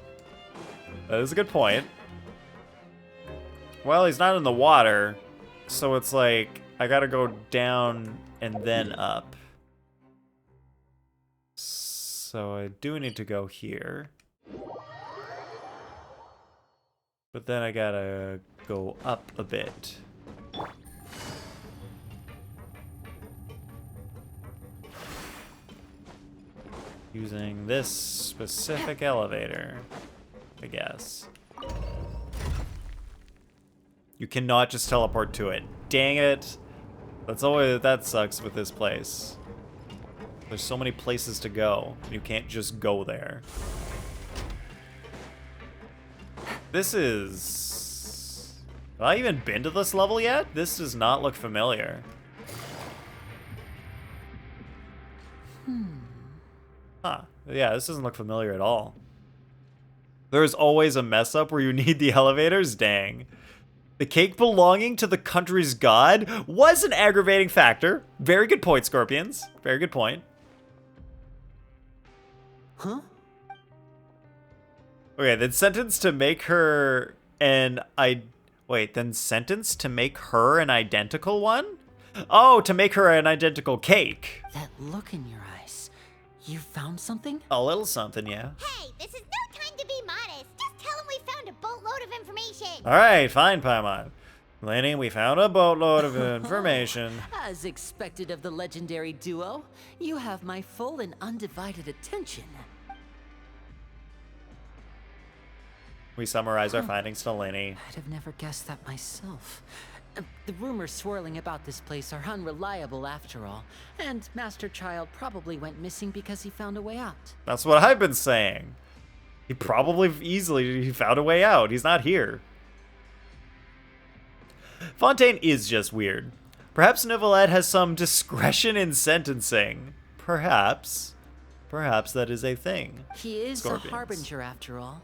That is a good point. Well, he's not in the water, so it's like, I gotta go down and then up. So I do need to go here. But then I gotta go up a bit. Using this specific elevator, I guess. You cannot just teleport to it. Dang it. That sucks with this place. There's so many places to go. You can't just go there. This is... Have I even been to this level yet? This does not look familiar. Huh. Yeah, this doesn't look familiar at all. There's always a mess up where you need the elevators? Dang. The cake belonging to the country's god was an aggravating factor. Very good point, Scorpions. Very good point. Huh? Okay, then sentenced to make her an then sentenced to make her an identical one? Oh, to make her an identical cake. That look in your eyes. You found something? A little something, yeah. Hey, this is no time to be modest. Just tell him we found a boatload of information. All right, fine, Paimon. Lenny, we found a boatload of information. As expected of the legendary duo, you have my full and undivided attention. We summarize our findings to Lenny. I'd have never guessed that myself. The rumors swirling about this place are unreliable after all, and Master Child probably went missing because he found a way out. That's what I've been saying. He probably he found a way out. He's not here. Fontaine is just weird. Perhaps Neuvillette has some discretion in sentencing. Perhaps. Perhaps that is a thing. He is Scorpions. a harbinger after all.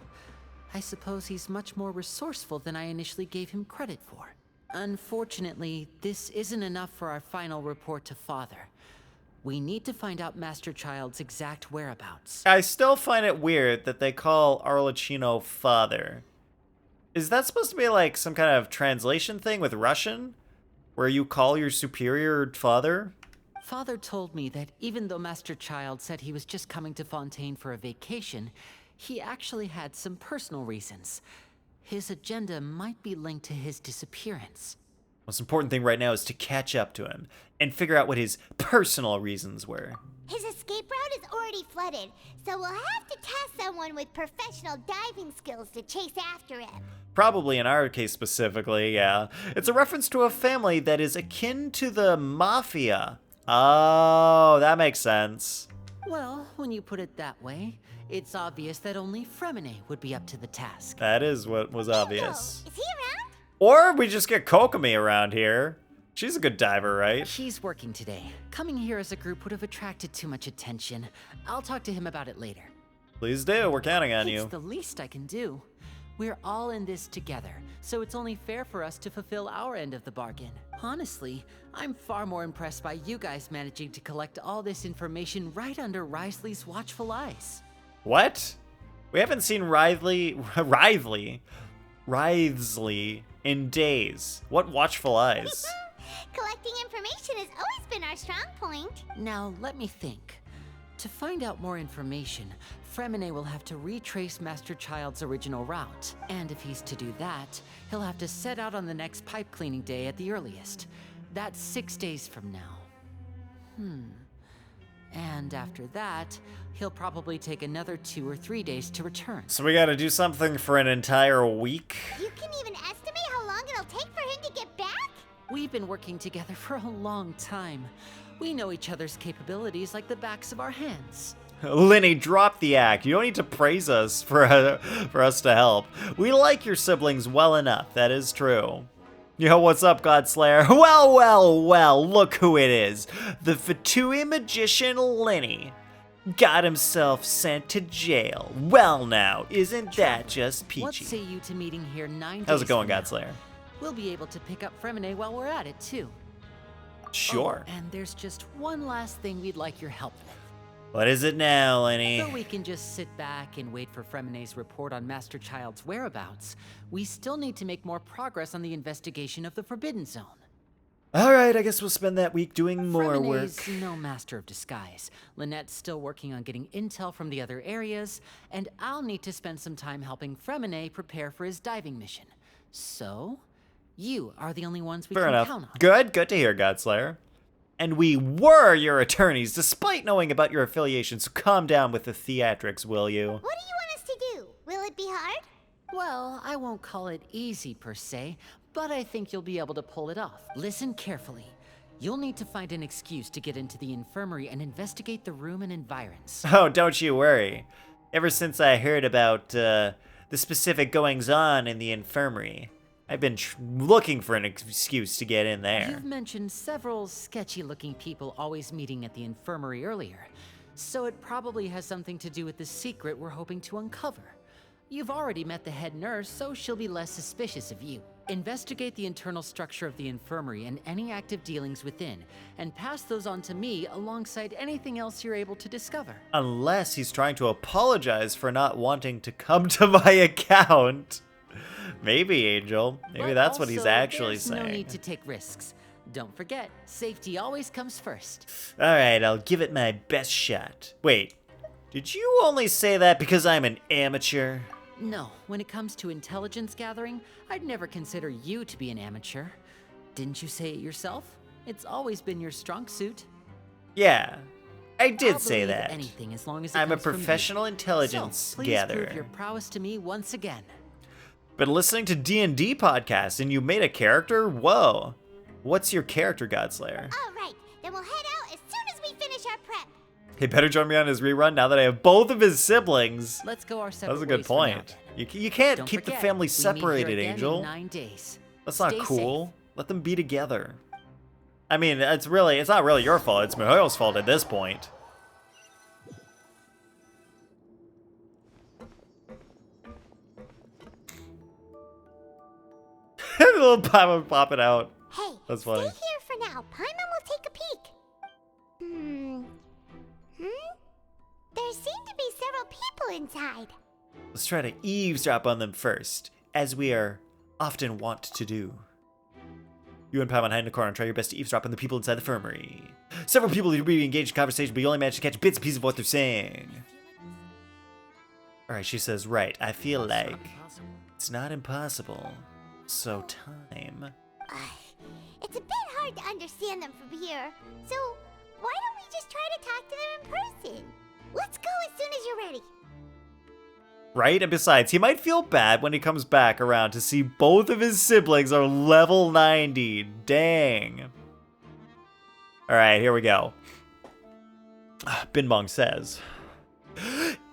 I suppose he's much more resourceful than I initially gave him credit for. Unfortunately, this isn't enough for our final report to Father. We need to find out Master Child's exact whereabouts. I still find it weird that they call Arlecchino Father. Is that supposed to be like some kind of translation thing with Russian? Where you call your superior father? Father told me that even though Master Child said he was just coming to Fontaine for a vacation, he actually had some personal reasons. His agenda might be linked to his disappearance. Most important thing right now is to catch up to him and figure out what his personal reasons were. His escape route is already flooded, so we'll have to task someone with professional diving skills to chase after him. Probably in our case specifically, yeah. It's a reference to a family that is akin to the Mafia. Oh, that makes sense. Well, when you put it that way, it's obvious that only Fremine would be up to the task. That is what was obvious. Is he around? Or we just get Kokomi around here. She's a good diver, right? He's working today. Coming here as a group would have attracted too much attention. I'll talk to him about it later. Please do, we're counting on you. It's the least I can do. We're all in this together, so it's only fair for us to fulfill our end of the bargain. Honestly, I'm far more impressed by you guys managing to collect all this information right under Wriothesley's watchful eyes. What? We haven't seen Wriothesley in days. What watchful eyes? Collecting information has always been our strong point. Now, let me think. To find out more information, Fremine will have to retrace Master Child's original route. And if he's to do that, he'll have to set out on the next pipe cleaning day at the earliest. That's 6 days from now. And after that, he'll probably take another 2 or 3 days to return. So we gotta do something for an entire week? You can even estimate how long it'll take for him to get back? We've been working together for a long time. We know each other's capabilities like the backs of our hands. Lenny, drop the act. You don't need to praise us for us to help. We like your siblings well enough, that is true. Yo, what's up, Godslayer? Well, well, well, look who it is. The Fatui magician Lenny. Got himself sent to jail. Well now, isn't that just peachy? What say you to meeting here 9 days How's it going, from now? Godslayer? We'll be able to pick up Fremine while we're at it, too. Sure. Oh, and there's just one last thing we'd like your help with. What is it now, Lenny? Though we can just sit back and wait for Fremine's report on Master Child's whereabouts, we still need to make more progress on the investigation of the Forbidden Zone. Alright, I guess we'll spend that week doing more Fremine's work. no master of disguise. Lynette's still working on getting intel from the other areas, and I'll need to spend some time helping Fremine prepare for his diving mission. So, you are the only ones we Fair can enough. count on. Good to hear, Godslayer. And we were your attorneys, despite knowing about your affiliation, so calm down with the theatrics, will you? What do you want us to do? Will it be hard? Well, I won't call it easy per se, but I think you'll be able to pull it off. Listen carefully. You'll need to find an excuse to get into the infirmary and investigate the room and environs. Oh, don't you worry. Ever since I heard about the specific goings-on in the infirmary, I've been looking for an excuse to get in there. You've mentioned several sketchy-looking people always meeting at the infirmary earlier, so it probably has something to do with the secret we're hoping to uncover. You've already met the head nurse, so she'll be less suspicious of you. Investigate the internal structure of the infirmary and any active dealings within, and pass those on to me alongside anything else you're able to discover. Unless he's trying to apologize for not wanting to come to my account. Maybe, Angel. Maybe But that's what he's also, actually there's saying. No need to take risks. Don't forget, safety always comes first. Alright, I'll give it my best shot. Wait, did you only say that because I'm an amateur? No, when it comes to intelligence gathering, I'd never consider you to be an amateur. Didn't you say it yourself? It's always been your strong suit. Yeah, I did I'll say believe that. Anything as long as it I'm a comes from you. professional intelligence So, please gatherer. prove your prowess to me once again. Been listening to D&D podcasts and you made a character? Whoa. What's your character, Godslayer? All right, then we'll head out as soon as we finish our prep. He better join me on his rerun now that I have both of his siblings. Let's go our That separate was a good ways for now, point. then. You can't Don't keep the forget, family we meet here separated, again in Angel. 9 days. That's not Stay cool. Let them be together. I mean, it's not really your fault. It's Mihoyo's fault at this point. Little Paimon popping out. Hey, That's funny. stay here for now. Paimon will take a peek. There seem to be several people inside. Let's try to eavesdrop on them first, as we are often wont to do. You and Paimon hide in the corner and try your best to eavesdrop on the people inside the infirmary. Several people are being engaged in conversation, but you only manage to catch bits and pieces of what they're saying. Alright, she says, right, I feel like it's not impossible. So time. It's a bit hard to understand them from here, so why don't we just try to talk to them in person? Let's go as soon as you're ready. Right? And besides, he might feel bad when he comes back around to see both of his siblings are level 90. Dang. Alright, here we go. Bin Bong says,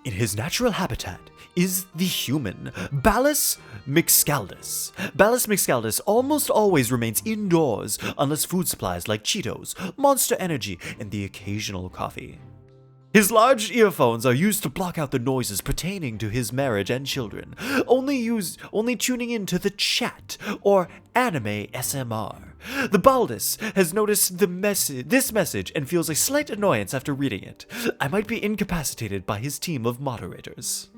in his natural habitat is the human Ballus mixcaldus. Ballus mixcaldus almost always remains indoors unless food supplies like Cheetos, Monster Energy, and the occasional coffee. His large earphones are used to block out the noises pertaining to his marriage and children, only tuning into the chat or anime SMR. The Baldus has noticed this message and feels a slight annoyance after reading it. I might be incapacitated by his team of moderators.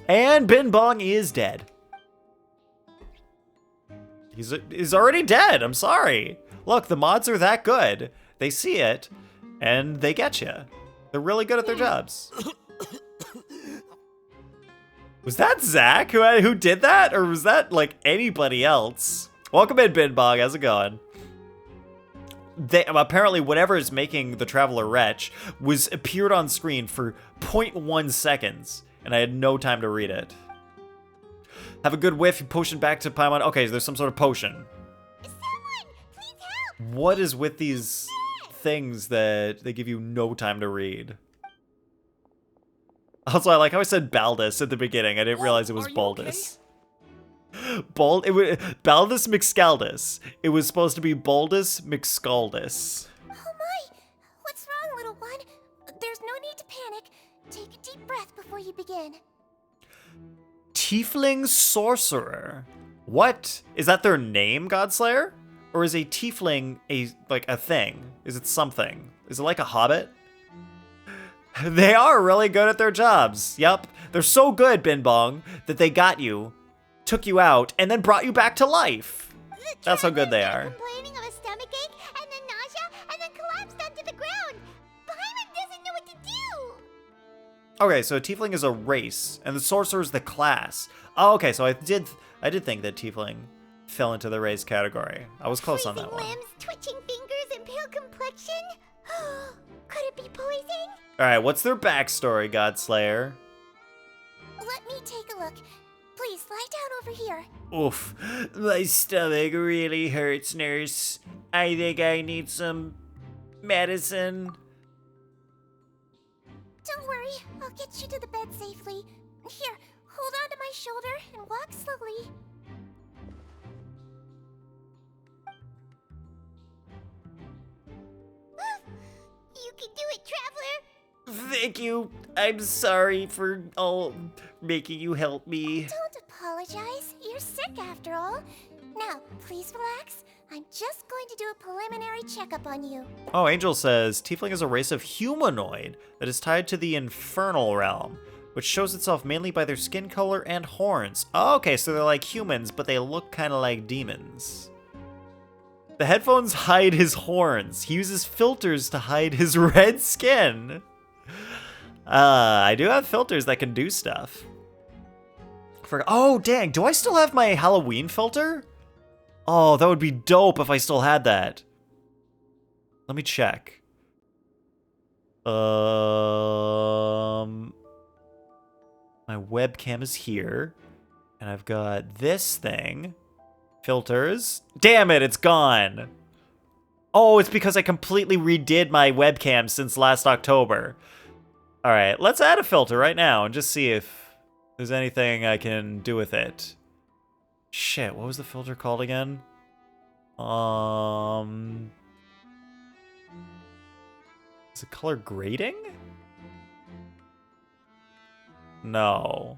And Bin Bong is dead. He's already dead, I'm sorry. Look, the mods are that good. They see it, and they get you. They're really good at their jobs. Was that Zach who did that? Or was that, like, anybody else? Welcome in, Bin Bong. How's it going? Apparently, whatever is making the Traveler Wretch appeared on screen for 0.1 seconds, and I had no time to read it. Have a good whiff, you potion back to Paimon. Okay, there's some sort of potion. Someone, please help! What is with these things that they give you no time to read? Also, I like how I said Baldus at the beginning. I didn't realize it was Baldus. Baldus McScaldus. It was supposed to be Baldus McScaldus. Oh my! What's wrong, little one? There's no need to panic. Take a deep breath before you begin. Tiefling sorcerer. What? Is that their name, Godslayer? Or is a tiefling a thing? Is it something? Is it like a hobbit? They are really good at their jobs. Yep. They're so good, Bin Bong, that they got you, took you out, and then brought you back to life. That's how good they are. Complaining of a stomachache, and then nausea, and then collapsed onto the ground. Paimon doesn't know what to do. Okay, so a tiefling is a race, and the sorcerer is the class. Oh, okay, so I did think that tiefling fell into the race category. I was close on that one. Limbs, twitching fingers, and pale complexion. Could it be poison? All right, what's their backstory, Godslayer? Let me take a look. Please lie down over here. Oof, my stomach really hurts, nurse. I think I need some medicine. Don't worry, I'll get you to the bed safely. Here, hold on to my shoulder and walk slowly. You can do it, Traveler! Thank you. I'm sorry for all making you help me. Don't apologize. You're sick after all. Now, please relax. I'm just going to do a preliminary checkup on you. Oh, Angel says, Tiefling is a race of humanoid that is tied to the infernal realm, which shows itself mainly by their skin color and horns. Oh, okay, so they're like humans, but they look kind of like demons. The headphones hide his horns. He uses filters to hide his red skin. I do have filters that can do stuff. Oh, dang, do I still have my Halloween filter? Oh, that would be dope if I still had that. Let me check. My webcam is here. And I've got this thing. Filters. Damn it, it's gone. Oh, it's because I completely redid my webcam since last October. All right, let's add a filter right now and just see if there's anything I can do with it. Shit, what was the filter called again? Is it color grading? No.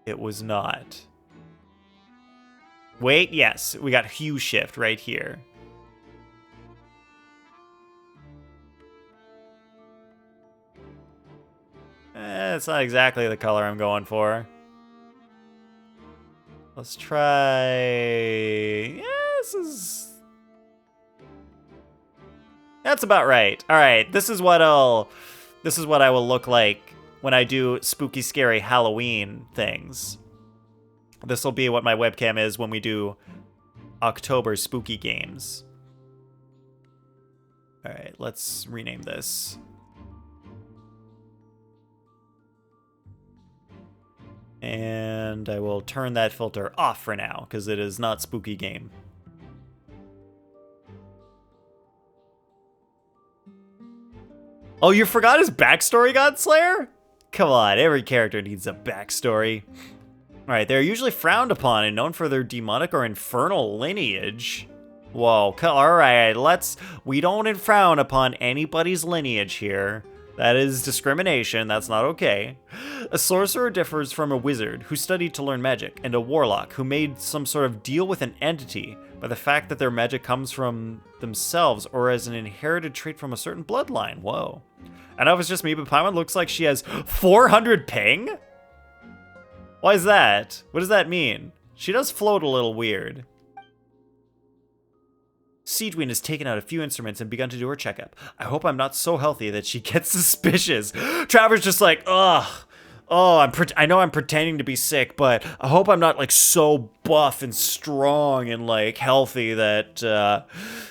It was not. Wait, yes, we got hue shift right here. It's not exactly the color I'm going for. Let's try... Yeah, that's about right. All right, this is what I will look like when I do spooky, scary Halloween things. This will be what my webcam is when we do October spooky games. All right, let's rename this. And I will turn that filter off for now, because it is not spooky game. Oh, you forgot his backstory, Godslayer? Come on, every character needs a backstory. Alright, they're usually frowned upon and known for their demonic or infernal lineage. Whoa, alright, we don't frown upon anybody's lineage here. That is discrimination, that's not okay. A sorcerer differs from a wizard who studied to learn magic, and a warlock who made some sort of deal with an entity by the fact that their magic comes from themselves or as an inherited trait from a certain bloodline. Whoa. I know if it's just me, but Paimon looks like she has 400 ping? Why is that? What does that mean? She does float a little weird. Siegeween has taken out a few instruments and begun to do her checkup. I hope I'm not so healthy that she gets suspicious. Traver's just like, ugh. Oh, I know I'm pretending to be sick, but I hope I'm not like so buff and strong and like healthy that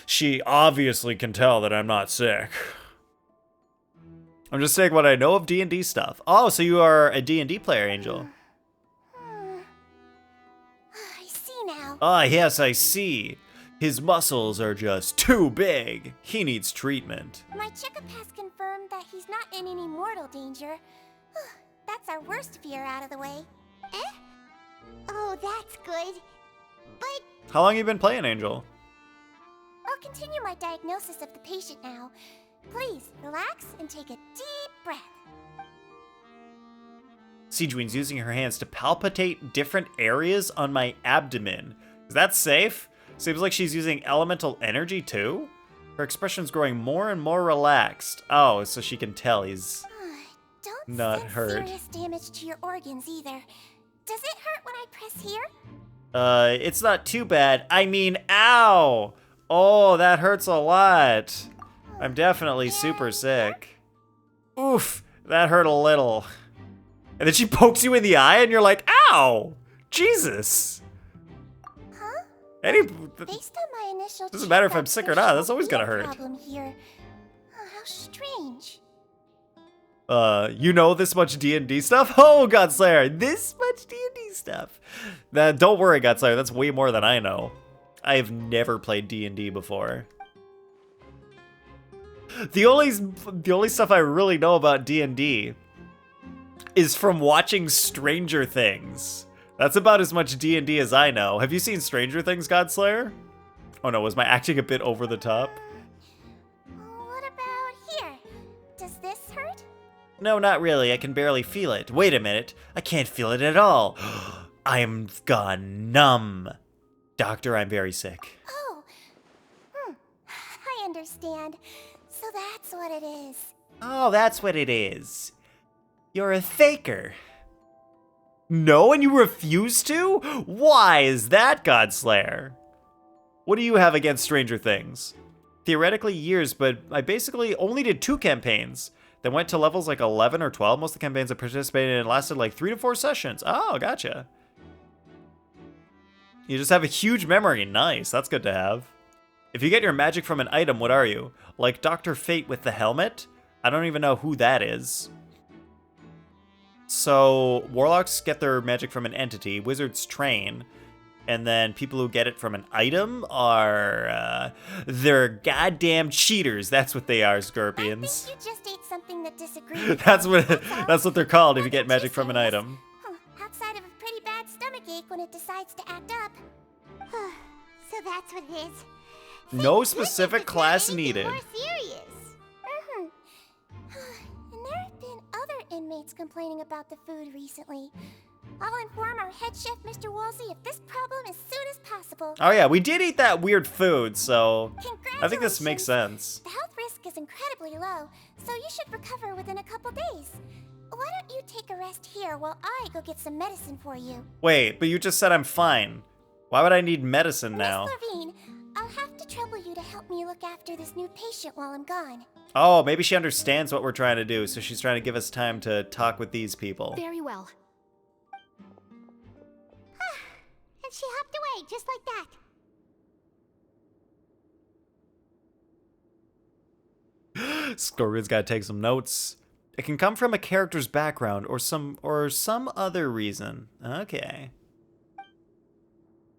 she obviously can tell that I'm not sick. I'm just saying what I know of D&D stuff. Oh, so you are a D&D player, Angel. I see now. Ah, yes, I see. His muscles are just too big. He needs treatment. My checkup has confirmed that he's not in any mortal danger. That's our worst fear out of the way. Eh? Oh, that's good. But How long you been playing Angel? I'll continue my diagnosis of the patient now. Please, relax and take a deep breath. Siegewine's using her hands to palpitate different areas on my abdomen. Is that safe? Seems like she's using elemental energy too? Her expression's growing more and more relaxed. Oh, so she can tell he's Don't not sense hurt. serious damage to your organs either. Does it hurt when I press here? It's not too bad. I mean, ow! Oh, that hurts a lot. I'm definitely super sick. Oof, that hurt a little. And then she pokes you in the eye and you're like, ow! Jesus! Huh? Based on my initial doesn't matter if I'm checkup, sick or there not, that's should always be gonna a hurt. problem here. Oh, how strange. You know this much D&D stuff? Oh, Godslayer, this much D&D stuff. Don't worry, Godslayer, that's way more than I know. I have never played D&D before. The only stuff I really know about D&D is from watching Stranger Things. That's about as much D&D as I know. Have you seen Stranger Things, Godslayer? Oh no, was my acting a bit over the top? What about here? Does this hurt? No, not really. I can barely feel it. Wait a minute. I can't feel it at all. I'm gone numb. Doctor, I'm very sick. Oh. I understand. So that's what it is. Oh, that's what it is. You're a faker. No, and you refuse to? Why is that, Godslayer? What do you have against Stranger Things? Theoretically years, but I basically only did 2 campaigns. Then went to levels like 11 or 12. Most of the campaigns I participated in lasted like 3 to 4 sessions. Oh, gotcha. You just have a huge memory. Nice, that's good to have. If you get your magic from an item, what are you? Like Dr. Fate with the helmet? I don't even know who that is. So, warlocks get their magic from an entity, wizards train, and then people who get it from an item are, they're goddamn cheaters. That's what they are, Scorpions. I think you just ate something that disagrees with that's what they're called if you get magic from an item. Outside of a pretty bad stomachache when it decides to act up. So that's what it is. No specific class needed. More serious. And there have been other inmates complaining about the food recently. I'll inform our head chef, Mr. Woolsey, of this problem as soon as possible. Oh yeah, we did eat that weird food, so I think this makes sense. The health risk is incredibly low, so you should recover within a couple days. Why don't you take a rest here while I go get some medicine for you? Wait, but you just said I'm fine. Why would I need medicine now? Miss Levine, I'll have to trouble you to help me look after this new patient while I'm gone. Oh, maybe she understands what we're trying to do, so she's trying to give us time to talk with these people. Very well. And she hopped away just like that. Scorpion's gotta take some notes. It can come from a character's background or some other reason. Okay.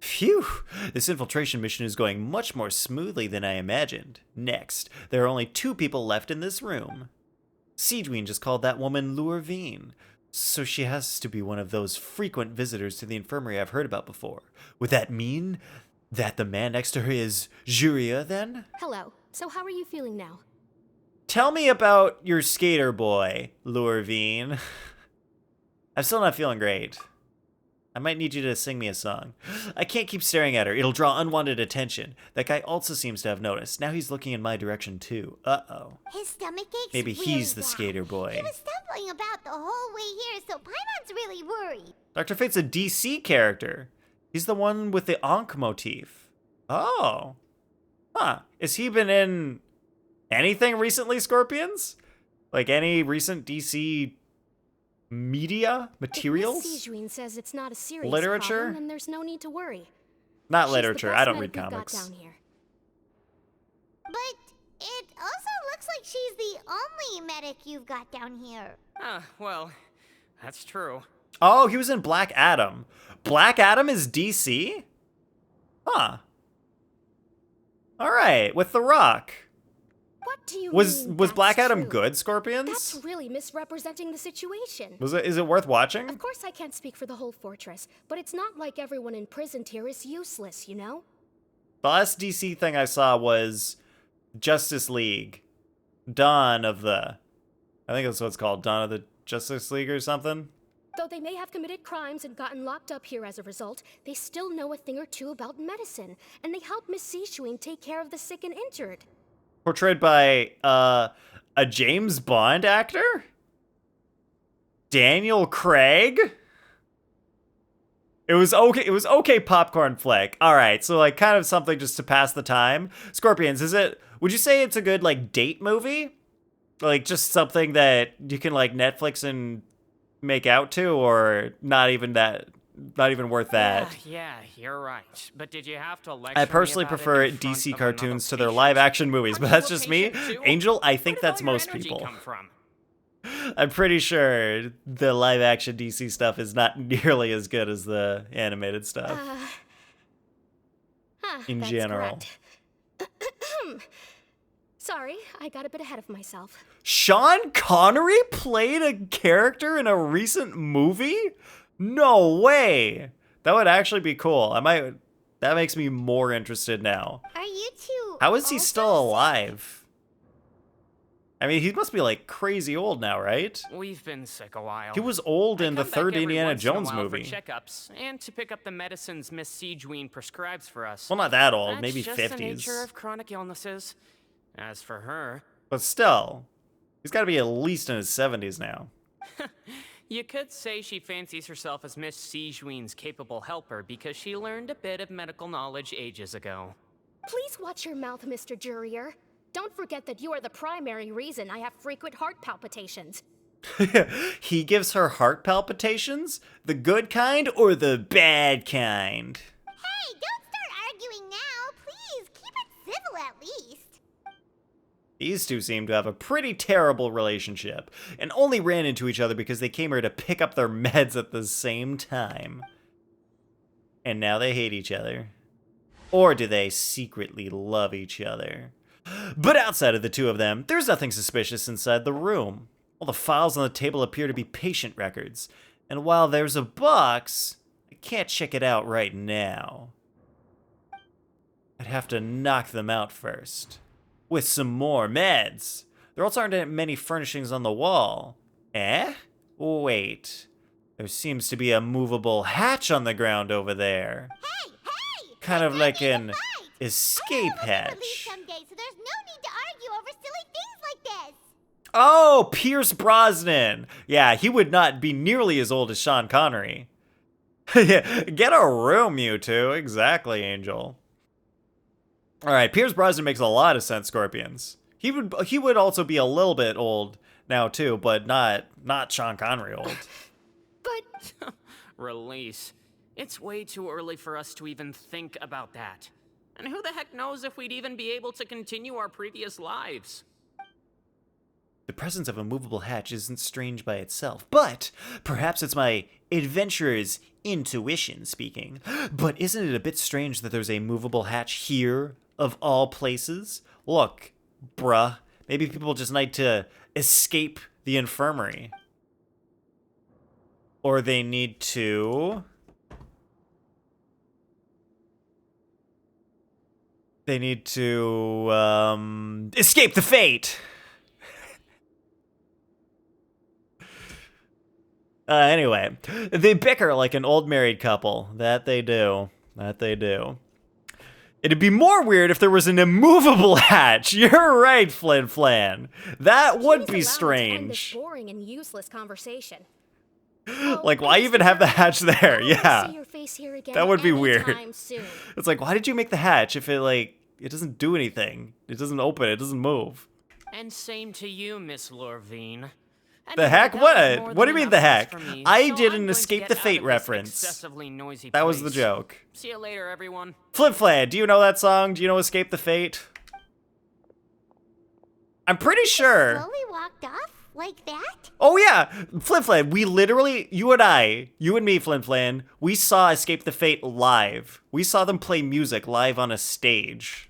Phew! This infiltration mission is going much more smoothly than I imagined. Next, there are only 2 people left in this room. Siegewine just called that woman Lurvine, so she has to be one of those frequent visitors to the infirmary I've heard about before. Would that mean that the man next to her is Juria, then? Hello. So how are you feeling now? Tell me about your skater boy, Lurvine. I'm still not feeling great. I might need you to sing me a song. I can't keep staring at her. It'll draw unwanted attention. That guy also seems to have noticed. Now he's looking in my direction, too. Uh-oh. His stomachache's Maybe really he's the bad. skater boy. He was stumbling about the whole way here, so Paimon's really worried. Dr. Fate's a DC character. He's the one with the Ankh motif. Oh. Huh. Has he been in anything recently, Scorpions? Like any recent DC media materials? Miss Siegewine says it's not a serious Literature? problem, and there's no need to worry. Not She's literature. the I best don't read medic we've got comics. down here. But it also looks like she's the only medic you've got down here. Well, that's true. Oh, he was in Black Adam. Black Adam is DC? Huh. All right, with The Rock. What do you Was mean, Black that's Adam true? good, Scorpions? That's really misrepresenting the situation. Is it worth watching? Of course I can't speak for the whole fortress, but it's not like everyone imprisoned here is useless, you know? The last DC thing I saw was Justice League. Dawn of the... I think that's what it's called. Dawn of the Justice League or something? Though they may have committed crimes and gotten locked up here as a result, they still know a thing or two about medicine, and they help Miss Sishuin take care of the sick and injured. Portrayed by a James Bond actor? Daniel Craig? It was okay popcorn flick. All right, so like kind of something just to pass the time. Scorpions, would you say it's a good like date movie? Like just something that you can like Netflix and make out to, or not even worth that? Yeah, you're right. But did you have to lecture I me personally about it prefer in front DC of another cartoons to their patient? live action movies, but Aren't that's you a just me. patient too? Angel, I think Where did that's all your most energy people. come from? I'm pretty sure the live action DC stuff is not nearly as good as the animated stuff. In That's general. correct. Sorry, I got a bit ahead of myself. Sean Connery played a character in a recent movie? No way. That would actually be cool. That makes me more interested now. Are you two How is he also still alive? I mean, he must be like crazy old now, right? We've been sick a while. He was old in the Come back third every Indiana once in a Jones while movie. For checkups and to pick up the medicines Miss Sijween prescribes for us. Well, not that old, That's maybe just 50s. the nature of chronic illnesses. As for her, But still, he's got to be at least in his 70s now. you could say she fancies herself as Miss Sijween's capable helper because she learned a bit of medical knowledge ages ago. Please watch your mouth, Mr. Jurier. Don't forget that you are the primary reason I have frequent heart palpitations. He gives her heart palpitations? The good kind or the bad kind? Hey, don't start arguing now. Please, keep it civil at least. These two seem to have a pretty terrible relationship, and only ran into each other because they came here to pick up their meds at the same time. And now they hate each other. Or do they secretly love each other? But outside of the two of them, there's nothing suspicious inside the room. All the files on the table appear to be patient records, and while there's a box, I can't check it out right now. I'd have to knock them out first. With some more meds. There also aren't many furnishings on the wall. Eh? Wait. There seems to be a movable hatch on the ground over there. Hey! Kind of like an escape hatch. Someday, so there's no need to argue over silly things like this. Oh, Pierce Brosnan. Yeah, he would not be nearly as old as Sean Connery. Get a room, you two. Exactly, Angel. All right, Pierce Brosnan makes a lot of sense, Scorpions. He would also be a little bit old now too, but not Sean Connery old. But Release. It's way too early for us to even think about that. And who the heck knows if we'd even be able to continue our previous lives? The presence of a movable hatch isn't strange by itself, but perhaps it's my adventurer's intuition speaking. But isn't it a bit strange that there's a movable hatch here, of all places? Look, bruh, maybe people just need to escape the infirmary. Or they need to... escape the fate! Anyway, they bicker like an old married couple. That they do. It'd be more weird if there was an immovable hatch. You're right, Flin Flan. That would be please allow me to end this Oh, strange. boring and useless conversation. Like, why even have the hatch there? I Yeah. see your face here again That would be weird. anytime soon. It's like, why did you make the hatch if it doesn't do anything? It doesn't open, it doesn't move. And same to you, Miss Lorvine. The heck? What? What do you mean the heck? I did an Escape the Fate reference. Excessively noisy That was the place. joke. See you later, everyone. Flip Flan, do you know that song? Do you know Escape the Fate? I'm pretty sure. Slowly walked off like that? Oh yeah, Flin Flan, we literally, you and me, Flin Flan, we saw Escape the Fate live. We saw them play music live on a stage.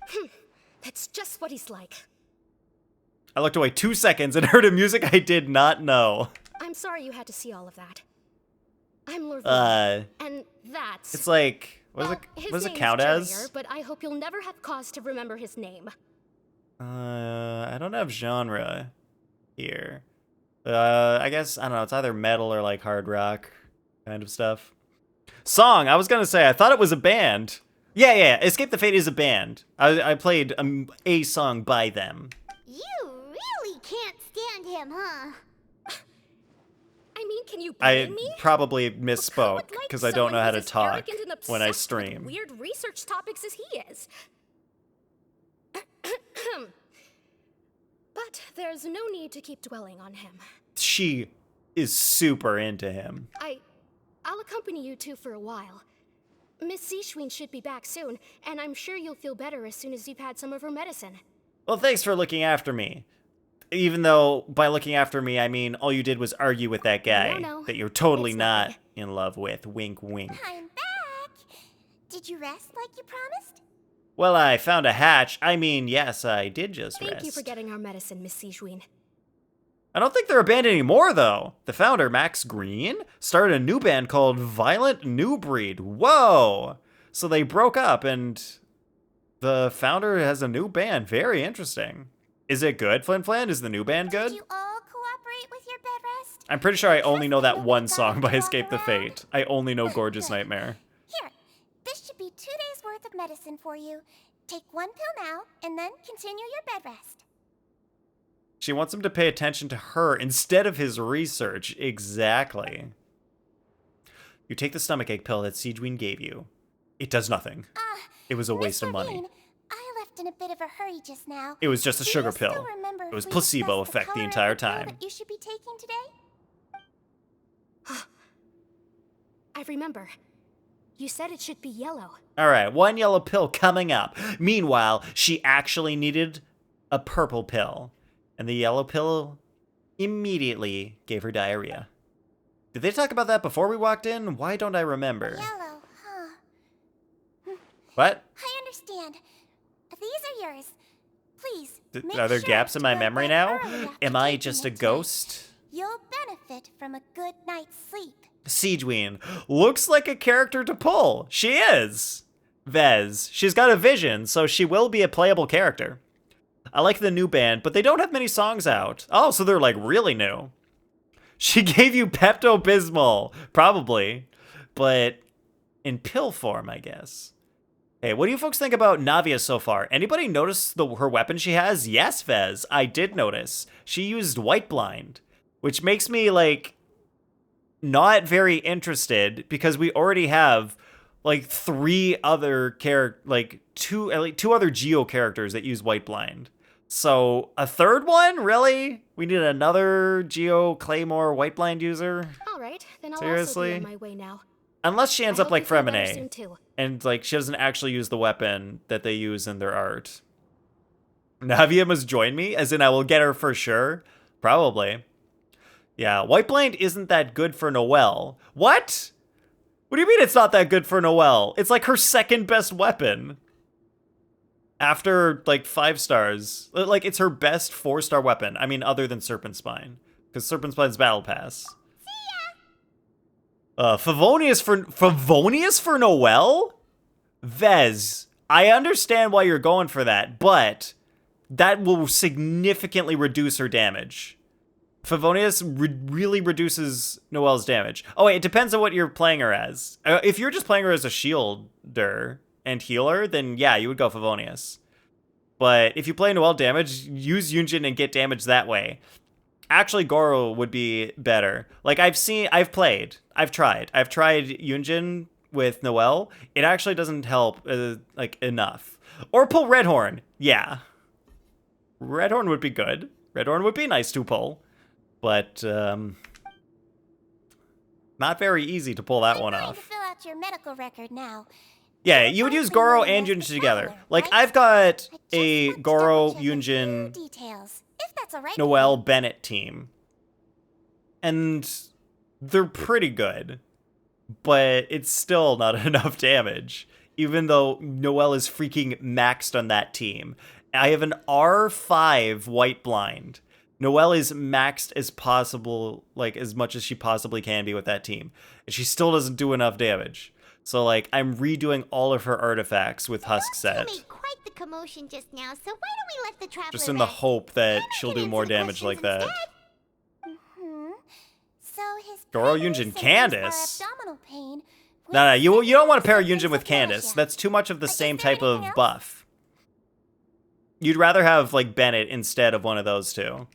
That's just what he's like. I looked away 2 seconds and heard a music I did not know. I'm sorry you had to see all of that. I'm Lorville, and that's... It's like, what does it count as? Terrier, but I hope you'll never have cause to remember his name. I don't have genre here. I guess, I don't know, it's either metal or like hard rock kind of stuff. Song, I was gonna say, I thought it was a band. Yeah, Escape the Fate is a band. I played a song by them. You really can't stand him, huh? I mean, can you blame me? I probably misspoke because I don't know how to talk when I stream. Weird research topics as he is. But there's no need to keep dwelling on him. She is super into him. I'll accompany you two for a while. Miss Seashween should be back soon, and I'm sure you'll feel better as soon as you've had some of her medicine. Well, thanks for looking after me. Even though by looking after me, I mean all you did was argue with that guy that you're totally not in love with. Wink, wink. I'm back. Did you rest like you promised? Well, I found a hatch. I mean, yes, I did just rest. Thank you for getting our medicine, Miss Seashween. I don't think they're a band anymore, though. The founder, Max Green, started a new band called Violent New Breed. Whoa! So they broke up, and the founder has a new band. Very interesting. Is it good, Flin Flan? Is the new band good? Did you all cooperate with your bed rest? I'm pretty sure I only know that one song by Escape the Fate. I only know Gorgeous Nightmare. Here, this should be 2 days worth of medicine for you. Take 1 pill now, and then continue your bed rest. She wants him to pay attention to her instead of his research. Exactly. You take the stomachache pill that Seedween gave you. It does nothing. It was a waste of money. I left in a bit of a hurry just now. It was just a sugar pill. It was placebo effect the entire time. That you should be taking today? I remember. You said it should be yellow. All right, 1 yellow pill coming up. Meanwhile, she actually needed a purple pill. And the yellow pill immediately gave her diarrhea. Did they talk about that before we walked in? Why don't I remember? Yellow, huh? What? I understand. These are yours. Please, make Are there sure gaps in my to go memory to bed now? early after Am I taking just a it tonight. ghost? You'll benefit from a good night's sleep. Seedween looks like a character to pull. She is. Vez. She's got a vision, so she will be a playable character. I like the new band, but they don't have many songs out. Oh, so they're like really new. She gave you Pepto-Bismol, probably, but in pill form, I guess. Hey, what do you folks think about Navia so far? Anybody notice her weapon she has? Yes, Vez, I did notice. She used White Blind, which makes me, like, not very interested because we already have, like, 3 other two other Geo characters that use White Blind. So, a third one? Really? We need another Geo Claymore White Blind user? All right, then I'll Seriously? also be on my way now. Unless she ends up like Feel better Fremine, soon, too. and like she doesn't actually use the weapon that they use in their art. Navia must join me, as in I will get her for sure. Probably. Yeah, White Blind isn't that good for Noelle. What? What do you mean it's not that good for Noelle? It's like her second best weapon. After, like, 5 stars. Like, it's her best 4-star weapon. I mean, other than Serpent Spine. Because Serpent Spine's Battle Pass. Favonius for Noelle? Vez, I understand why you're going for that, but that will significantly reduce her damage. Favonius really reduces Noelle's damage. Oh, wait, it depends on what you're playing her as. If you're just playing her as a shielder and healer, then yeah, you would go Favonius. But if you play Noelle damage, use Yunjin and get damage that way. Actually, Goro would be better. Like, I've tried Yunjin with Noelle. It actually doesn't help, like, enough. Or pull Redhorn. Yeah. Redhorn would be good. Redhorn would be nice to pull. But, not very easy to pull that one off. I'm going to fill out your medical record now. Yeah, you would use Goro and Yunjin together. Like, I've got a Goro, Yunjin, Details, if that's all right. Noelle, Bennett team. And they're pretty good. But it's still not enough damage. Even though Noelle is freaking maxed on that team. I have an R5 white blind. Noelle is maxed as possible, like as much as she possibly can be with that team. And she still doesn't do enough damage. So like I'm redoing all of her artifacts with Husk set. You made quite the commotion just now, so why don't we let the traveler Just in the rest? hope that she'll do more damage like that. So his Goro, primary Yunjin, symptoms are Candace? abdominal pain. No, you don't want to pair Yunjin with Candace. That's too much of the same type of buff. You'd rather have like Bennett instead of one of those two.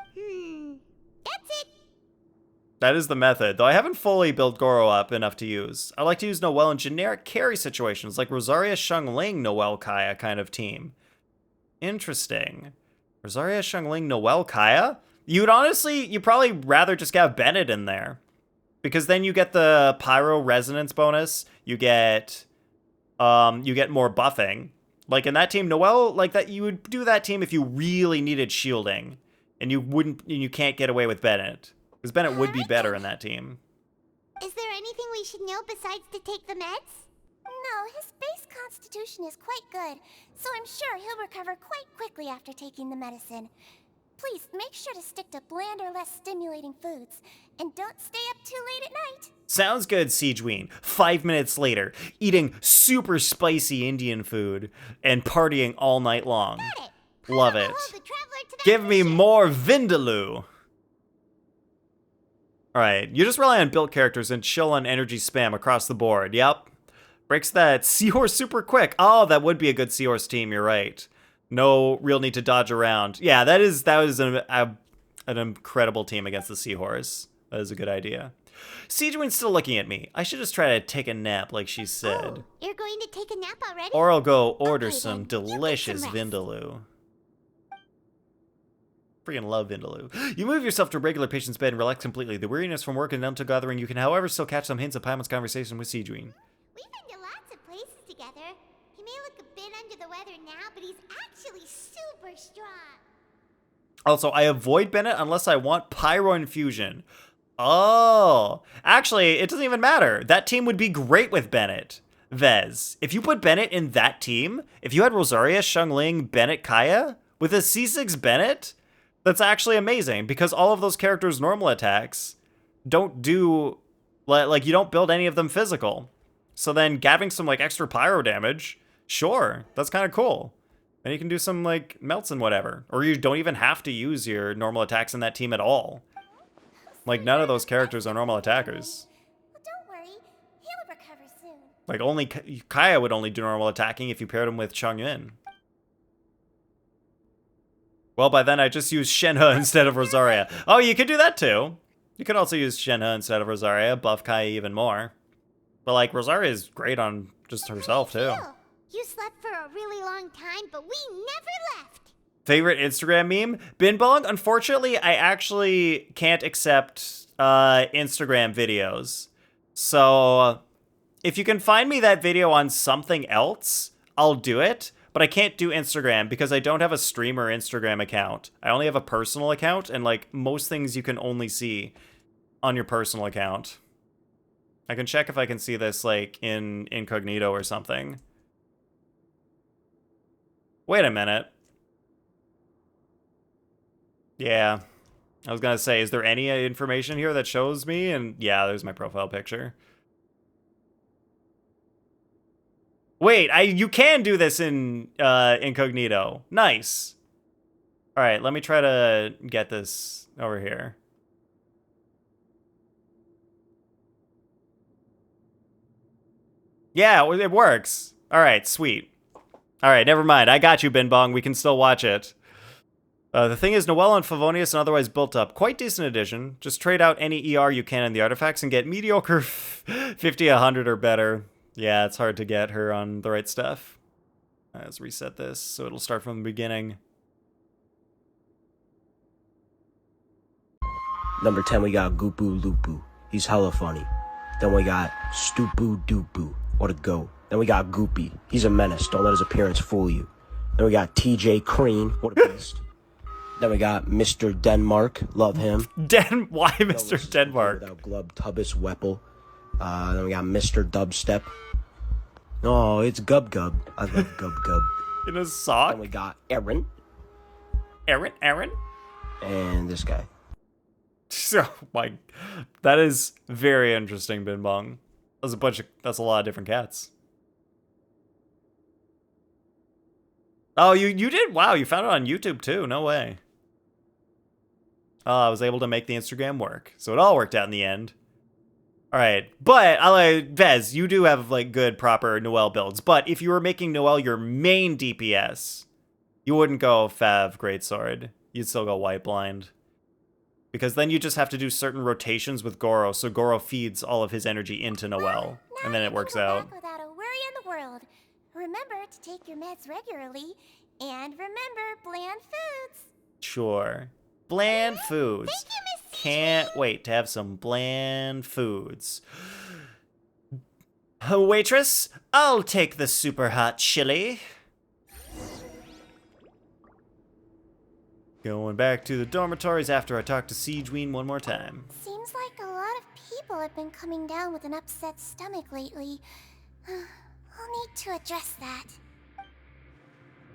That's it. That is the method, though I haven't fully built Goro up enough to use. I like to use Noelle in generic carry situations, like Rosaria, Xiangling, Noelle, Kaya kind of team. Interesting. Rosaria, Xiangling, Noelle, Kaya? You'd probably rather just have Bennett in there. Because then you get the Pyro Resonance bonus, you get more buffing. Like in that team, Noelle, like that, you would do that team if you really needed shielding. And you can't get away with Bennett. Because Bennett would be better in that team. Is there anything we should know besides to take the meds? No, his base constitution is quite good, so I'm sure he'll recover quite quickly after taking the medicine. Please, make sure to stick to bland or less stimulating foods, and don't stay up too late at night. Sounds good, Siegeween. 5 minutes later, eating super spicy Indian food and partying all night long. Love it. Give me more Vindaloo. Alright, you just rely on built characters and chill on energy spam across the board. Yep. Breaks that Seahorse super quick. Oh, that would be a good Seahorse team, you're right. No real need to dodge around. Yeah, that was an incredible team against the Seahorse. That is a good idea. Siegeween's still looking at me. I should just try to take a nap like she said. You're going to take a nap already? Or I'll go order some delicious Vindaloo. Freaking love Vindaloo. You move yourself to a regular patient's bed and relax completely. The weariness from work and mental gathering, you can however still catch some hints of Paimon's conversation with Siegeween. We've been to lots of places together. He may look a bit under the weather now, but he's actually super strong. Also, I avoid Bennett unless I want Pyro Infusion. Oh, actually, it doesn't even matter. That team would be great with Bennett. Vez, if you put Bennett in that team, if you had Rosaria, Xiangling, Bennett, Kaya, with a C6 Bennett, that's actually amazing, because all of those characters' normal attacks don't do, like, you don't build any of them physical. So then having some, like, extra pyro damage, sure, that's kind of cool. And you can do some, like, melts and whatever. Or you don't even have to use your normal attacks in that team at all. Like, none of those characters are normal attackers. Well, don't worry, he'll recover soon. Like, only Kaya would only do normal attacking if you paired him with Chongyun. Well, by then I just used Shenhe instead of Rosaria. Oh, you could do that too. You could also use Shenhe instead of Rosaria, buff Kaya even more. But like, Rosaria is great on just herself too. You slept for a really long time, but we never left. Favorite Instagram meme? Binbong? Unfortunately, I actually can't accept Instagram videos. So if you can find me that video on something else, I'll do it. But I can't do Instagram because I don't have a streamer Instagram account. I only have a personal account, and like most things you can only see on your personal account. I can check if I can see this like in incognito or something. Wait a minute. Yeah. I was gonna say, is there any information here that shows me? And yeah, there's my profile picture. Wait, you can do this in incognito. Nice. All right, let me try to get this over here. Yeah, it works. All right, sweet. All right, never mind. I got you, Binbong. We can still watch it. The thing is, Noelle and Favonius and otherwise built up. Quite decent addition. Just trade out any ER you can in the artifacts and get mediocre 50, 100 or better. Yeah, it's hard to get her on the right stuff. Let's reset this so it'll start from the beginning. Number 10, we got Goopu Lupu. He's hella funny. Then we got Stupu Dupu, or the GOAT. Then we got Goopy. He's a menace. Don't let his appearance fool you. Then we got TJ Crean, or the beast. Then we got Mr. Denmark. Love him. Why Mr. Denmark? Without Glub Tubbis Weppel. Then we got Mr. Dubstep. Oh, it's Gub Gub. I love Gub Gub. In a sock? Then we got Aaron. Aaron? And this guy. So, that is very interesting, Bin Bong. That's a lot of different cats. Oh, you did? Wow, you found it on YouTube too. No way. I was able to make the Instagram work. So it all worked out in the end. All right. But, Vez, you do have, like, good, proper Noelle builds. But if you were making Noelle your main DPS, you wouldn't go Fav Greatsword. You'd still go White Blind. Because then you just have to do certain rotations with Goro, so Goro feeds all of his energy into Noelle. And then it works out. Without a worry in the world. Remember to take your meds regularly. And remember, bland foods. Sure. Bland foods. Thank you, Miss Can't wait to have some bland foods. Waitress, I'll take the super hot chili. Going back to the dormitories after I talk to Siegeween one more time. Seems like a lot of people have been coming down with an upset stomach lately. I'll need to address that.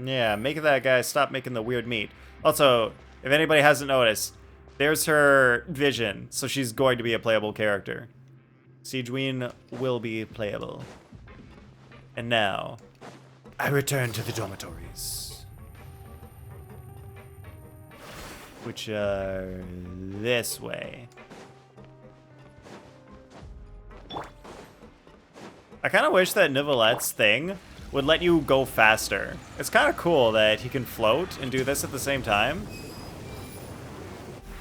Yeah, make that guy stop making the weird meat. Also, if anybody hasn't noticed, there's her vision, so she's going to be a playable character. Siegeween will be playable. And now, I return to the dormitories. Which are this way. I kind of wish that Nivelette's thing would let you go faster. It's kind of cool that he can float and do this at the same time.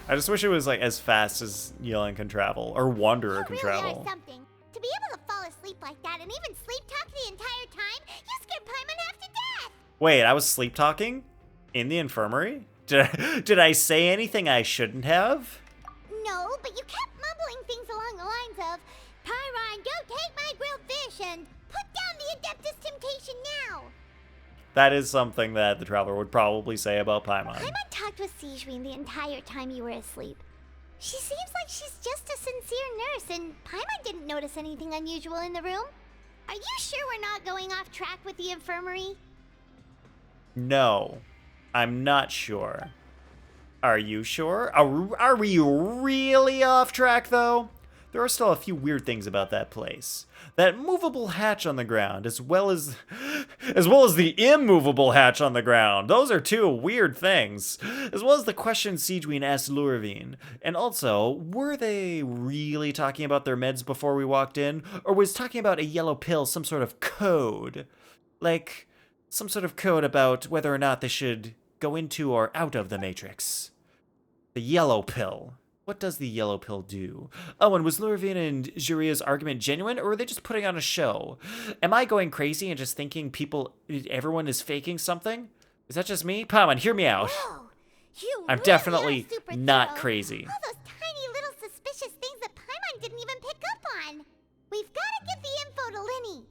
I just wish it was like as fast as Yelan can travel, or Wanderer can travel. Something. To be able to fall asleep like that and even sleep talk the entire time, you scared Paimon half to death! Wait, I was sleep talking? In the infirmary? Did I say anything I shouldn't have? No, but you kept mumbling things along the lines of, Pyron, don't take my grilled fish, and put down the Adeptus Temptation now! That is something that the Traveler would probably say about Paimon. Paimon talked with Siegeween the entire time you were asleep. She seems like she's just a sincere nurse, and Paimon didn't notice anything unusual in the room. Are you sure we're not going off track with the infirmary? No, I'm not sure. Are you sure? Are we really off track, though? There are still a few weird things about that place. That movable hatch on the ground, as well as the immovable hatch on the ground. Those are two weird things. As well as the question Siegeween asked Lurvine. And also, were they really talking about their meds before we walked in? Or was talking about a yellow pill some sort of code? Like, some sort of code about whether or not they should go into or out of the Matrix. The yellow pill. What does the yellow pill do? Oh, and was Lurvine and Juria's argument genuine, or were they just putting on a show? Am I going crazy and just thinking everyone is faking something? Is that just me? Paimon, hear me out. Whoa, you I'm really definitely are super not thorough. crazy. All those tiny little suspicious things that Paimon didn't even pick up on. We've got to give the info to Linny.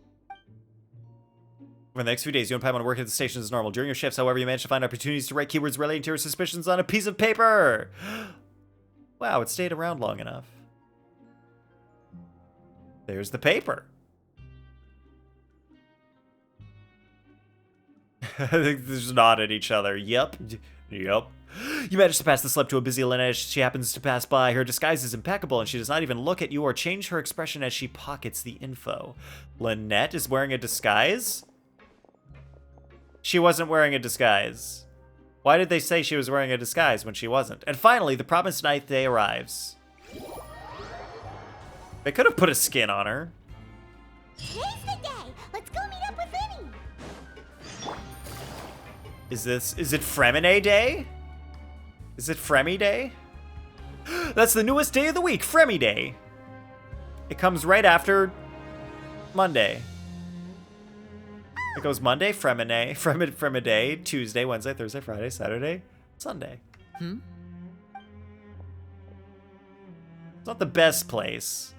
For the next few days, you and Paimon work at the station as normal. During your shifts, however, you manage to find opportunities to write keywords relating to your suspicions on a piece of paper. Wow, it stayed around long enough. There's the paper. They just nod at each other. Yep. You manage to pass the slip to a busy Lynette as she happens to pass by. Her disguise is impeccable, and she does not even look at you or change her expression as she pockets the info. Lynette is wearing a disguise? She wasn't wearing a disguise. Why did they say she was wearing a disguise when she wasn't? And finally, the promised 9th day arrives. They could have put a skin on her. Today's the day. Let's go meet up with Linny. Is it Fremine Day? Is it Fremi Day? That's the newest day of the week, Fremi Day. It comes right after Monday. It goes Monday, Fremiday, Tuesday, Wednesday, Thursday, Friday, Saturday, Sunday. It's not the best place.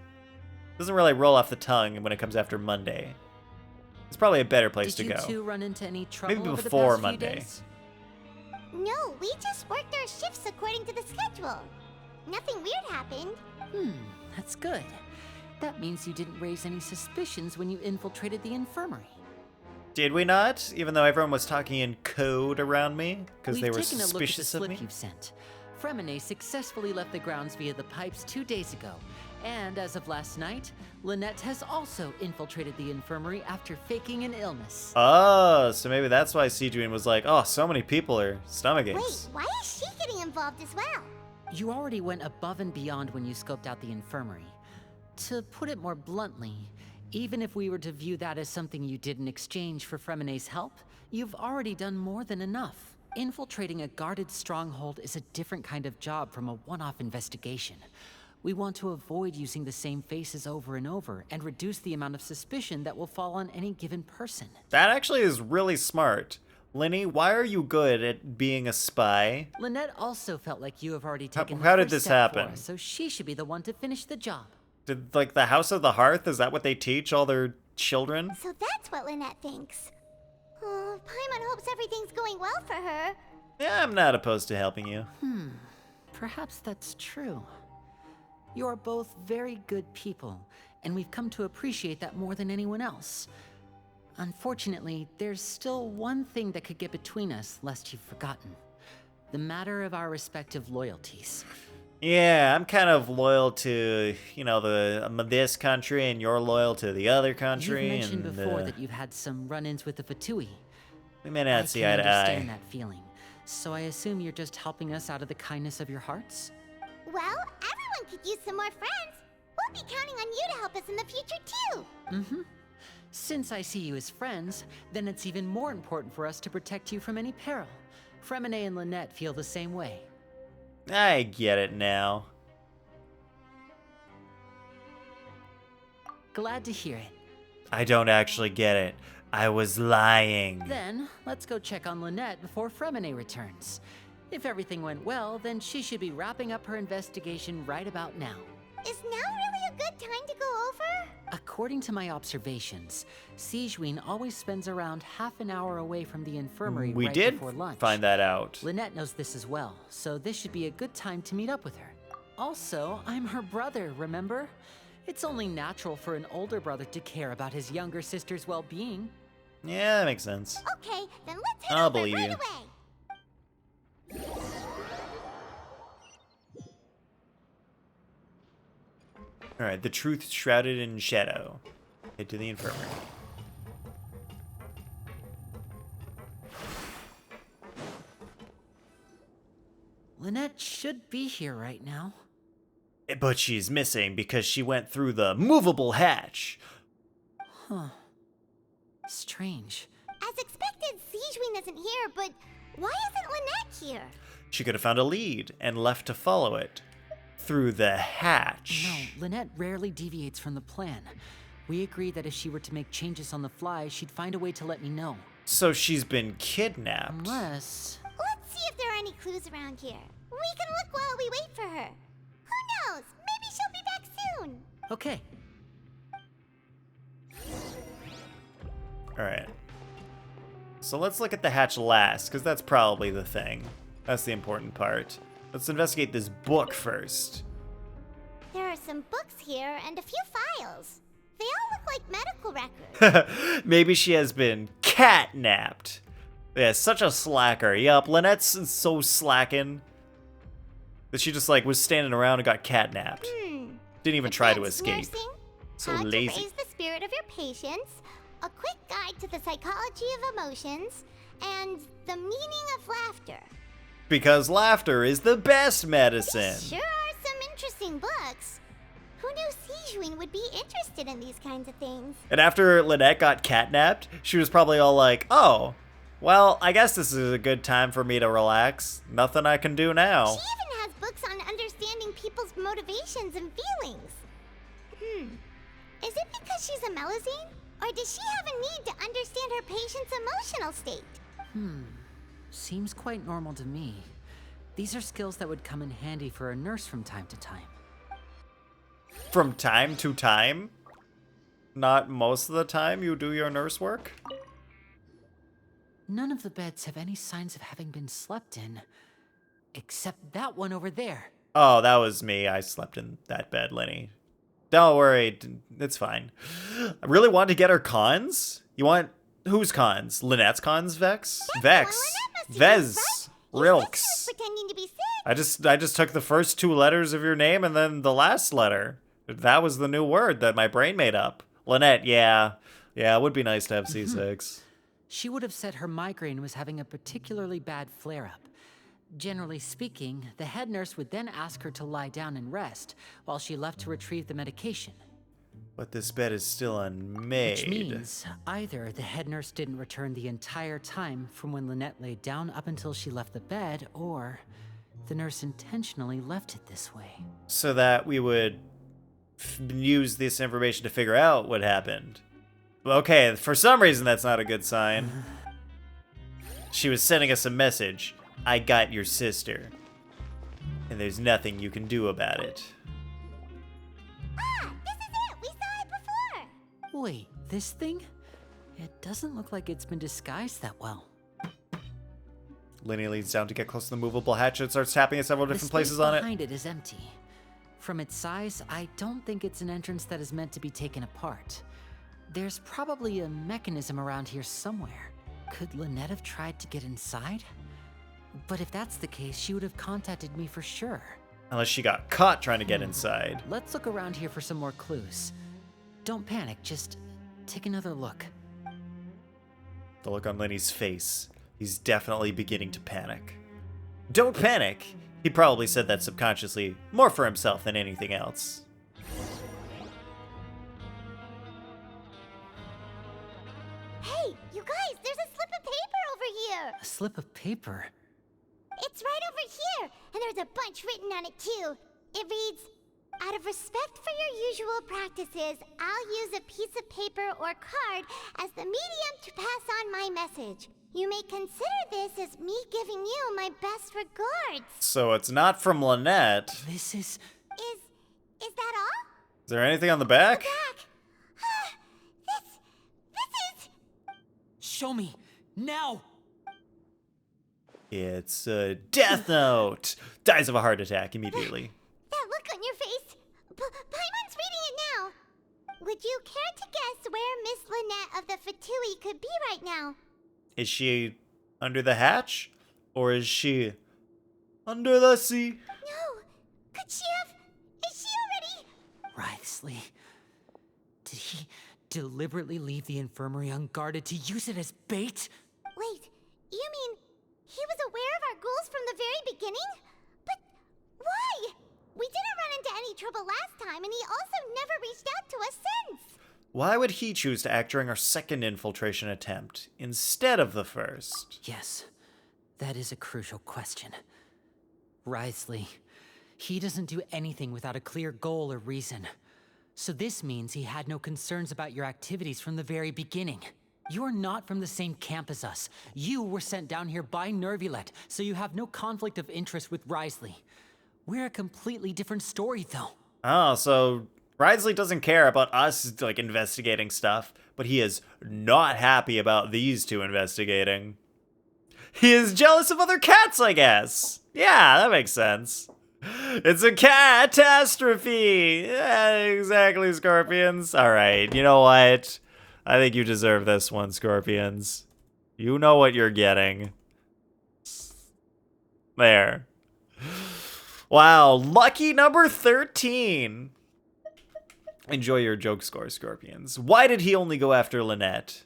It doesn't really roll off the tongue when it comes after Monday. It's probably a better place to go. Did you two run into any trouble Maybe over before the past Monday. few days? No, we just worked our shifts according to the schedule. Nothing weird happened. That's good. That means you didn't raise any suspicions when you infiltrated the infirmary. Did we not? Even though everyone was talking in code around me? Because they were We've taken a look at the suspicious of slip me? you've sent. Fremine successfully left the grounds via the pipes 2 days ago. And as of last night, Lynette has also infiltrated the infirmary after faking an illness. Oh, so maybe that's why Sejuin was like, oh, so many people are stomach Wait, aches. why is she getting involved as well? You already went above and beyond when you scoped out the infirmary. To put it more bluntly, even if we were to view that as something you did in exchange for Fremine's help, you've already done more than enough. Infiltrating a guarded stronghold is a different kind of job from a one-off investigation. We want to avoid using the same faces over and over and reduce the amount of suspicion that will fall on any given person. That actually is really smart. Linny, why are you good at being a spy? Lynette also felt like you have already taken How the did first this step for happen? us, so she should be the one to finish the job. Did, like, the House of the Hearth, is that what they teach all their children? So that's what Lynette thinks. Oh, Paimon hopes everything's going well for her. Yeah, I'm not opposed to helping you. Perhaps that's true. You're both very good people, and we've come to appreciate that more than anyone else. Unfortunately, there's still one thing that could get between us, lest you've forgotten. The matter of our respective loyalties. Yeah, I'm kind of loyal to, you know, this country, and you're loyal to the other country. You've mentioned and, before that you've had some run-ins with the Fatui. we may not see eye to eye. I can understand that feeling. So I assume you're just helping us out of the kindness of your hearts? Well, everyone could use some more friends. We'll be counting on you to help us in the future, too. Mm-hmm. Since I see you as friends, then it's even more important for us to protect you from any peril. Fremine and Lynette feel the same way. I get it now. Glad to hear it. I don't actually get it. I was lying. Then, let's go check on Lynette before Fremine returns. If everything went well, then she should be wrapping up her investigation right about now. Is now really a good time to go over? According to my observations, Sejuin always spends around half an hour away from the infirmary We right did before lunch. find that out. Lynette knows this as well, so this should be a good time to meet up with her. Also, I'm her brother, remember? It's only natural for an older brother to care about his younger sister's well-being. Yeah, that makes sense. Okay, then let's head I'll over believe right you. away. Alright, the truth shrouded in shadow. Head to the infirmary. Lynette should be here right now. But she's missing because she went through the movable hatch. Huh. Strange. As expected, Sejuin isn't here, but why isn't Lynette here? She could have found a lead and left to follow it. Through the hatch. No, Lynette rarely deviates from the plan. We agreed that if she were to make changes on the fly, she'd find a way to let me know. So she's been kidnapped. Unless... Let's see if there are any clues around here. We can look while we wait for her. Who knows? Maybe she'll be back soon. Okay. Alright. So let's look at the hatch last, because that's probably the thing. That's the important part. Let's investigate this book first. There are some books here and a few files. They all look like medical records. Maybe she has been catnapped. Yeah, such a slacker. Yup, Lynette's so slacking that she just like was standing around and got catnapped. Didn't even try to escape. Nursing, So how lazy. to raise the spirit of your patients, a quick guide to the psychology of emotions, and the meaning of laughter. Because laughter is the best medicine. Sure are some interesting books. Who knew Sejuin would be interested in these kinds of things? And after Lynette got catnapped, she was probably all like, oh, well, I guess this is a good time for me to relax. Nothing I can do now. She even has books on understanding people's motivations and feelings. Is it because she's a Melusine? Or does she have a need to understand her patient's emotional state? Seems quite normal to me. These are skills that would come in handy for a nurse from time to time. From time to time? Not most of the time you do your nurse work? None of the beds have any signs of having been slept in. Except that one over there. Oh, that was me. I slept in that bed, Lenny. Don't worry, it's fine. I really want to get her cons? You want Whose cons? Lynette's cons, Vex? Vex. Vez. Rilks. Pretending to be sick. I just took the first 2 letters of your name and then the last letter. That was the new word that my brain made up. Lynette, yeah. Yeah, it would be nice to have C6. She would have said her migraine was having a particularly bad flare-up. Generally speaking, the head nurse would then ask her to lie down and rest while she left to retrieve the medication. But this bed is still unmade. Which means either the head nurse didn't return the entire time from when Lynette laid down up until she left the bed, or the nurse intentionally left it this way. So that we would use this information to figure out what happened. Okay, for some reason that's not a good sign. She was sending us a message. I got your sister. And there's nothing you can do about it. Ah, this is it! We saw it before! Wait, this thing? It doesn't look like it's been disguised that well. Linny leans down to get close to the movable hatch and starts tapping at several different places on it. The space behind it is empty. From its size, I don't think it's an entrance that is meant to be taken apart. There's probably a mechanism around here somewhere. Could Lynette have tried to get inside? But if that's the case, she would have contacted me for sure. Unless she got caught trying to get inside. Let's look around here for some more clues. Don't panic, just take another look. The look on Linny's face. He's definitely beginning to panic. Don't panic! He probably said that subconsciously, more for himself than anything else. Hey, you guys, there's a slip of paper over here! A slip of paper? It's right over here, and there's a bunch written on it too. It reads, out of respect for your usual practices, I'll use a piece of paper or card as the medium to pass on my message. You may consider this as me giving you my best regards. So it's not from Lynette. This is... Is that all? Is there anything on the back? This is... Show me, now! It's a death note. Dies of a heart attack immediately. That look on your face. Paimon's reading it now. Would you care to guess where Miss Lynette of the Fatui could be right now? Is she under the hatch? Or is she under the sea? No. Could she have... Is she already... Wriothesley. Did he deliberately leave the infirmary unguarded to use it as bait? Wait, you mean he was aware of our goals from the very beginning? But why? We didn't run into any trouble last time, and he also never reached out to us since. Why would he choose to act during our second infiltration attempt instead of the first? Yes, that is a crucial question. Wriothesley, he doesn't do anything without a clear goal or reason. So this means he had no concerns about your activities from the very beginning. You're not from the same camp as us. You were sent down here by Nervulet, so you have no conflict of interest with Wriothesley. We're a completely different story, though. Oh, so Wriothesley doesn't care about us, like, investigating stuff, but he is not happy about these two investigating. He is jealous of other cats, I guess. Yeah, that makes sense. It's a catastrophe. Yeah, exactly, Scorpions. All right, you know what? I think you deserve this one, Scorpions. You know what you're getting. There. Wow, lucky number 13. Enjoy your joke score, Scorpions. Why did he only go after Lynette?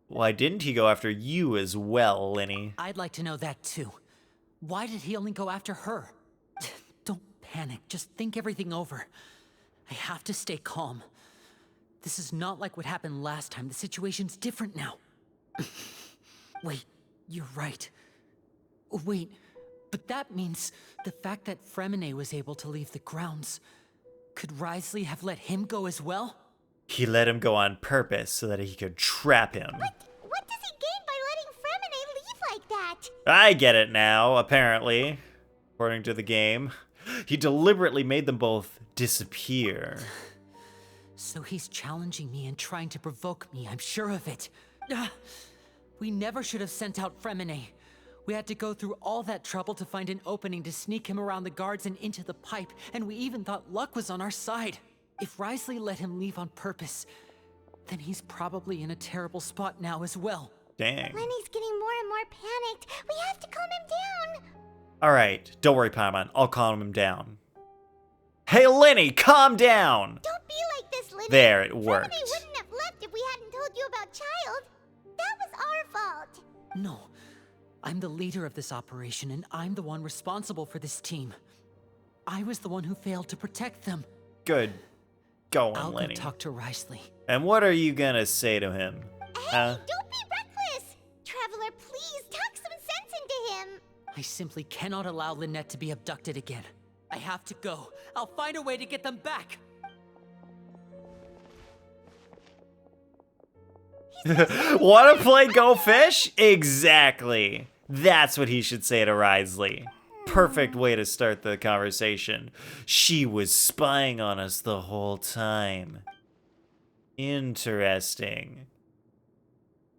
Why didn't he go after you as well, Linny? I'd like to know that too. Why did he only go after her? Don't panic, just think everything over. I have to stay calm. This is not like what happened last time. The situation's different now. Wait, you're right. Wait, but that means the fact that Fremine was able to leave the grounds. Could Wriothesley have let him go as well? He let him go on purpose so that he could trap him. What does he gain by letting Fremine leave like that? I get it now, apparently. According to the game. He deliberately made them both disappear. So he's challenging me and trying to provoke me, I'm sure of it. We never should have sent out Fremine. We had to go through all that trouble to find an opening to sneak him around the guards and into the pipe, and we even thought luck was on our side. If Wriothesley let him leave on purpose, then he's probably in a terrible spot now as well. Dang. Lenny's getting more and more panicked. We have to calm him down. All right, don't worry, Paimon. I'll calm him down. Hey, Lenny, calm down! Don't be like this, Lenny. There, it worked. They wouldn't have left if we hadn't told you about Child. That was our fault. No, I'm the leader of this operation, and I'm the one responsible for this team. I was the one who failed to protect them. Good going, I'll Lenny. go talk to Risley. And what are you gonna say to him? Hey, don't be reckless. Traveler, please talk some sense into him. I simply cannot allow Lynette to be abducted again. I have to go. I'll find a way to get them back. Wanna play Go Fish? Exactly. That's what he should say to Risley. Perfect way to start the conversation. She was spying on us the whole time. Interesting.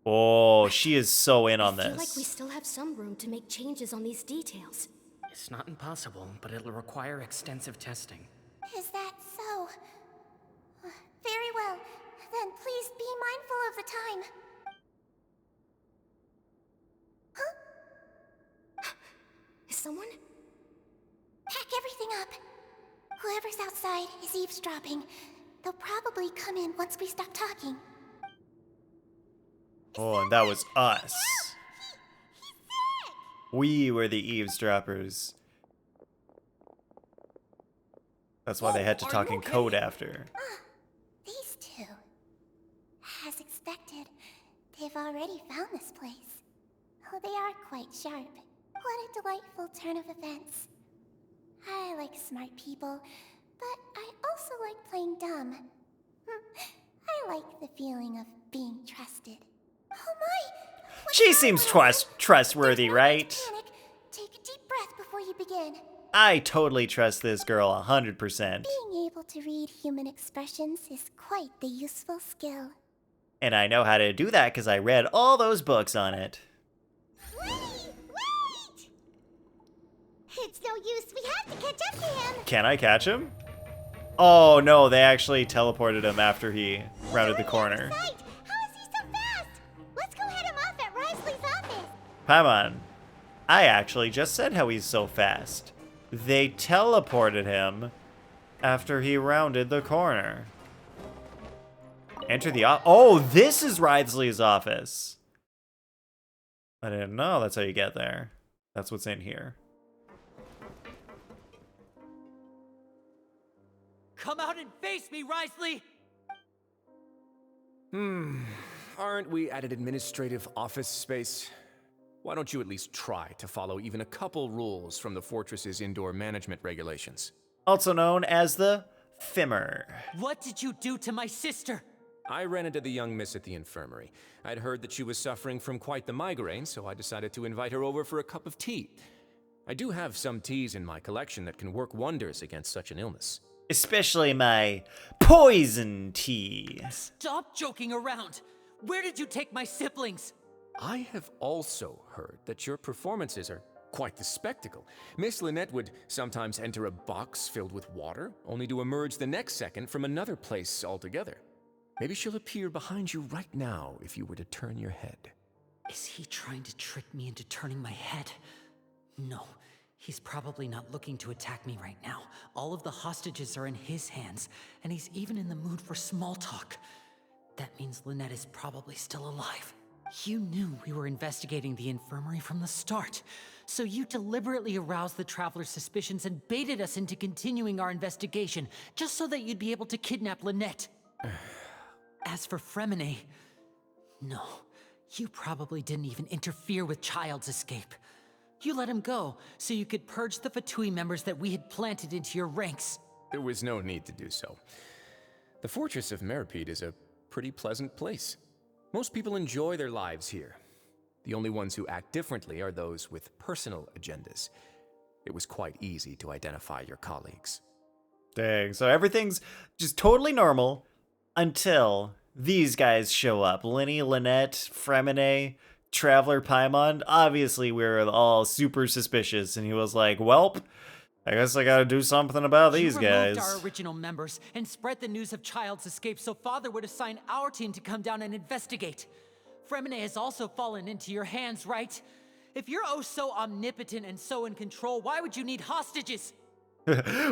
Oh, she is so in on I feel this. like we still have some room to make changes on these details. It's not impossible, but it'll require extensive testing. Is that so? Very well. Then please be mindful of the time. Huh? Is someone? Pack everything up. Whoever's outside is eavesdropping. They'll probably come in once we stop talking. Oh, and that was us. We were the eavesdroppers. That's why they had to talk in code after. These two. As expected, they've already found this place. Oh, they are quite sharp. What a delightful turn of events. I like smart people, but I also like playing dumb. I like the feeling of being trusted. Oh my! She seems trustworthy, right? Panic. Take a deep breath before you begin. I totally trust this girl 100%. Being able to read human expressions is quite the useful skill. And I know how to do that because I read all those books on it. Wait! It's no use. We have to catch up to him. Can I catch him? Oh no, they actually teleported him after he rounded the corner. How is he so fast? Let's go head him off at Risley's office. Paimon, I actually just said how he's so fast. They teleported him after he rounded the corner. Enter the oh, this is Risley's office. I didn't know that's how you get there. That's what's in here. Come out and face me, Risley! Aren't we at an administrative office space? Why don't you at least try to follow even a couple rules from the fortress's indoor management regulations? Also known as the Fimmer. What did you do to my sister? I ran into the young miss at the infirmary. I'd heard that she was suffering from quite the migraine, so I decided to invite her over for a cup of tea. I do have some teas in my collection that can work wonders against such an illness. Especially my poison tea. Stop joking around! Where did you take my siblings? I have also heard that your performances are quite the spectacle. Miss Lynette would sometimes enter a box filled with water, only to emerge the next second from another place altogether. Maybe she'll appear behind you right now if you were to turn your head. Is he trying to trick me into turning my head? No, he's probably not looking to attack me right now. All of the hostages are in his hands, and he's even in the mood for small talk. That means Lynette is probably still alive. You knew we were investigating the infirmary from the start, so you deliberately aroused the Traveler's suspicions and baited us into continuing our investigation, just so that you'd be able to kidnap Lynette. As for Fremine, no, you probably didn't even interfere with Child's escape. You let him go, so you could purge the Fatui members that we had planted into your ranks. There was no need to do so. The Fortress of Meripede is a pretty pleasant place. Most people enjoy their lives here. The only ones who act differently are those with personal agendas. It was quite easy to identify your colleagues. Dang, so everything's just totally normal until these guys show up. Lenny, Lynette, Fremine, Traveler, Paimon. Obviously, we were all super suspicious, and he was like, welp, I guess I gotta do something about these You guys. removed our original members and spread the news of Child's escape so Father would assign our team to come down and investigate. Fremine has also fallen into your hands, right? If you're oh so omnipotent and so in control, why would you need hostages?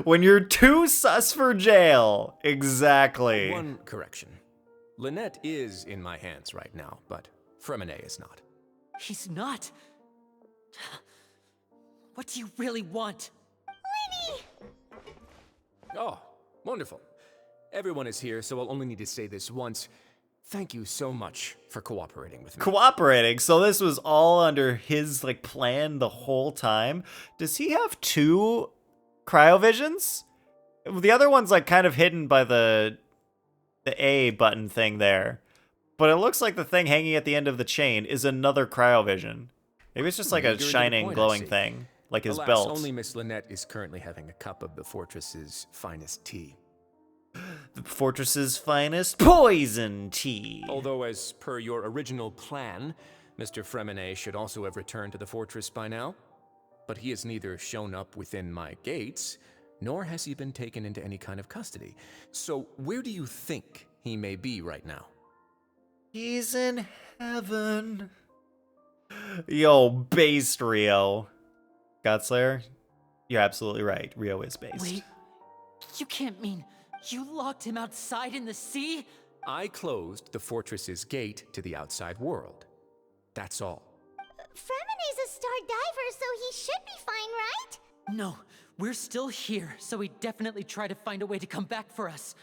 When you're too sus for jail. Exactly. One correction. Lynette is in my hands right now, but Fremine is not. He's not. What do you really want? Lenny! Oh, wonderful. Everyone is here, so I'll only need to say this once. Thank you so much for cooperating with me. Cooperating? So this was all under his, like, plan the whole time? Does he have 2 cryovisions? The other one's, like, kind of hidden by the A button thing there. But it looks like the thing hanging at the end of the chain is another cryovision. Maybe it's just like a shining, glowing thing, like his Alas, belt. Only Miss Lynette is currently having a cup of the fortress's finest tea. The fortress's finest poison tea. Although, as per your original plan, Mr. Fremine should also have returned to the fortress by now. But he has neither shown up within my gates, nor has he been taken into any kind of custody. So where do you think he may be right now? He's in heaven. Yo, based Rio. Godslayer, you're absolutely right. Rio is based. Wait, you can't mean you locked him outside in the sea? I closed the fortress's gate to the outside world. That's all. Fremine's a star diver, so he should be fine, right? No, we're still here, so he definitely tried to find a way to come back for us.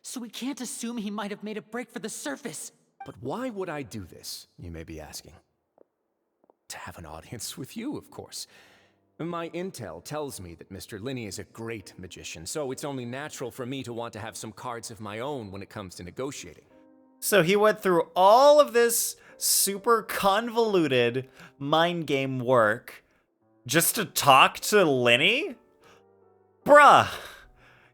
So we can't assume he might have made a break for the surface. But why would I do this, you may be asking? To have an audience with you, of course. My intel tells me that Mr. Linney is a great magician, so it's only natural for me to want to have some cards of my own when it comes to negotiating. So he went through all of this super convoluted mind game work just to talk to Lenny? Bruh,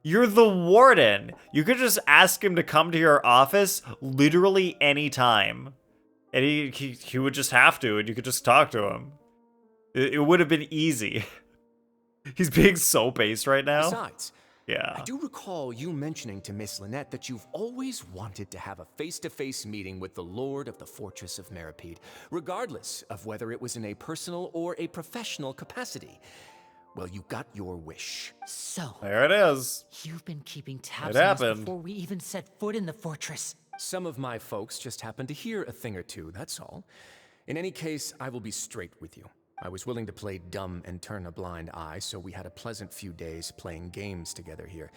you're the warden. You could just ask him to come to your office literally any time. And he would just have to, and you could just talk to him. It would have been easy. He's being so based right now. Besides, yeah. I do recall you mentioning to Miss Lynette that you've always wanted to have a face-to-face meeting with the Lord of the Fortress of Meripede, regardless of whether it was in a personal or a professional capacity. Well, you got your wish. So, there it is. You've been keeping tabs It on us happened. before we even set foot in the fortress. Some of my folks just happened to hear a thing or two, that's all. In any case, I will be straight with you. I was willing to play dumb and turn a blind eye, so we had a pleasant few days playing games together here.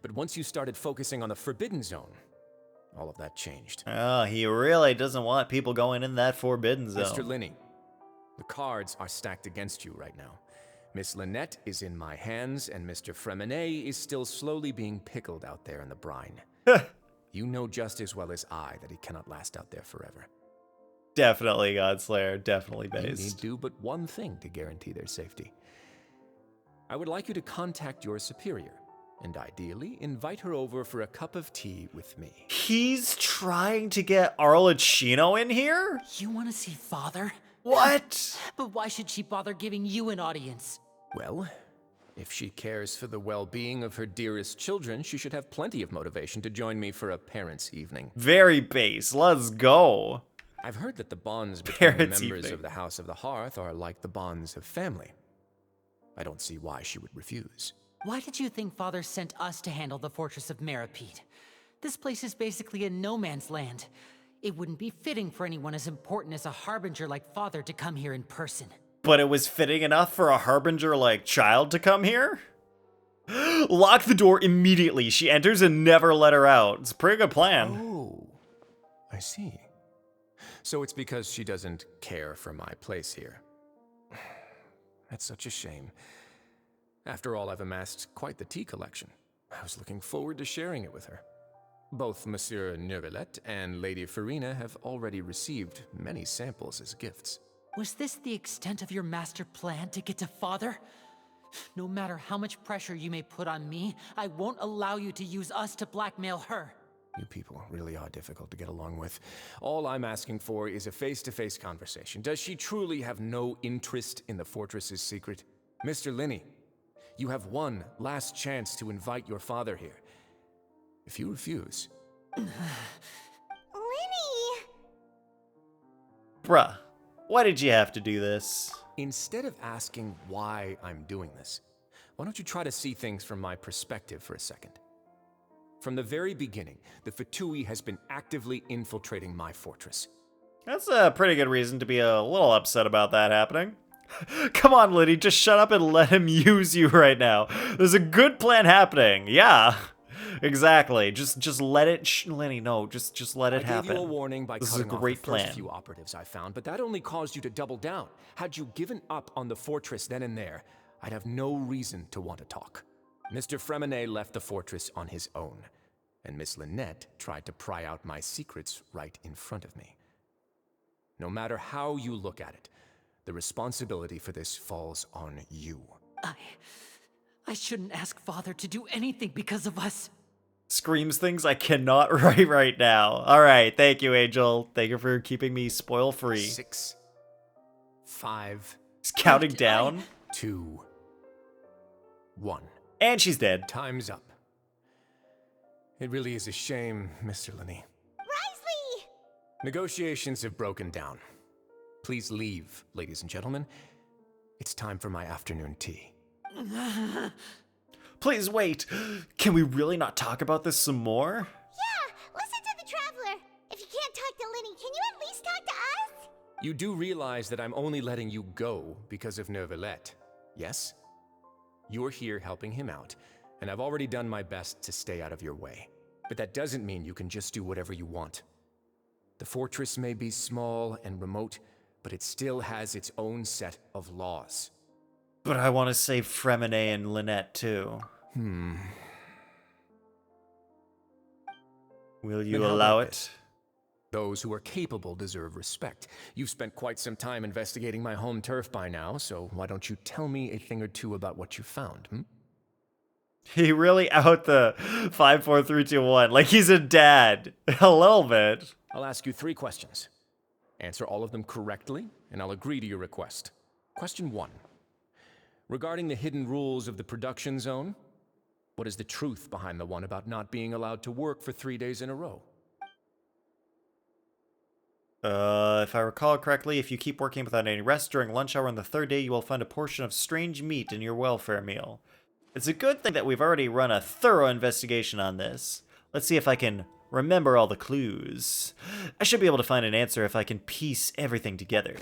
But once you started focusing on the Forbidden Zone, all of that changed. Oh, he really doesn't want people going in that Forbidden Zone. Mr. Linney, the cards are stacked against you right now. Miss Lynette is in my hands, and Mr. Fremine is still slowly being pickled out there in the brine. You know just as well as I that he cannot last out there forever. Definitely Godslayer, definitely based. You need do but one thing to guarantee their safety. I would like you to contact your superior, and ideally invite her over for a cup of tea with me. He's trying to get Arlecchino in here? You want to see Father? What? But why should she bother giving you an audience? Well, if she cares for the well-being of her dearest children, she should have plenty of motivation to join me for a parents' evening. Very base. Let's go. I've heard that the bonds between the Parents' members evening. of the House of the Hearth are like the bonds of family. I don't see why she would refuse. Why did you think Father sent us to handle the Fortress of Meripede? This place is basically a no man's land. It wouldn't be fitting for anyone as important as a Harbinger like Father to come here in person. But it was fitting enough for a Harbinger like child to come here? Lock the door immediately. She enters and never let her out. It's a pretty good plan. Oh, I see. So it's because she doesn't care for my place here. That's such a shame. After all, I've amassed quite the tea collection. I was looking forward to sharing it with her. Both Monsieur Neuvillette and Lady Farina have already received many samples as gifts. Was this the extent of your master plan to get to Father? No matter how much pressure you may put on me, I won't allow you to use us to blackmail her. You people really are difficult to get along with. All I'm asking for is a face-to-face conversation. Does she truly have no interest in the fortress's secret? Mr. Linney, You have one last chance to invite your father here. If you refuse... Lenny! Bruh, why did you have to do this? Instead of asking why I'm doing this, why don't you try to see things from my perspective for a second? From the very beginning, the Fatui has been actively infiltrating my fortress. That's a pretty good reason to be a little upset about that happening. Come on, Liddy, just shut up and let him use you right now. There's a good plan happening. Yeah, exactly. Just let it, Lenny. No, just let it happen. I gave you a warning by cutting off the plan. first few operatives I found, but that only caused you to double down. Had you given up on the fortress then and there, I'd have no reason to want to talk. Mr. Freminet left the fortress on his own, and Miss Lynette tried to pry out my secrets right in front of me. No matter how you look at it, the responsibility for this falls on you. I shouldn't ask Father to do anything because of us. Screams things I cannot write right now. All right, thank you, Angel. Thank you for keeping me spoil-free. 6, 5... He's counting down. 2, 1. And she's dead. Time's up. It really is a shame, Mr. Lenny. Risley! Negotiations have broken down. Please leave, ladies and gentlemen. It's time for my afternoon tea. Please wait. Can we really not talk about this some more? Yeah, listen to the Traveler. If you can't talk to Lenny, can you at least talk to us? You do realize that I'm only letting you go because of Neuvillette, yes? You're here helping him out, and I've already done my best to stay out of your way. But that doesn't mean you can just do whatever you want. The fortress may be small and remote, but it still has its own set of laws. But I want to save Freminet and Lynette too. Will you allow it? Those who are capable deserve respect. You've spent quite some time investigating my home turf by now, so why don't you tell me a thing or two about what you found, He really out the 5, 4, 3, 2, 1. Like he's a dad. A little bit. I'll ask you 3 questions. Answer all of them correctly, and I'll agree to your request. Question 1. Regarding the hidden rules of the production zone, what is the truth behind the one about not being allowed to work for 3 days in a row? If I recall correctly, if you keep working without any rest during lunch hour on the 3rd day, you will find a portion of strange meat in your welfare meal. It's a good thing that we've already run a thorough investigation on this. Let's see if I can remember all the clues. I should be able to find an answer if I can piece everything together.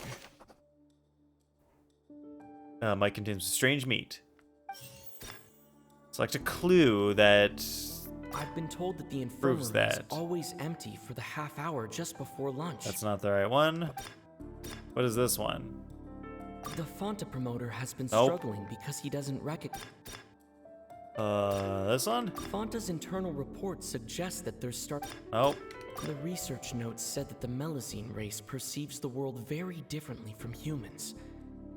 Might contains strange meat. Select a clue that... I've been told that the infirmary is always empty for the half hour just before lunch. That's not the right one. What is this one? The Fonta promoter has been struggling because he doesn't recognize... This one? Fonta's internal report suggests that there's Oh. The research notes said that the Melusine race perceives the world very differently from humans.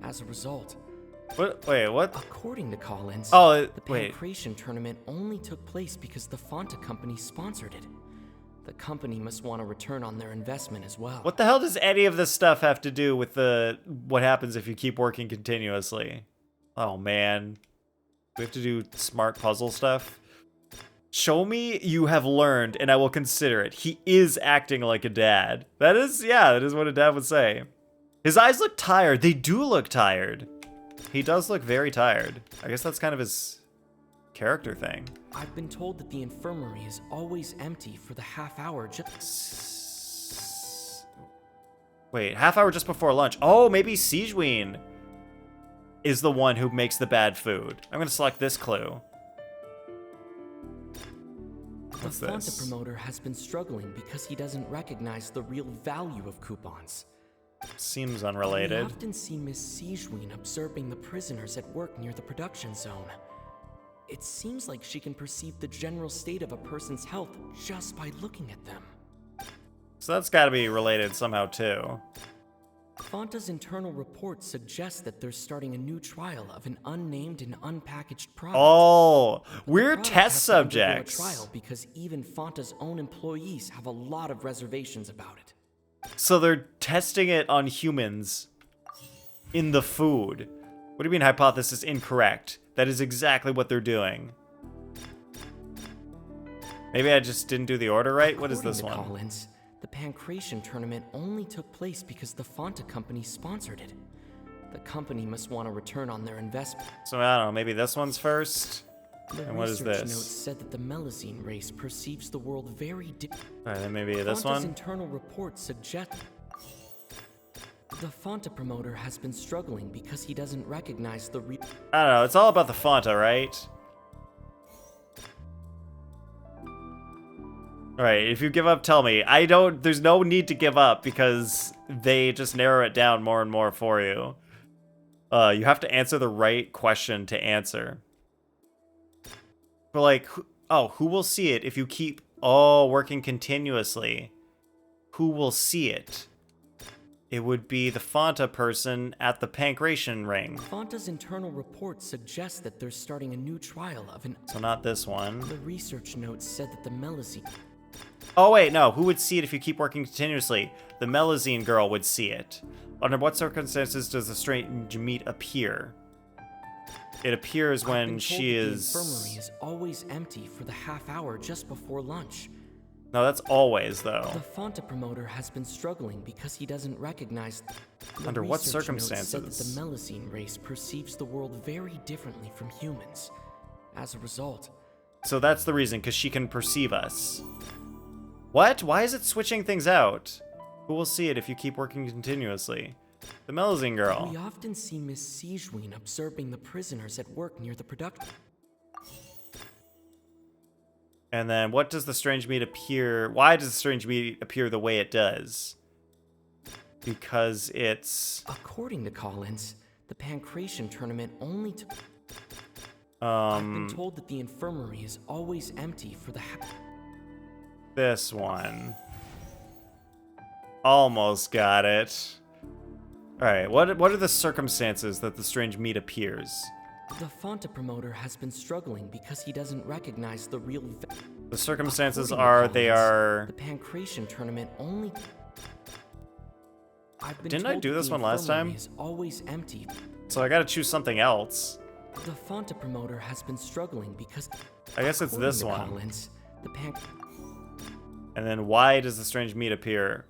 As a result... What? Wait, what? According to Collins, the Pancration tournament only took place because the Fonta company sponsored it. The company must want a return on their investment as well. What the hell does any of this stuff have to do with what happens if you keep working continuously? Oh man. We have to do smart puzzle stuff. Show me you have learned and I will consider it. He is acting like a dad. That is what a dad would say. His eyes look tired. They do look tired. He does look very tired. I guess that's kind of his character thing. I've been told that the infirmary is always empty for the half hour Wait, half hour just before lunch. Oh, maybe Sigewinne is the one who makes the bad food. I'm gonna select this clue. What's the Fonta this? Promoter has been struggling because he doesn't recognize the real value of coupons. Seems unrelated. We often see Miss Sigewinne observing the prisoners at work near the production zone. It seems like she can perceive the general state of a person's health just by looking at them. So that's gotta be related somehow too. Fonta's internal report suggests that they're starting a new trial of an unnamed and unpackaged product. Oh, we're test subjects. A trial because even Fonta's own employees have a lot of reservations about it. So they're testing it on humans in the food. What do you mean hypothesis incorrect? That is exactly what they're doing. Maybe I just didn't do the order right? What is this one? Collins, the Pancration tournament only took place because the Fonta company sponsored it. The company must want a return on their investment. So I don't know, maybe this one's first? The And what is research this? notes said that the Melazine race perceives the world very Alright, then maybe this Fonta's one? internal reports suggest the Fonta promoter has been struggling because he doesn't recognize the I don't know, it's all about the Fonta, right? Alright, if you give up, tell me. There's no need to give up because they just narrow it down more and more for you. You have to answer the right question to answer. But like, who will see it if you keep, working continuously? Who will see it? It would be the Fonta person at the Pancration ring. Fonta's internal reports suggest that they're starting a new trial of an... So not this one. The research notes said that the Melazine... Oh wait, no, who would see it if you keep working continuously? The Melazine girl would see it. Under what circumstances does the strange meat appear? It appears when she is... The infirmary is always empty for the half hour just before lunch. No, that's always, though. The Fonta promoter has been struggling because he doesn't recognize... Under what research notes circumstances? said that the Melazine race perceives the world very differently from humans. As a result... So that's the reason, because she can perceive us. What? Why is it switching things out? Who will see it if you keep working continuously? The Melazine girl. We often see Miss Sijween observing the prisoners at work near the production. And then what does the strange meat appear? Why does the strange meat appear the way it does? Because it's... According to Collins, the Pancration tournament only took... I've been told that the infirmary is always empty for the... This one. Almost got it. Alright, what are the circumstances that the strange meat appears? The Fonta promoter has been struggling because he doesn't recognize the real... The circumstances are, they are... The Pancration tournament only... Didn't I do this one last time? Is always empty. So I gotta choose something else. The Fonta promoter has been struggling because... I guess it's this According to one. Collins, the And then why does the strange meat appear?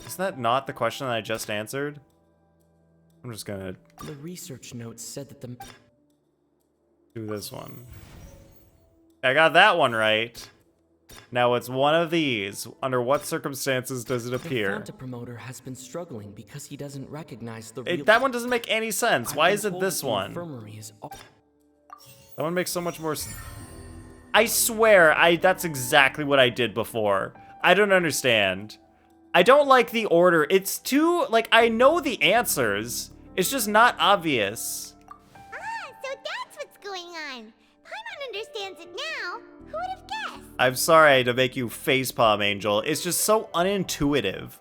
Is that not the question that I just answered? I'm just gonna The research notes said that the... do this one. I got that one right. Now it's one of these. Under what circumstances does it The appear? Fonta promoter has been struggling because he doesn't recognize the real... That one doesn't make any sense. I've Why been is it told this that the one? infirmary is That one makes so much more sense. I swear, that's exactly what I did before. I don't understand. I don't like the order. It's too, like, I know the answers. It's just not obvious. Ah, so that's what's going on. Paimon understands it now. Who would have guessed? I'm sorry to make you facepalm, Angel. It's just so unintuitive.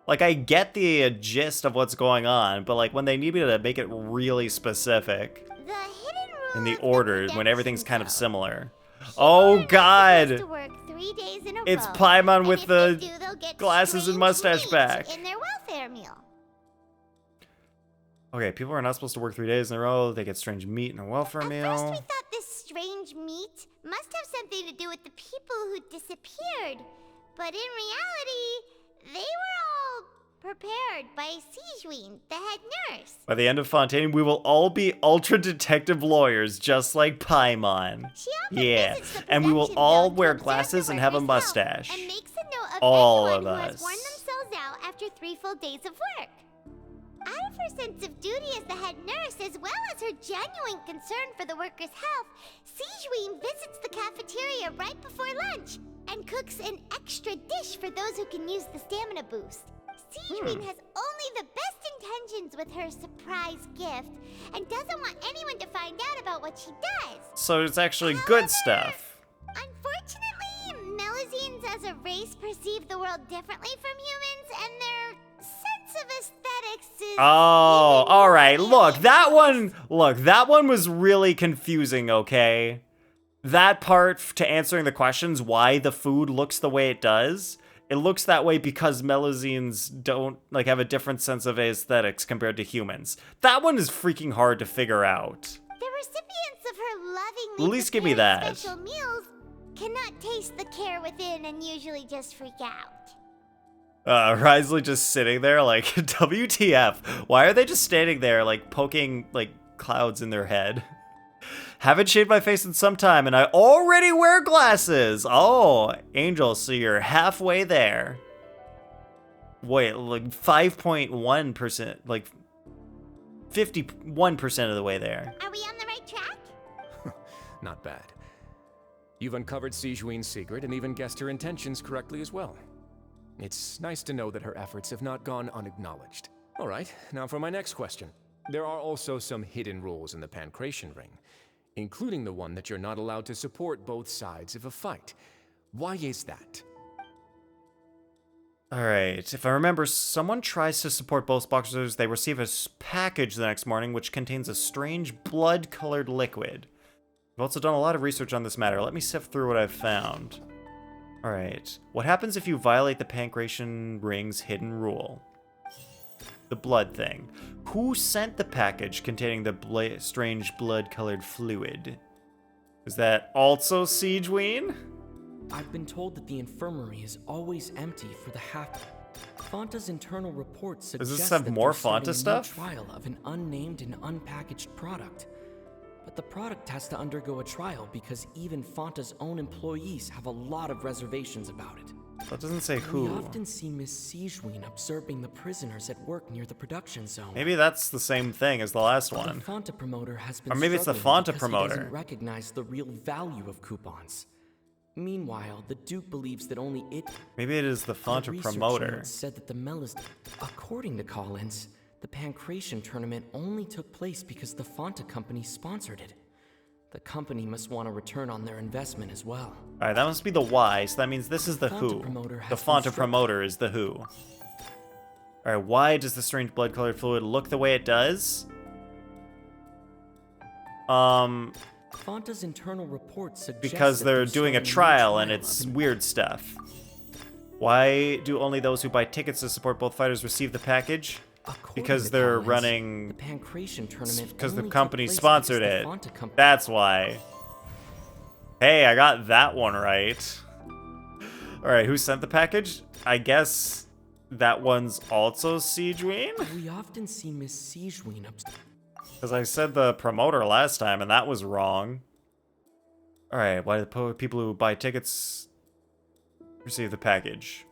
Like, I get the gist of what's going on, but like when they need me to make it really specific The hidden rule in the of order when everything's kind of zone. similar. Oh God! To work 3 days in a It's row. Paimon And with if the they do, they'll get glasses and strange mustache meat back. in their welfare meal. Okay, people are not supposed to work 3 days in a row. They get strange meat in a welfare First, we meal. thought this strange meat must have something to do with the people who disappeared. But in reality, they were all prepared by Sijween, the head nurse. By the end of Fontaine, we will all be ultra detective lawyers, just like Paimon. Yeah, and we will all wear glasses and have a mustache. And makes a note of All anyone of who has us. worn themselves out after 3 full days of work. Out of her sense of duty as the head nurse, as well as her genuine concern for the workers' health, Sijween visits the cafeteria right before lunch and cooks an extra dish for those who can use the stamina boost. Sijween has only the best intentions with her surprise gift and doesn't want anyone to find out about what she does. So it's actually good stuff. Unfortunately, Melazines as a race perceive the world differently from humans, and their sense of aesthetics is... Oh, alright, look, that one was really confusing, okay? That part to answering the questions, why the food looks the way it does, it looks that way because Melazines don't, like, have a different sense of aesthetics compared to humans. That one is freaking hard to figure out. The recipients of lovingly At least give me that. special meals cannot taste the care within and usually just freak out. Risley just sitting there like, WTF? Why are they just standing there like poking like clouds in their head? Haven't shaved my face in some time and I already wear glasses. Oh, Angel, so you're halfway there. Wait, like 5.1%, like 51% of the way there. Are we on the right track? Not bad. You've uncovered Sijuin's secret and even guessed her intentions correctly as well. It's nice to know that her efforts have not gone unacknowledged. All right, now for my next question. There are also some hidden rules in the Pancration Ring, including the one that you're not allowed to support both sides of a fight. Why is that? Alright, if I remember, someone tries to support both boxers, they receive a package the next morning which contains a strange blood-colored liquid. I've also done a lot of research on this matter. Let me sift through what I've found. Alright, what happens if you violate the Pancration Ring's hidden rule? The blood thing. Who sent the package containing the strange blood-colored fluid? Is that also Sijuin? I've been told that the infirmary is always empty for the half. Fonta's internal report suggests Does this have more Fonta stuff? Trial of an unnamed and unpackaged product. But the product has to undergo a trial because even Fonta's own employees have a lot of reservations about it. That doesn't say who. We often see Miss Sijuin observing the prisoners at work near the production zone. Maybe that's the same thing as the last one. The Fonta promoter has been or maybe it's the Fonta promoter. He doesn't recognize the real value of coupons. Meanwhile, the Duke believes that only it. Maybe it is the Fonta promoter. Said that the Melis. According to Collins, the Pancration tournament only took place because the Fonta company sponsored it. The company must want a return on their investment as well. Alright, that must be the why, so that means this is the who. The Fonta promoter is the who. Alright, why does the strange blood-colored fluid look the way it does? Fonta's internal report suggests because they're doing a trial and it's weird stuff. Why do only those who buy tickets to support both fighters receive the package? Because they're running. The Pancration tournament. Because the company sponsored it. That's why. Hey, I got that one right. Alright, who sent the package? I guess that one's also Sijuin? We often see Miss Sijuin because I said the promoter last time and that was wrong. Alright, why do the people who buy tickets receive the package?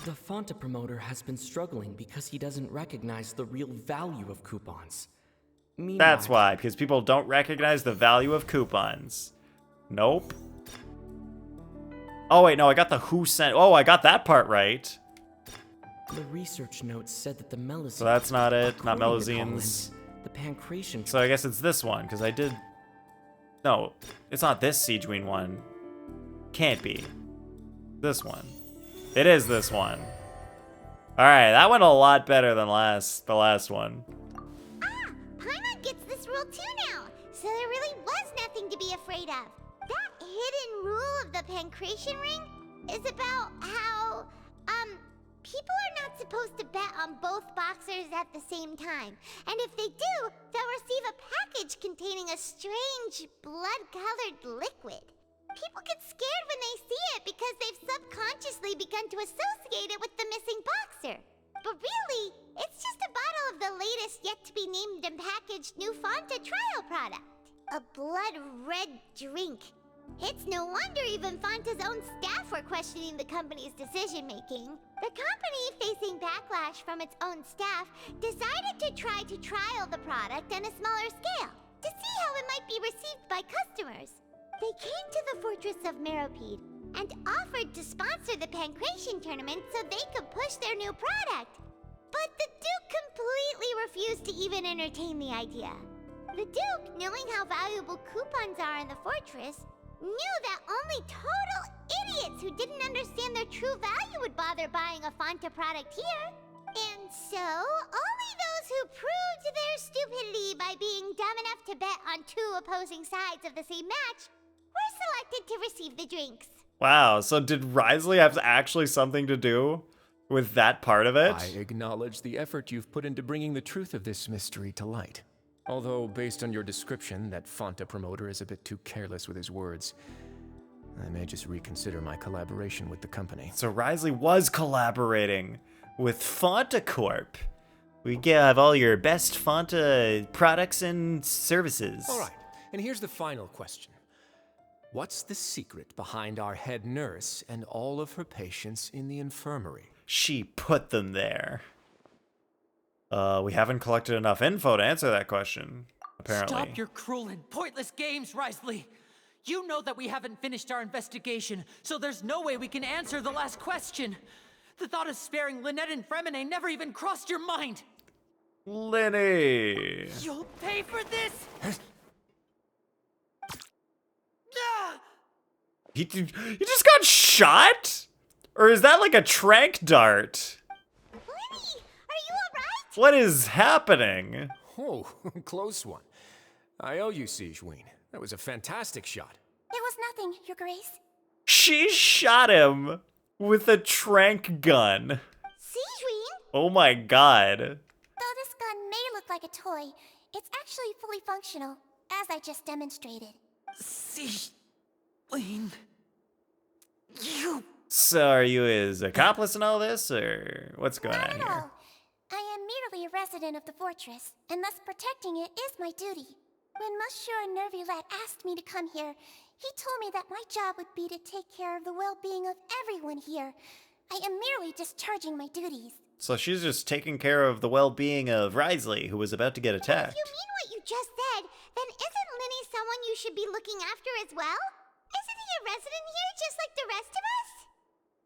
The Fonta promoter has been struggling because he doesn't recognize the real value of coupons. That's why, because people don't recognize the value of coupons. Nope. Oh wait, no, I got the who sent. Oh, I got that part right. The research notes said that the Melazine. So that's not it, not Melazines. The Pancration. So I guess it's this one, because I did. No, it's not this Sijuin one. Can't be. This one. It is this one. Alright, that went a lot better than the last one. Ah, Paimon gets this rule too now, so there really was nothing to be afraid of. That hidden rule of the Pancration Ring is about how, people are not supposed to bet on both boxers at the same time. And if they do, they'll receive a package containing a strange blood-colored liquid. People get scared when they see it because they've subconsciously begun to associate it with the missing boxer. But really, it's just a bottle of the latest yet-to-be-named and packaged new Fonta trial product. A blood-red drink. It's no wonder even Fonta's own staff were questioning the company's decision-making. The company, facing backlash from its own staff, decided to try to trial the product on a smaller scale to see how it might be received by customers. They came to the fortress of Meropide and offered to sponsor the Pancration tournament so they could push their new product. But the Duke completely refused to even entertain the idea. The Duke, knowing how valuable coupons are in the fortress, knew that only total idiots who didn't understand their true value would bother buying a Fonta product here. And so, only those who proved their stupidity by being dumb enough to bet on two opposing sides of the same match were selected to receive the drinks. Wow, so did Risley have actually something to do with that part of it? I acknowledge the effort you've put into bringing the truth of this mystery to light. Although, based on your description, that Fonta promoter is a bit too careless with his words. I may just reconsider my collaboration with the company. So Risley was collaborating with Fonta Corp. We have all your best Fonta products and services. All right, and here's the final question. What's the secret behind our head nurse and all of her patients in the infirmary? She put them there. We haven't collected enough info to answer that question, apparently. Stop your cruel and pointless games, Risley. You know that we haven't finished our investigation, so there's no way we can answer the last question. The thought of sparing Lynette and Fremine never even crossed your mind. Lenny! You'll pay for this! He just got shot? Or is that like a trank dart? Lenny, are you alright? What is happening? Oh, close one. I owe you, Sigewinne. That was a fantastic shot. It was nothing, Your Grace. She shot him with a trank gun. Sigewinne? Oh my god. Though this gun may look like a toy, it's actually fully functional, as I just demonstrated. Sigewinne, you... So are you his accomplice in all this, or what's going on here? No, I am merely a resident of the fortress, and thus protecting it is my duty. When Monsieur Nervulet asked me to come here, he told me that my job would be to take care of the well-being of everyone here. I am merely discharging my duties. So she's just taking care of the well-being of Risley, who was about to get attacked. If you mean what you just said, then isn't Lenny someone you should be looking after as well? Isn't he a resident here just like the rest of us?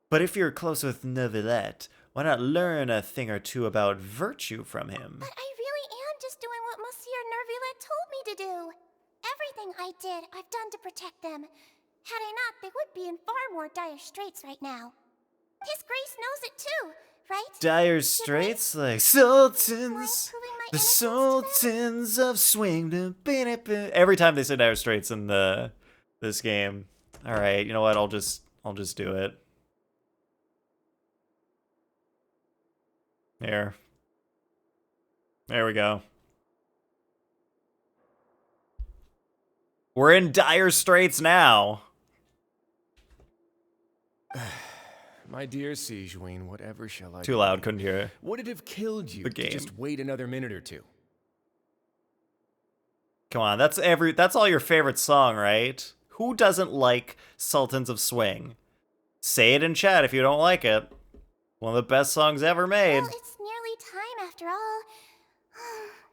But if you're close with Nervulet, why not learn a thing or two about virtue from him? But I really am just doing what Monsieur Nervulet told me to do. Everything I did, I've done to protect them. Had I not, they would be in far more dire straits right now. His Grace knows it too, right? Dire straits like sultans, the sultans of swing. Every time they say dire straits in this game. All right, you know what? I'll just do it. Here. There we go. We're in dire straits now. My dear Sigewinne, whatever shall I Too loud, couldn't hear it. Would it have killed you The to game. just wait another minute or two? Come on, that's all your favorite song, right? Who doesn't like Sultans of Swing? Say it in chat if you don't like it. One of the best songs ever made. Well, it's nearly time after all.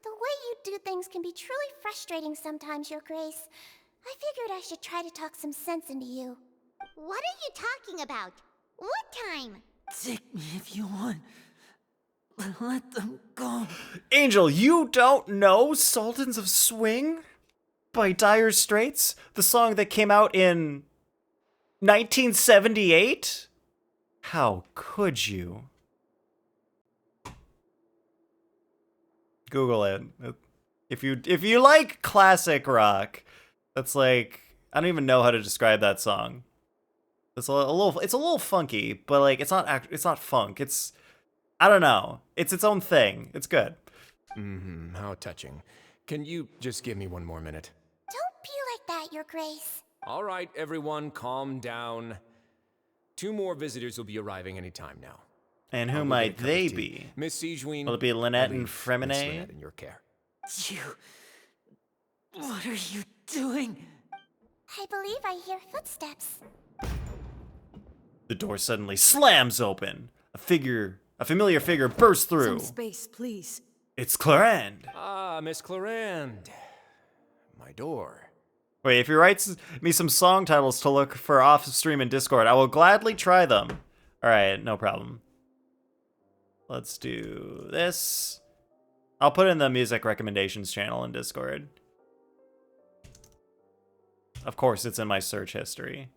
The way you do things can be truly frustrating sometimes, Your Grace. I figured I should try to talk some sense into you. What are you talking about? What time? Take me if you want. Let them go. Angel, you don't know Sultans of Swing by Dire Straits? The song that came out in 1978? How could you? Google it. If you like classic rock, that's like, I don't even know how to describe that song. It's a little funky, but like it's not funk. It's, I don't know. It's its own thing. It's good. How touching. Can you just give me one more minute? Don't be like that, Your Grace. All right, everyone, calm down. 2 more visitors will be arriving any time now. And who might they be? Miss Sigewinne, Will it be Lynette I'll and leave Fremine? Miss Lynette in your care. What are you doing? I believe I hear footsteps. The door suddenly slams open. A familiar figure bursts through. Some space, please. It's Clarande. Ah, Miss Clarande. My door. Wait, if he writes me some song titles to look for off stream in Discord, I will gladly try them. All right, no problem. Let's do this. I'll put in the music recommendations channel in Discord. Of course, it's in my search history.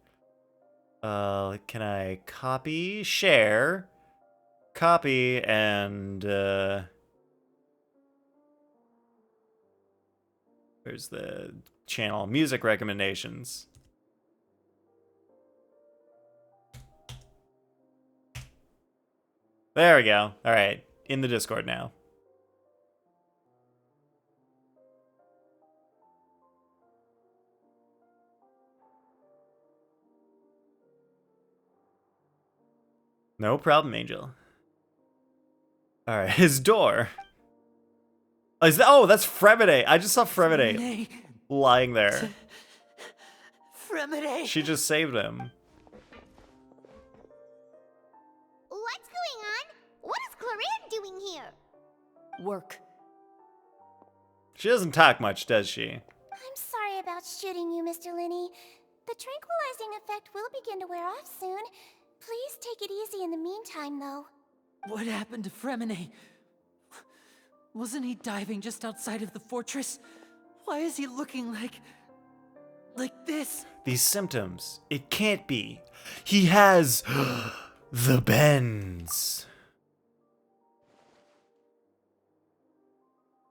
Can I copy, share, copy, and where's the channel? Music recommendations. There we go. All right, in the Discord now. No problem, Angel. Alright, his door. Oh, that's Fremine. I just saw Fremine lying there. Fremine! She just saved him. What's going on? What is Clorinde doing here? Work. She doesn't talk much, does she? I'm sorry about shooting you, Mr. Linney. The tranquilizing effect will begin to wear off soon. Please take it easy in the meantime, though. What happened to Fremine? Wasn't he diving just outside of the fortress? Why is he looking like this? These symptoms. It can't be. He has the bends.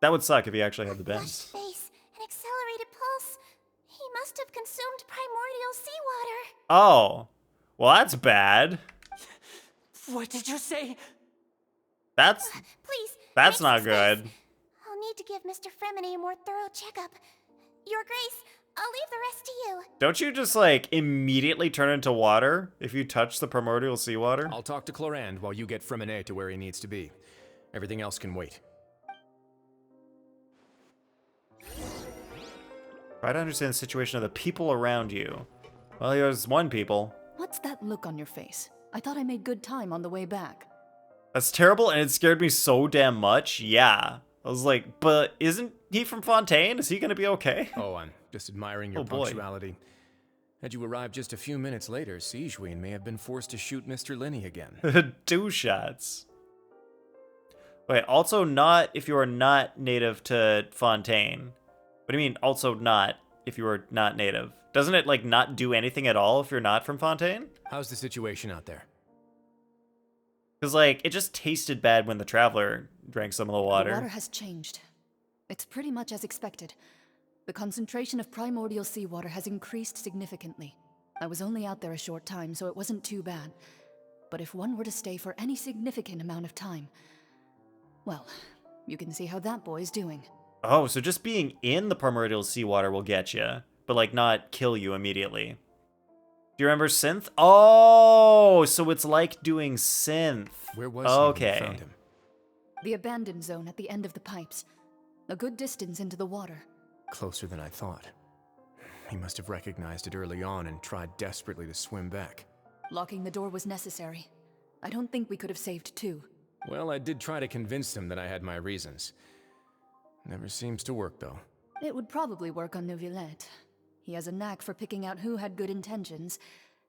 That would suck if he actually had the bends. Flushed face, an accelerated pulse. He must have consumed primordial seawater. Oh. Well, that's bad. What did you say? That's not good. I'll need to give Mr. Fremine a more thorough checkup. Your Grace, I'll leave the rest to you. Don't you just, like, immediately turn into water if you touch the primordial seawater? I'll talk to Clorinde while you get Fremine to where he needs to be. Everything else can wait. Try to understand the situation of the people around you. Well, there's one people. What's that look on your face? I thought I made good time on the way back. That's terrible, and it scared me so damn much. Yeah. I was like, but isn't he from Fontaine? Is he gonna be okay? Oh, I'm just admiring your punctuality. Had you arrived just a few minutes later, Sigewinne may have been forced to shoot Mr. Linney again. 2 shots. Wait, also not if you are not native to Fontaine. What do you mean, also not if you are not native? Doesn't it, like, not do anything at all if you're not from Fontaine? How's the situation out there? Because, like, it just tasted bad when the Traveler drank some of the water. The water has changed. It's pretty much as expected. The concentration of primordial seawater has increased significantly. I was only out there a short time, so it wasn't too bad. But if one were to stay for any significant amount of time, well, you can see how that boy's doing. Oh, so just being in the primordial seawater will get you, but, like, not kill you immediately. Do you remember Synth? Oh, so it's like doing Synth. Where was he when you found him? The abandoned zone at the end of the pipes. A good distance into the water. Closer than I thought. He must have recognized it early on and tried desperately to swim back. Locking the door was necessary. I don't think we could have saved 2. Well, I did try to convince him that I had my reasons. Never seems to work, though. It would probably work on Neuvillette. He has a knack for picking out who had good intentions,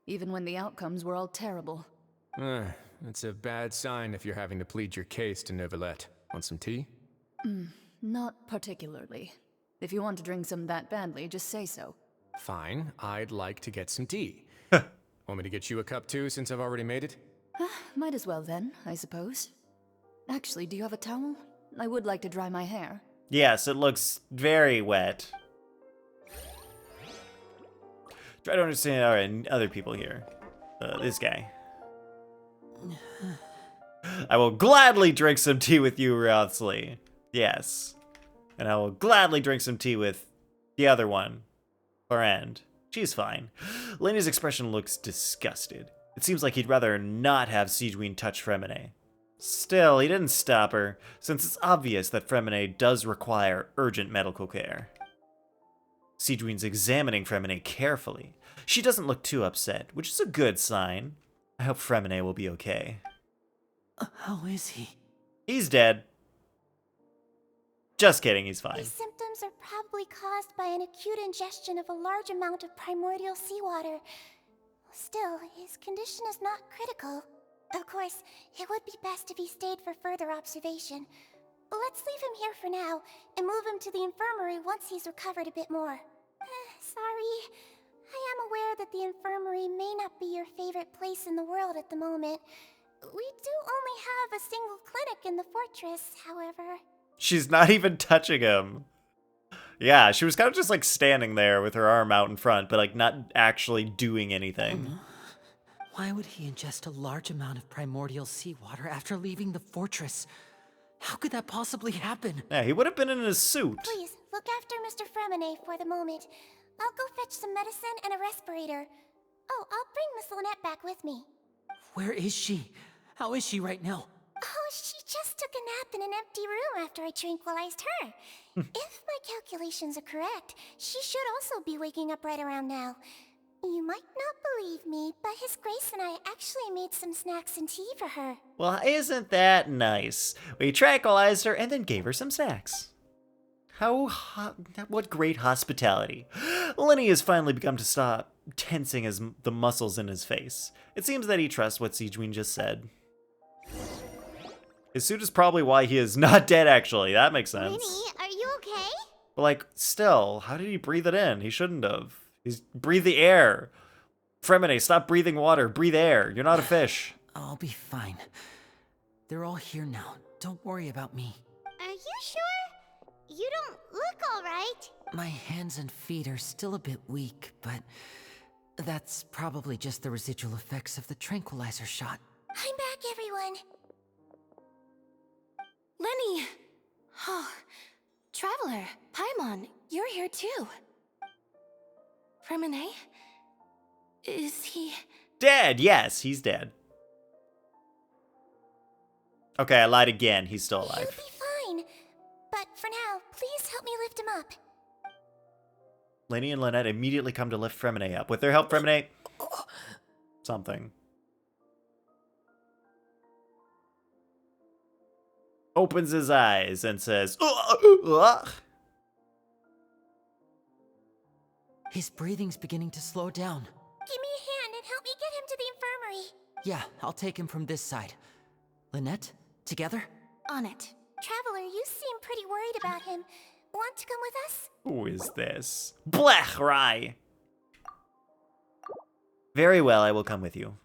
even when the outcomes were all terrible. That's a bad sign if you're having to plead your case to Neuvillette. Want some tea? Not particularly. If you want to drink some that badly, just say so. Fine, I'd like to get some tea. Want me to get you a cup too, since I've already made it? Might as well then, I suppose. Actually, do you have a towel? I would like to dry my hair. Yes, it looks very wet. Try to understand other people here. This guy. I will gladly drink some tea with you, Rothsley. Yes. And I will gladly drink some tea with the other one. Clorinde. She's fine. Lainey's expression looks disgusted. It seems like he'd rather not have Sigewinne touch Fremine. Still, he didn't stop her, since it's obvious that Fremine does require urgent medical care. Sigewinne's examining Fremine carefully. She doesn't look too upset, which is a good sign. I hope Fremine will be okay. How is he? He's dead. Just kidding, he's fine. These symptoms are probably caused by an acute ingestion of a large amount of primordial seawater. Still, his condition is not critical. Of course, it would be best if he stayed for further observation. Let's leave him here for now, and move him to the infirmary once he's recovered a bit more. Sorry. I am aware that the infirmary may not be your favorite place in the world at the moment. We do only have a single clinic in the fortress, however. She's not even touching him. Yeah, she was kind of just like standing there with her arm out in front, but like not actually doing anything. Why would he ingest a large amount of primordial seawater after leaving the fortress? How could that possibly happen? Yeah, he would have been in his suit. Please, look after Mr. Fremine for the moment. I'll go fetch some medicine and a respirator. Oh, I'll bring Miss Lynette back with me. Where is she? How is she right now? Oh, she just took a nap in an empty room after I tranquilized her. If my calculations are correct, she should also be waking up right around now. You might not believe me, but His Grace and I actually made some snacks and tea for her. Well, isn't that nice? We tranquilized her and then gave her some snacks. What great hospitality. Lenny has finally begun to stop tensing the muscles in his face. It seems that he trusts what Siegewein just said. His suit is probably why he is not dead, actually. That makes sense. Lenny, are you okay? But, like, still, how did he breathe it in? He shouldn't have. He's breathe the air. Fremine, stop breathing water. Breathe air. You're not a fish. I'll be fine. They're all here now. Don't worry about me. Are you sure? You don't look all right. My hands and feet are still a bit weak, but that's probably just the residual effects of the tranquilizer shot. I'm back, everyone. Lenny! Oh, Traveler, Paimon, you're here too. Fremine? Is he... Dead! Yes, he's dead. Okay, I lied again. He's still alive. He'll be fine. But for now, please help me lift him up. Lenny and Lynette immediately come to lift Fremine up. With their help, Fremine... something. Opens his eyes and says... His breathing's beginning to slow down. Give me a hand and help me get him to the infirmary. Yeah, I'll take him from this side. Lynette, together? On it. Traveler, you seem pretty worried about him. Want to come with us? Who is this? Blech, Rye! Very well, I will come with you.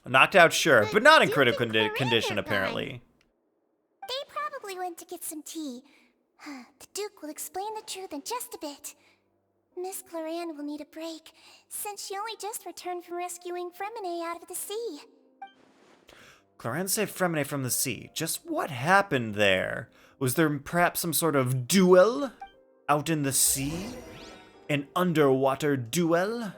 Knocked out, sure, but not in critical condition, apparently. They probably went to get some tea. The Duke will explain the truth in just a bit. Miss Cloran will need a break, since she only just returned from rescuing Fremine out of the sea. Cloran saved Fremine from the sea. Just what happened there? Was there perhaps some sort of duel out in the sea? An underwater duel?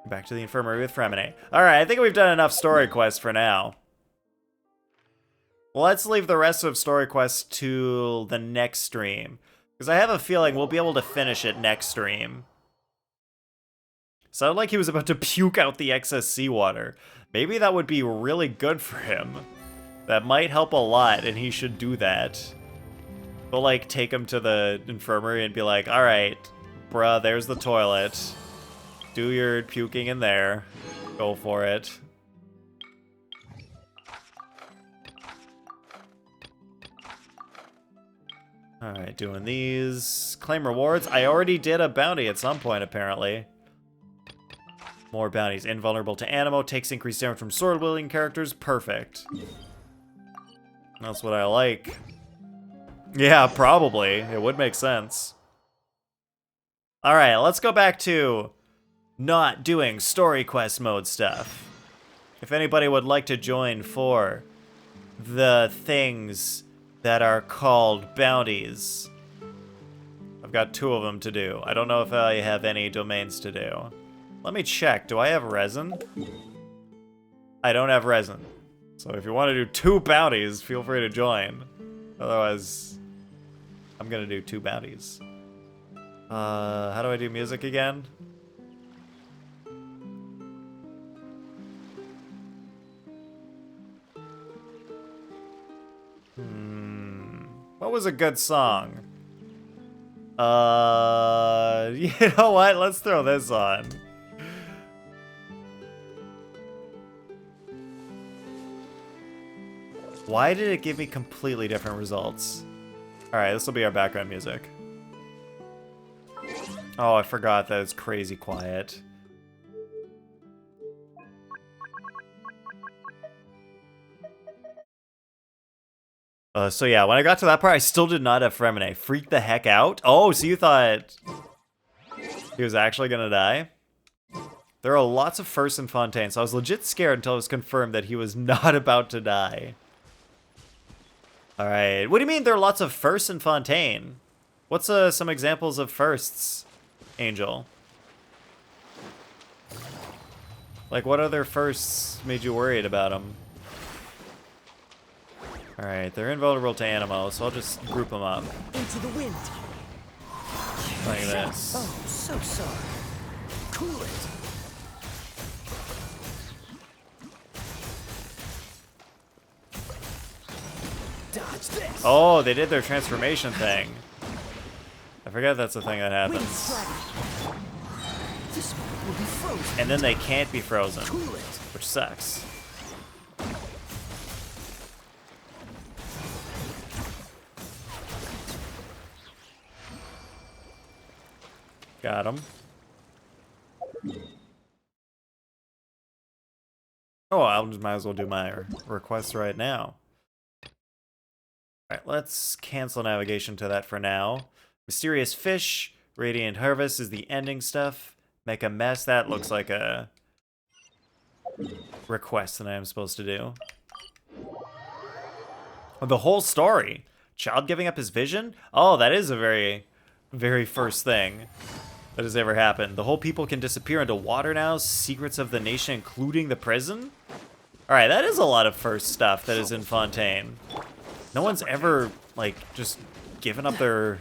Back to the infirmary with Fremine. Alright, I think we've done enough story quests for now. Let's leave the rest of story quests to the next stream, because I have a feeling we'll be able to finish it next stream. Sounded like he was about to puke out the excess seawater. Maybe that would be really good for him. That might help a lot, and he should do that. We'll, like, take him to the infirmary and be like, alright, bruh, there's the toilet. Do your puking in there. Go for it. Alright, doing these. Claim rewards. I already did a bounty at some point, apparently. More bounties. Invulnerable to ammo. Takes increased damage from sword-wielding characters. Perfect. That's what I like. Yeah, probably. It would make sense. Alright, let's go back to not doing story quest mode stuff. If anybody would like to join for the things that are called bounties, I've got 2 of them to do. I don't know if I have any domains to do. Let me check. Do I have resin? I don't have resin. So if you want to do 2 bounties, feel free to join. Otherwise, I'm gonna do 2 bounties. How do I do music again? What was a good song? You know what? Let's throw this on. Why did it give me completely different results? Alright, this will be our background music. Oh, I forgot that it's crazy quiet. So yeah, when I got to that part, I still did not have Fremine. Freaked the heck out. Oh, so you thought he was actually gonna die? There are lots of firsts in Fontaine, so I was legit scared until it was confirmed that he was not about to die. Alright, what do you mean there are lots of firsts in Fontaine? What's some examples of firsts, Angel? Like, what other firsts made you worried about them? Alright, they're invulnerable to Animo, so I'll just group them up. Into the wind. Like this. Oh, so sorry. Cool it. Dodge this. Oh, they did their transformation thing. I forget that's the thing that happens. This will be frozen. And then they can't be frozen, Cool it. which sucks. Got him. Oh, I might as well do my request right now. Alright, let's cancel navigation to that for now. Mysterious Fish, Radiant Harvest is the ending stuff. Make a Mess, that looks like a request that I am supposed to do. The whole story. Child giving up his vision? Oh, that is a very, very first thing that has ever happened. The whole people can disappear into water now. Secrets of the nation, including the prison. Alright, that is a lot of first stuff that is in Fontaine. No one's ever, like, just given up their...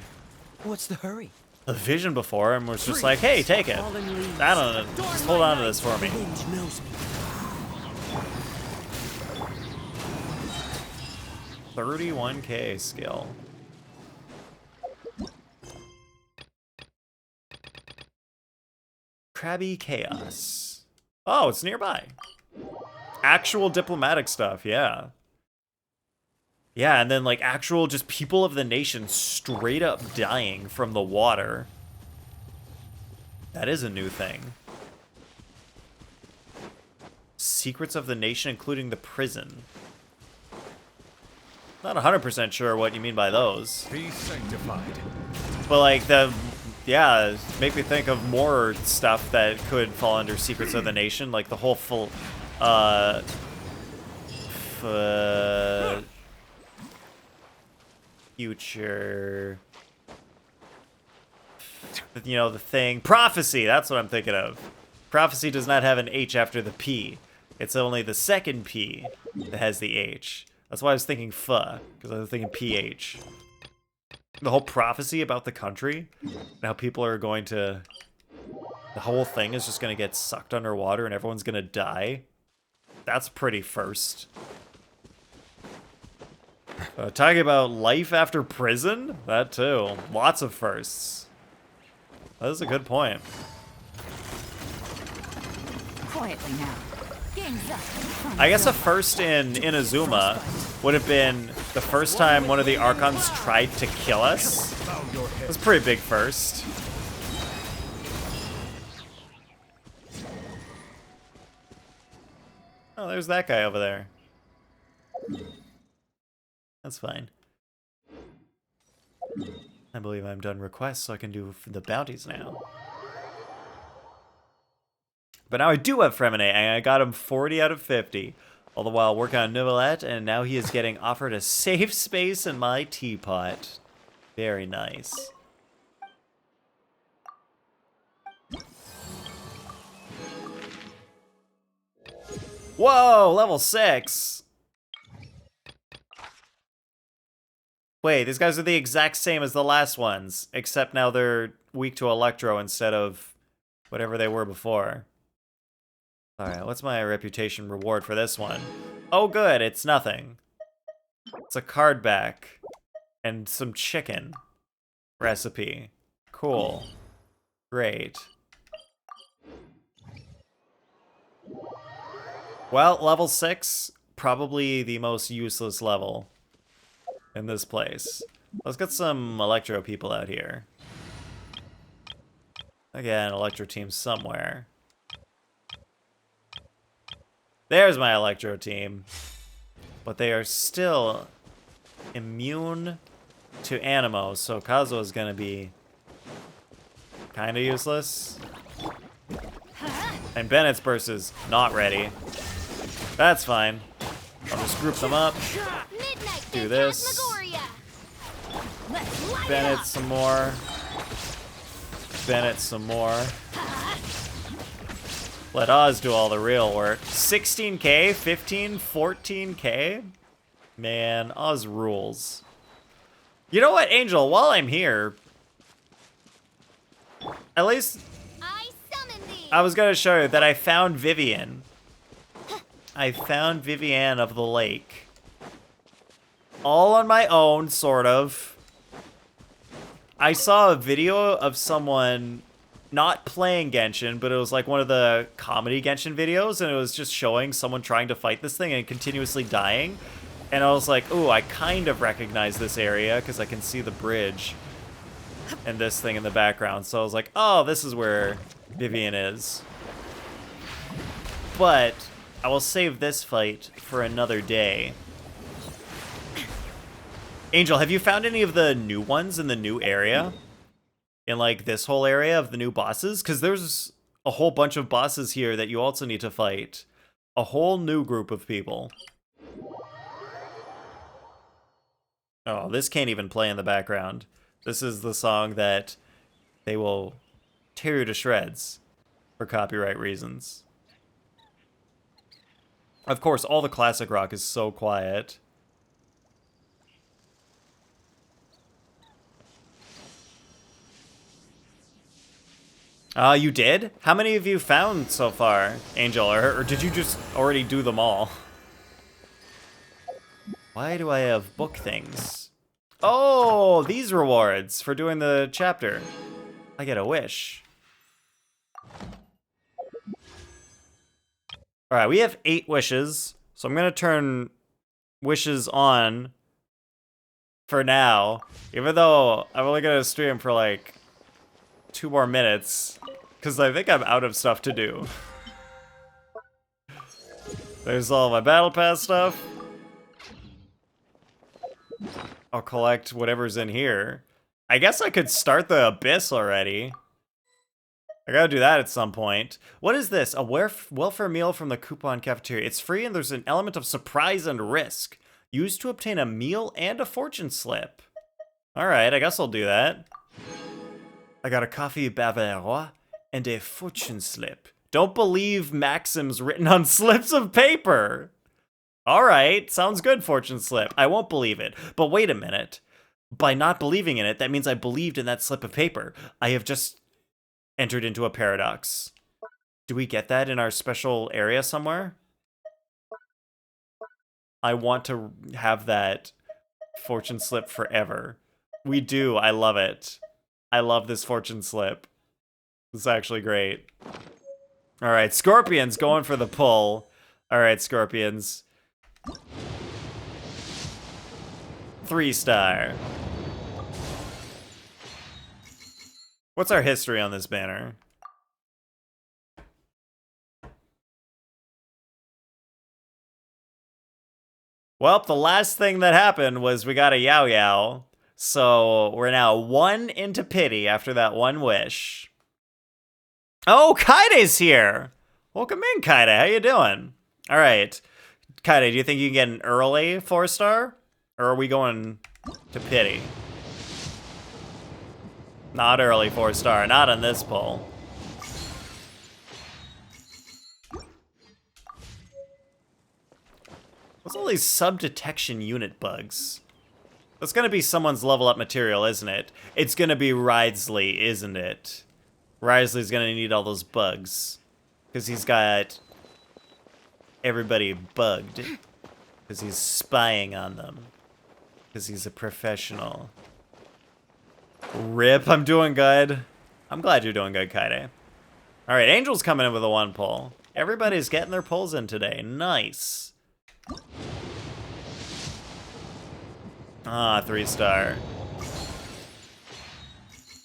What's the hurry? The vision before and was just like, hey, take it. I don't know, just hold on to this for me. 31k skill. Krabby Chaos. Oh, it's nearby. Actual diplomatic stuff, yeah. Yeah, and then like actual just people of the nation straight up dying from the water. That is a new thing. Secrets of the nation, including the prison. Not 100% sure what you mean by those. Be sanctified. But like yeah, make me think of more stuff that could fall under Secrets of the Nation, like the whole future, you know, the thing, prophecy, that's what I'm thinking of. Prophecy does not have an H after the P. It's only the second P that has the H. That's why I was thinking because I was thinking PH. The whole prophecy about the country, and how people are going to, the whole thing is just going to get sucked underwater and everyone's going to die. That's pretty first. Talking about life after prison? That too. Lots of firsts. That is a good point. Quietly now. Game's up. I guess a first in Inazuma would have been the first time one of the Archons tried to kill us. That's a pretty big first. Oh, there's that guy over there. That's fine. I believe I'm done requests, so I can do the bounties now. But now I do have Fremine, and I got him 40 out of 50. All the while working on Novelette, and now he is getting offered a safe space in my teapot. Very nice. Whoa, level 6! Wait, these guys are the exact same as the last ones, except now they're weak to Electro instead of whatever they were before. Alright, what's my reputation reward for this one? Oh good, it's nothing. It's a card back. And some chicken. Recipe. Cool. Great. Well, level 6, probably the most useless level in this place. Let's get some Electro people out here. Again, Electro team somewhere. There's my Electro team. But they are still immune to Animo, so Kazuo is gonna be kinda useless. And Bennett's burst is not ready. That's fine. I'll just group them up. Do this. Bennett some more. Bennett some more. Let Oz do all the real work. 16k, 15, 14k? Man, Oz rules. You know what, Angel, while I'm here, at least I was gonna show you that I found Vivian. I found Vivian of the Lake. All on my own, sort of. I saw a video of someone not playing Genshin, but it was like one of the comedy Genshin videos, and it was just showing someone trying to fight this thing and continuously dying. And I was like, ooh, I kind of recognize this area because I can see the bridge and this thing in the background. So I was like, oh, this is where Vivian is. But I will save this fight for another day. Angel, have you found any of the new ones in the new area? In like this whole area of the new bosses? Because there's a whole bunch of bosses here that you also need to fight. A whole new group of people. Oh, this can't even play in the background. This is the song that they will tear you to shreds for copyright reasons. Of course, all the classic rock is so quiet. You did? How many have you found so far, Angel? Or did you just already do them all? Why do I have book things? Oh, these rewards for doing the chapter. I get a wish. Alright, we have 8 wishes. So I'm going to turn wishes on for now. Even though I'm only going to stream for like 2 more minutes. Because I think I'm out of stuff to do. There's all my battle pass stuff. I'll collect whatever's in here. I guess I could start the Abyss already. I gotta do that at some point. What is this? A welfare meal from the coupon cafeteria. It's free and there's an element of surprise and risk. Used to obtain a meal and a fortune slip. Alright, I guess I'll do that. I got a coffee Bavarois and a fortune slip. Don't believe maxims written on slips of paper. Alright, sounds good, fortune slip. I won't believe it. But wait a minute. By not believing in it, that means I believed in that slip of paper. I have just entered into a paradox. Do we get that in our special area somewhere? I want to have that fortune slip forever. We do. I love it. I love this fortune slip. It's actually great. Alright, Scorpions going for the pull. Alright, Scorpions. 3-star. What's our history on this banner? Well, the last thing that happened was we got a Yao Yao. So we're now 1 into pity after that 1 wish. Oh, Kaide's here! Welcome in, Kaide. How you doing? Alright. Kaide, do you think you can get an early 4-star? Or are we going to pity? Not early 4-star, not on this pull. What's all these sub-detection unit bugs? That's gonna be someone's level up material, isn't it? It's gonna be Ridesley, isn't it? Ridesley's gonna need all those bugs. Because he's got everybody bugged. Because he's spying on them. Because he's a professional. Rip, I'm doing good. I'm glad you're doing good, Kaide. Alright, Angel's coming in with a 1 pull. Everybody's getting their pulls in today. Nice. Ah, 3-star.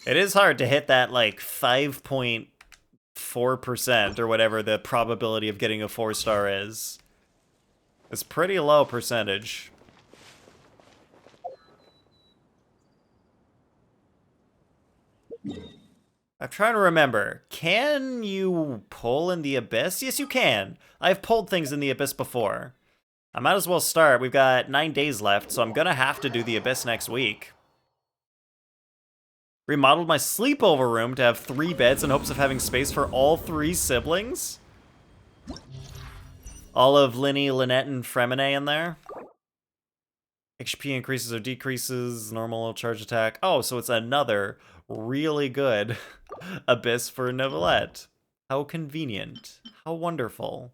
It is hard to hit that, like, 5.4% or whatever the probability of getting a 4-star is. It's pretty low percentage. I'm trying to remember. Can you pull in the Abyss? Yes, you can. I've pulled things in the Abyss before. I might as well start. We've got 9 days left, so I'm gonna have to do the Abyss next week. Remodeled my sleepover room to have 3 beds in hopes of having space for all 3 siblings? All of Linny, Lynette, and Fremine in there. HP increases or decreases, normal charge attack. Oh, so it's another really good Abyss for Neuvillette. How convenient. How wonderful.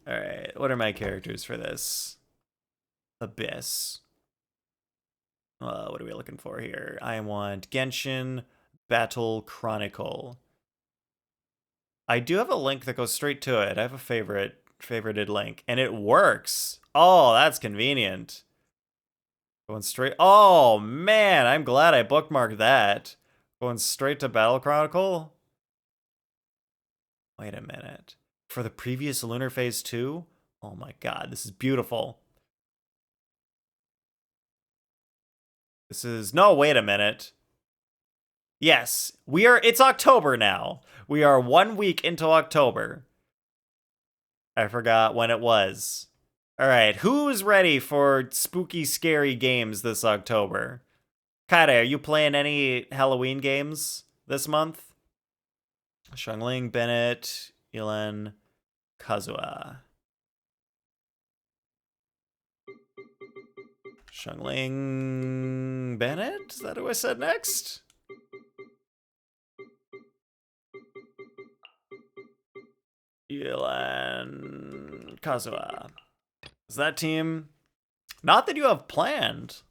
Alright, what are my characters for this? Abyss. What are we looking for here? I want Genshin Battle Chronicle. I do have a link that goes straight to it. I have a favorited link, and it works. Oh, that's convenient. Going straight. Oh man, I'm glad I bookmarked that. Going straight to Battle Chronicle. Wait a minute. For the previous Lunar Phase 2? Oh my god, this is beautiful. This is no. Wait a minute. Yes, it's October now. We are 1 week into October. I forgot when it was. All right, who's ready for spooky, scary games this October? Kaide, are you playing any Halloween games this month? Xiangling, Bennett, Yelen, Kazuha. Xiangling, Bennett? Is that who I said next? Yelen, Kazuha. Is that team? Not that you have planned.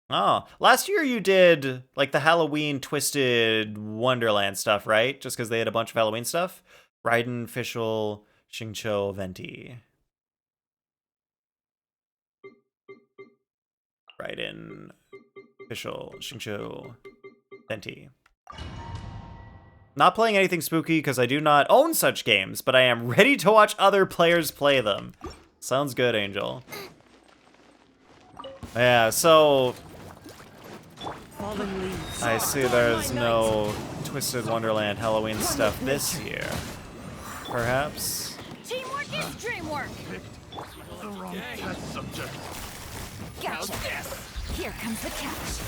Oh, last year you did like the Halloween Twisted Wonderland stuff, right? Just because they had a bunch of Halloween stuff. Raiden, Fischl, Xingqiu, Venti. Raiden, Fischl, Xingqiu, Venti. Not playing anything spooky because I do not own such games, but I am ready to watch other players play them. Sounds good, Angel. Yeah, so I see there's no Twisted Wonderland Halloween stuff this year. Perhaps? Teamwork is dreamwork. The wrong test subject. Gotcha. Here comes the catch.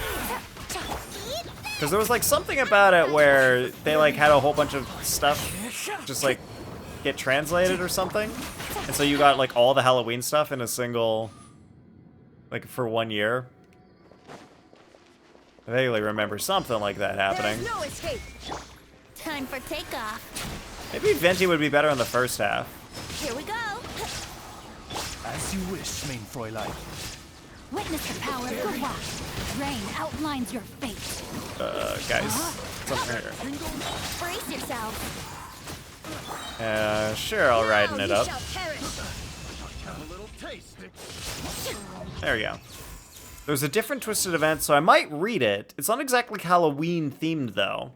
Because there was like something about it where they like had a whole bunch of stuff just like get translated or something. And so you got like all the Halloween stuff in a single, like for 1 year. I vaguely remember something like that happening. No escape. Time for takeoff. Maybe Venti would be better in the first half. Here we go. As you wish, main Fräulein. Witness the power of Gua. Rain outlines your fate. Guys, what's up here? Brace yourself. Sure, I'll riden it up. There we go. There's a different Twisted event, so I might read it. It's not exactly Halloween themed though.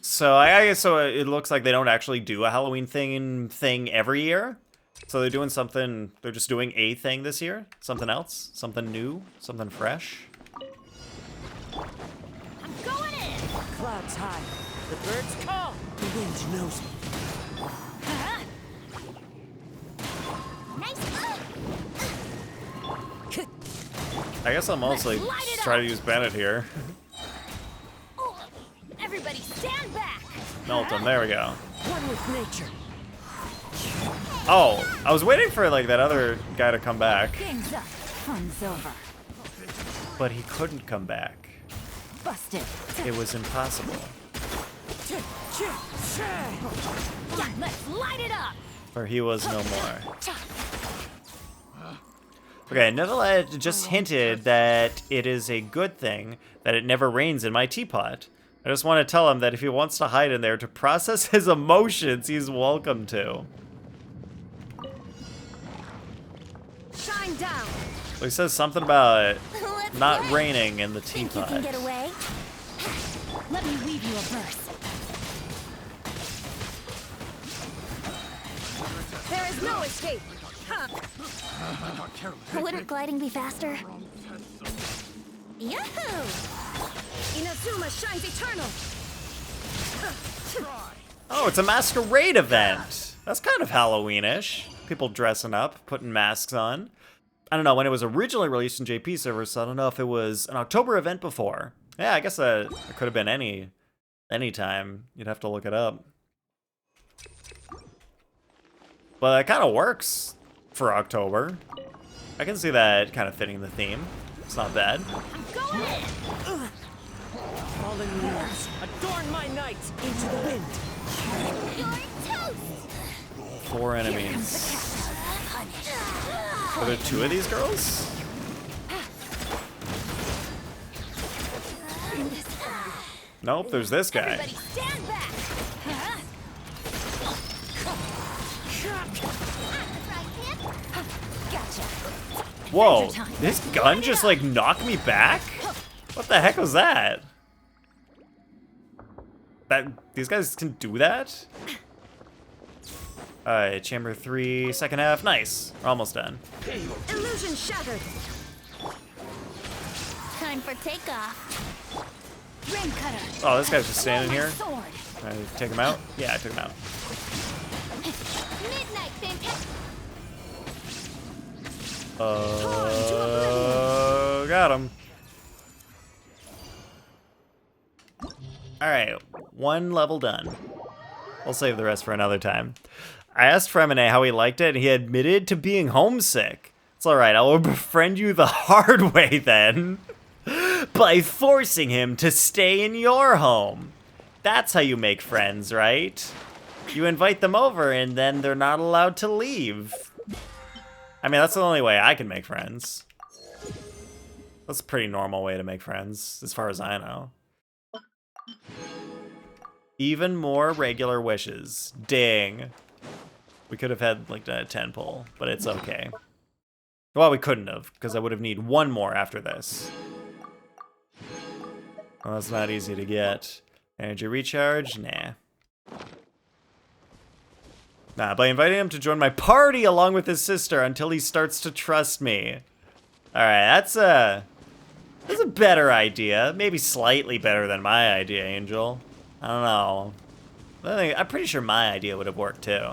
So I guess it looks like they don't actually do a Halloween thing every year. So they're doing something, they're just doing a thing this year. Something else, something new, something fresh. I'm going in. Clouds high. The birds call. The wind knows me. Nice. I guess I'll mostly try to use Bennett here. Everybody stand back. Melt him, there we go. One with nature. Oh, I was waiting for like that other guy to come back. Game's up. Fun's over. But he couldn't come back. Busted. It was impossible. Let's light it up. For he was no more. Okay, Neuvillette just hinted that it is a good thing that it never rains in my teapot. I just want to tell him that if he wants to hide in there to process his emotions, he's welcome to. Shine down. So he says something about not raining in the Think you teapot. can get away? Let me weave you a verse. There is no escape. Huh. Wouldn't gliding be faster? Yahoo! Inazuma shines eternal. Oh, it's a masquerade event. That's kind of Halloween-ish. People dressing up, putting masks on. I don't know, when it was originally released in JP servers, so I don't know if it was an October event before. Yeah, I guess it could have been any anytime. You'd have to look it up. But it kind of works for October. I can see that kind of fitting the theme. It's not bad. Fallen leaves, adorn my night into the wind. You're toast! 4 enemies. Are there 2 of these girls? Nope, there's this guy. Everybody stand back! Gotcha. Whoa, this gun just like knocked me back? What the heck was that? These guys can do that? Alright, chamber 3, second half, nice. We're almost done. Illusion shattered. Time for takeoff. Ring cutter. Oh, this guy's just standing here. Sword. Can I take him out? Yeah, I took him out. Midnight fantastic. Got him. Alright, 1 level done. We'll save the rest for another time. I asked Fremine how he liked it, and he admitted to being homesick. It's alright, I will befriend you the hard way then. By forcing him to stay in your home. That's how you make friends, right? You invite them over, and then they're not allowed to leave. I mean, that's the only way I can make friends. That's a pretty normal way to make friends, as far as I know. Even more regular wishes. Dang. We could have had, like, a 10 pull, but it's okay. Well, we couldn't have, because I would have needed 1 more after this. Well, that's not easy to get. Energy recharge? Nah. Nah, by inviting him to join my party along with his sister until he starts to trust me. Alright, that's a better idea. Maybe slightly better than my idea, Angel. I don't know. I'm pretty sure my idea would have worked too.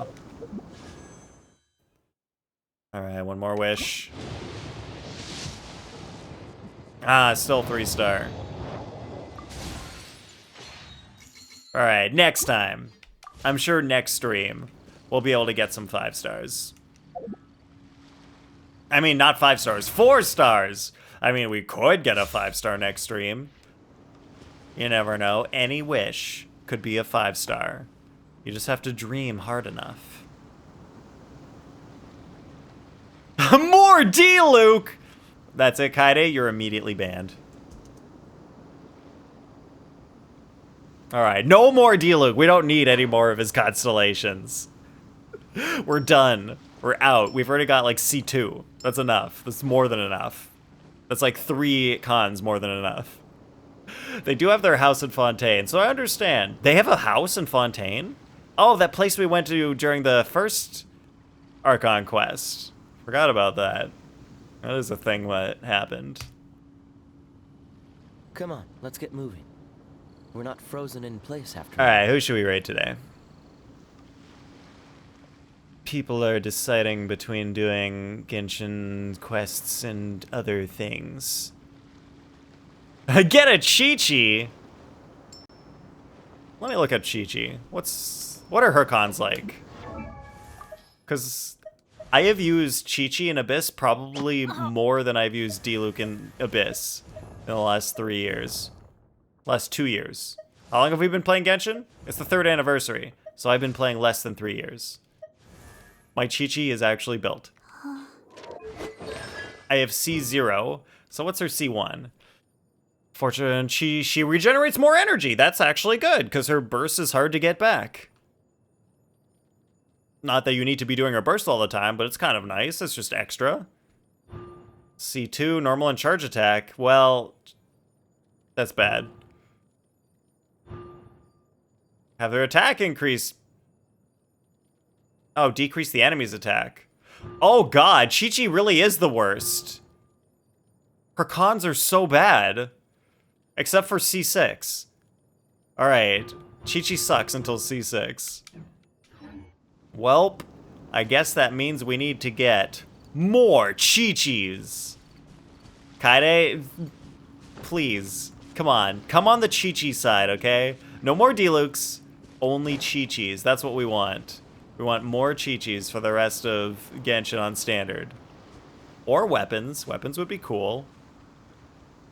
Alright, 1 more wish. Ah, still 3-star. Alright, next time. I'm sure next stream we'll be able to get some 5 stars. I mean, not 5 stars, 4 stars! I mean, we could get a 5-star next stream. You never know. Any wish could be a 5-star. You just have to dream hard enough. More D, Luke! That's it, Kaide. You're immediately banned. Alright, no more D, Luke. We don't need any more of his constellations. We're done. We're out. We've already got like C2. That's enough. That's more than enough. That's like 3 cons more than enough. They do have their house in Fontaine, so I understand. They have a house in Fontaine? Oh, that place we went to during the first Archon Quest. Forgot about that. That is a thing that happened. Come on, let's get moving. We're not frozen in place after all. Alright, who should we raid today? People are deciding between doing Genshin quests and other things. Get a Chi-Chi! Let me look up Chi-Chi. What are her cons like? Because I have used Chi-Chi in Abyss probably more than I've used D-Luke in Abyss in the last 3 years. Last 2 years. How long have we been playing Genshin? It's the 3rd anniversary, so I've been playing less than 3 years. My Chi-Chi is actually built. I have C0, so what's her C1? Fortunately, she regenerates more energy. That's actually good, because her burst is hard to get back. Not that you need to be doing her burst all the time, but it's kind of nice. It's just extra. C2, normal and charge attack. Well, that's bad. Have their attack increased. Oh, decrease the enemy's attack. Oh god, Chi-Chi really is the worst. Her cons are so bad. Except for C6. Alright, Chi-Chi sucks until C6. Welp, I guess that means we need to get more Chi-Chis. Kaide, please, come on the Chi-Chi side, okay? No more Deluxe, only Chi-Chis. That's what we want. We want more Chi-Chis for the rest of Genshin on standard. Or weapons. Weapons would be cool.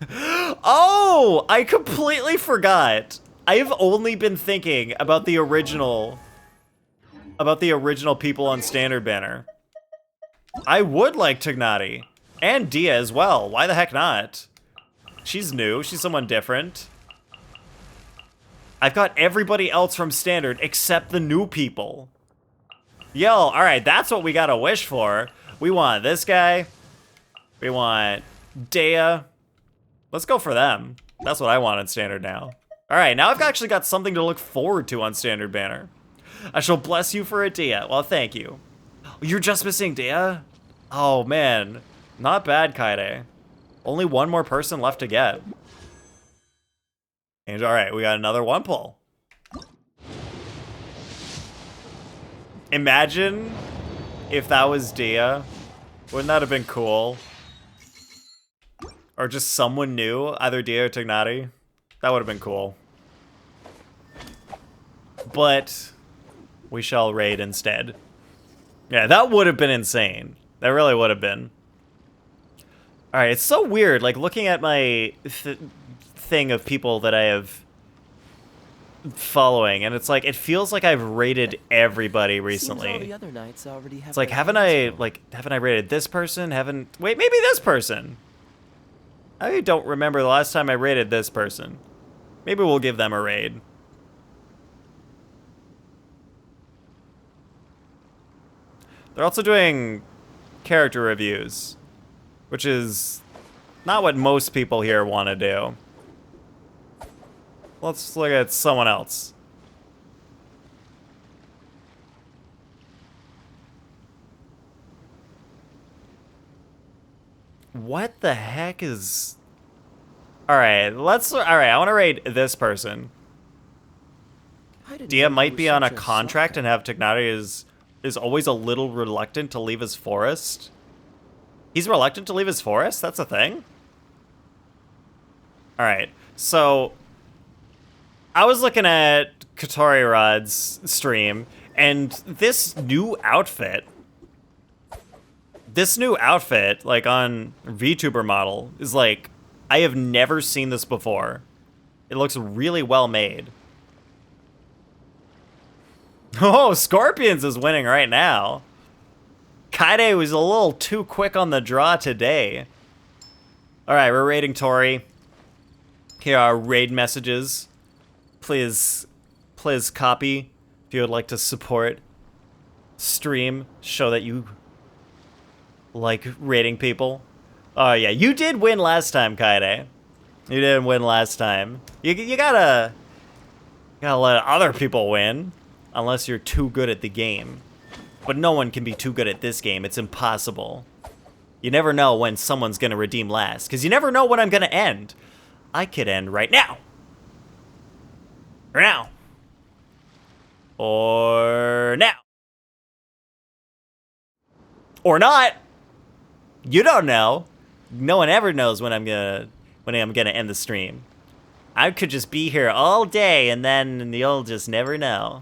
Oh! I completely forgot. I have only been thinking about the original people on standard banner. I would like Tignati. And Dia as well. Why the heck not? She's new. She's someone different. I've got everybody else from standard except the new people. Yo, alright, that's what we gotta wish for. We want this guy. We want Dea. Let's go for them. That's what I want in standard now. Alright, now I've actually got something to look forward to on standard banner. I shall bless you for a Dea. Well, thank you. You're just missing Dea? Oh, man. Not bad, Kaede. Only one more person left to get. And alright, we got another one pull. Imagine if that was Dea. Wouldn't that have been cool? Or just someone new, either Dea or Tignati. That would have been cool. But we shall raid instead. Yeah, that would have been insane. That really would have been. Alright, it's so weird, like, looking at my thing of people that I have following, and it's like, it feels like I've rated everybody recently. All the other knights already have It's like, haven't I rated this person? Wait, maybe this person. I don't remember the last time I rated this person. Maybe we'll give them a raid. They're also doing character reviews, which is not what most people here want to do. Let's look at someone else. What the heck is... Alright, I want to raid this person. Dia might be on a contract and have Tignati is always a little reluctant to leave his forest. He's reluctant to leave his forest? That's a thing? Alright, so... I was looking at Katori Rod's stream, and this new outfit, like on VTuber model, is like, I have never seen this before. It looks really well made. Oh, Scorpions is winning right now. Kaede was a little too quick on the draw today. Alright, we're raiding Tori. Here are raid messages. Please copy if you would like to support stream. Show that you like raiding people. Oh yeah, you did win last time, Kaede. You didn't win last time. You gotta let other people win, unless you're too good at the game. But no one can be too good at this game. It's impossible. You never know when someone's gonna redeem last, because you never know when I'm gonna end. I could end right now. Or now. Or now. Or not. You don't know. No one ever knows when I'm gonna end the stream. I could just be here all day and then you'll just never know.